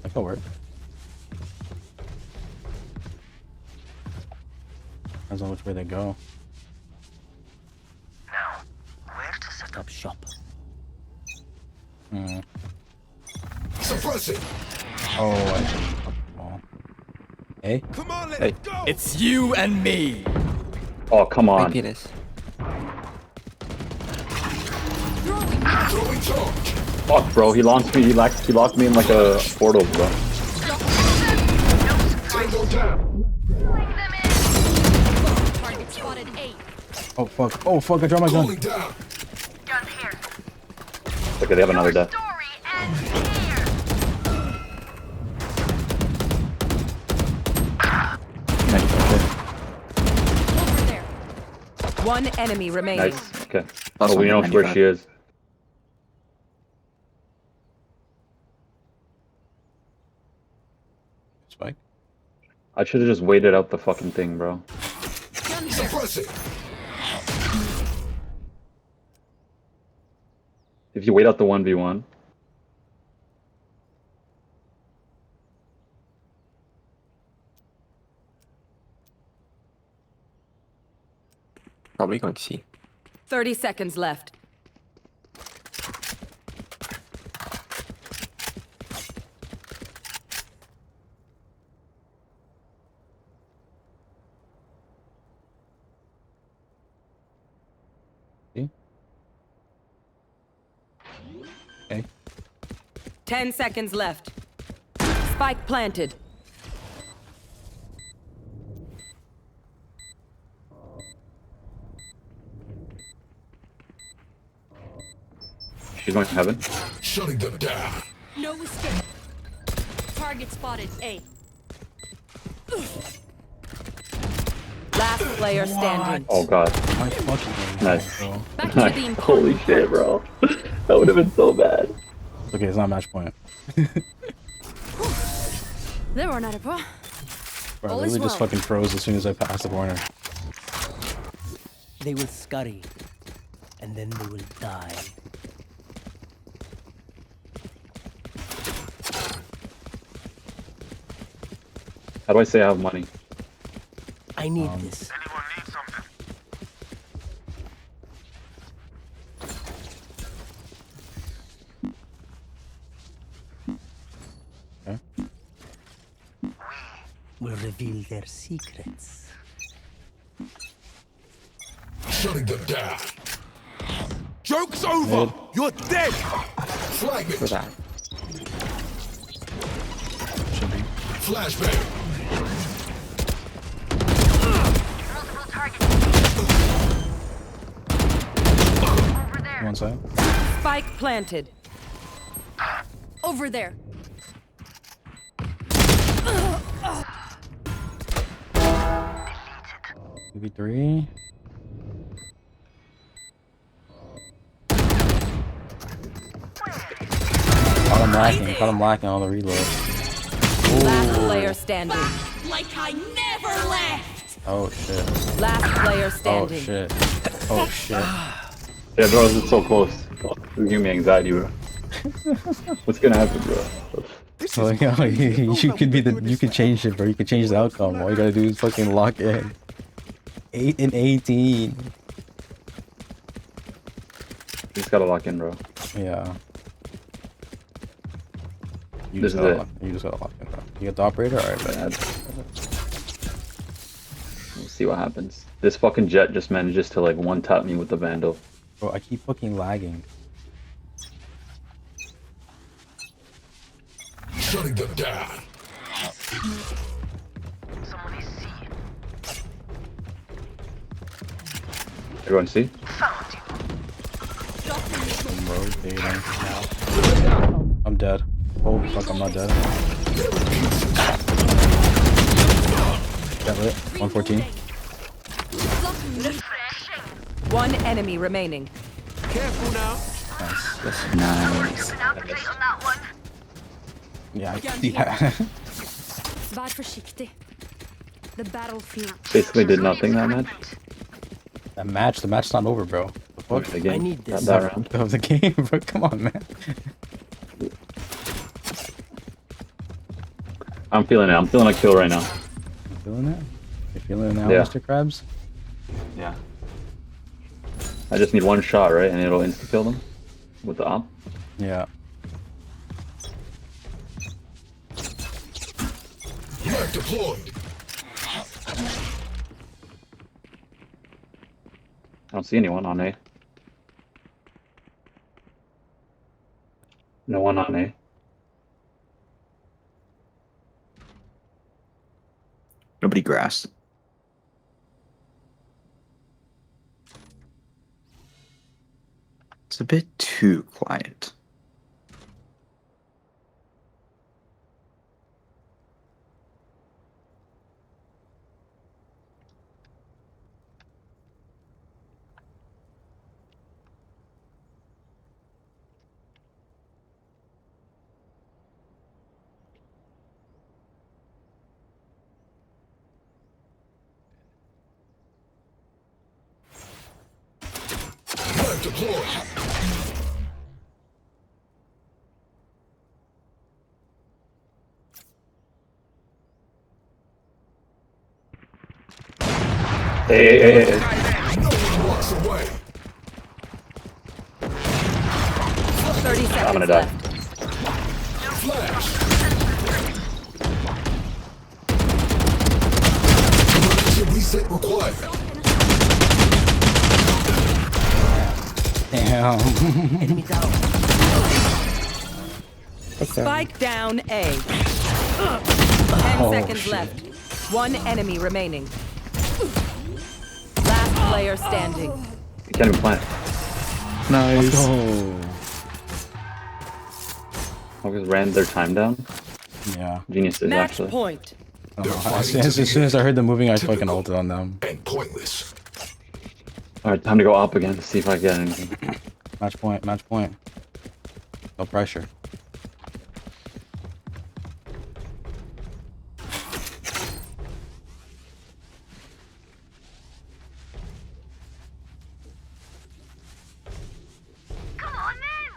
That could work. Depends on which way they go. Now, where to set Up shop. Hmm. Suppress it. Oh, I should. Oh. Hey? Come on, let's Hey. go. It's you and me. Oh, come on. Penis. Throwing charge. Fuck, bro. He locked me. He locked me in like a portal, bro. Tango down. Target spotted A. Oh, fuck. Oh, fuck. I dropped my gun. Cooling down. gun here? Okay, they have another death. Story ends here. Over there. One enemy remaining. Nice. Okay. Last Oh, we one, know where 95. she is. Spike. I should have just waited out the fucking thing, bro. Suppress it. If you wait out the 1v1. Probably going to see. 30 seconds left. See? Okay. 10 seconds left. Spike planted. She's going to heaven. Shutting them down. No escape. Target spotted A. Last player standing. Oh god. My fucking Nice. bro. Back to the important Holy part. shit, bro. That would have been so bad. Okay, it's not match point. They were not a pro. Bro, I All is literally just well. fucking froze as soon as I passed the corner. They will scurry, and then they will die. How do I say I have money? I need this. Anyone need something? Okay. Will reveal their secrets. Shutting them down. Joke's over. You're dead. Fragment. For that. Should be. Flashbang. Multiple targets. Over there. One side. Spike planted. Over there. Maybe 3. Caught him lacking on the reload. Last player standing. Like I never left. Oh shit. Last player Oh standing. shit. Oh shit. Yeah, bro, this is so close. This is giving me anxiety, bro. What's gonna happen, bro? Well, yo, you could be you could change it, bro. You could change the outcome. All you gotta do is fucking lock in. 8 and 18. You just gotta lock in, bro. Yeah. You This just is gotta you just gotta lock in, bro. You get the operator? Alright, bad. We'll see what happens. This fucking jet just manages to like one tap me with the Vandal. Bro, I keep fucking lagging. Shutting them down. Somebody see. Everyone see? I'm rotating now. I'm dead. Holy fuck, I'm not dead. Got lit. 114. One enemy remaining. Careful now. Nice. Yeah, I see that. Var försiktig. The battlefield. Basically did nothing that match. The match's not over, bro. The fuck? The game. I need this. That round. Of the game, bro. Come on, man. I'm feeling it. I'm feeling a kill right now. You feeling it? You feeling it now, Yeah. Mr. Krabs? Yeah. I just need one shot, right? And it'll insta kill them with the op. Yeah. Flag deployed. I don't see anyone on A. No one on A. Nobody grass. It's a bit too quiet. Flag deployed. Hey. No one walks away. 30 seconds I'm gonna die. left. Flash. Emergency reset required. Damn. Enemy down. Spike down A. 10 seconds shit. left. One enemy remaining. Last player standing. You can't even plant. Nice. Oh. Focus ran their time down. Yeah. Geniuses, Match actually. point. I don't know. As soon as I heard them moving, I fucking ulted on them. And pointless. Alright, time to go up again to see if I get anything. Match point, match point. No pressure. Come on then.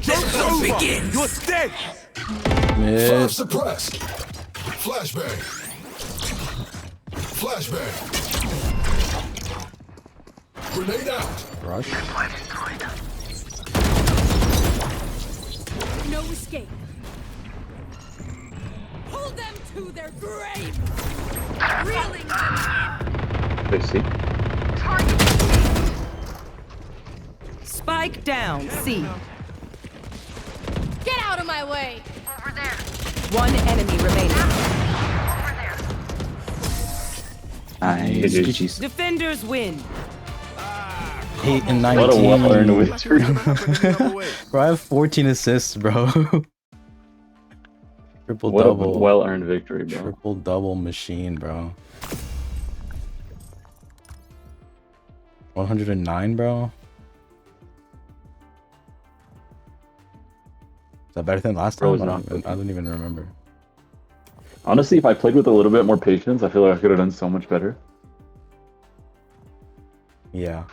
The hunt begins. You're dead. Mid. Flash suppressed. Flashbang. Flashbang. Grenade out. Rush. No escape. Pull them to their grave. Reeling them They see. Spike down C. Get out of my way. Over there. One enemy remaining. Nice. GG. GG's. Defenders win. 8 and 19. What a well-earned victory. Bro, I have 14 assists, bro. Triple What a double. well-earned victory, bro. Triple double machine, bro. 109, bro. Is that better than last Bro, time? it's not. I don't even remember. Honestly, if I played with a little bit more patience, I feel like I could have done so much better. Yeah.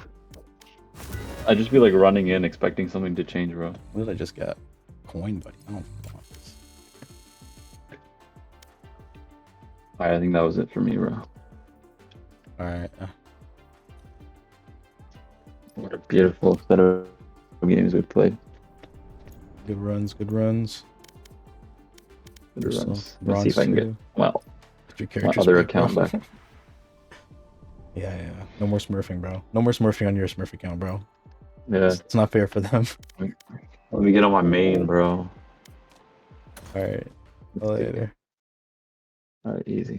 I'd just be like running in, expecting something to change, bro. What did I just get? Coin, buddy. I don't want this. Alright, I think that was it for me, bro. Alright. What a beautiful set of games we've played. Good runs, good runs. Good Yourself, runs. Let's see if I can bronze get, well, Put your my character's other back, bro. account back. Yeah. No more smurfing, bro. No more smurfing on your smurf account, bro. Yeah. It's not fair for them. Let me get on my main, bro. Alright. Later. Alright, easy.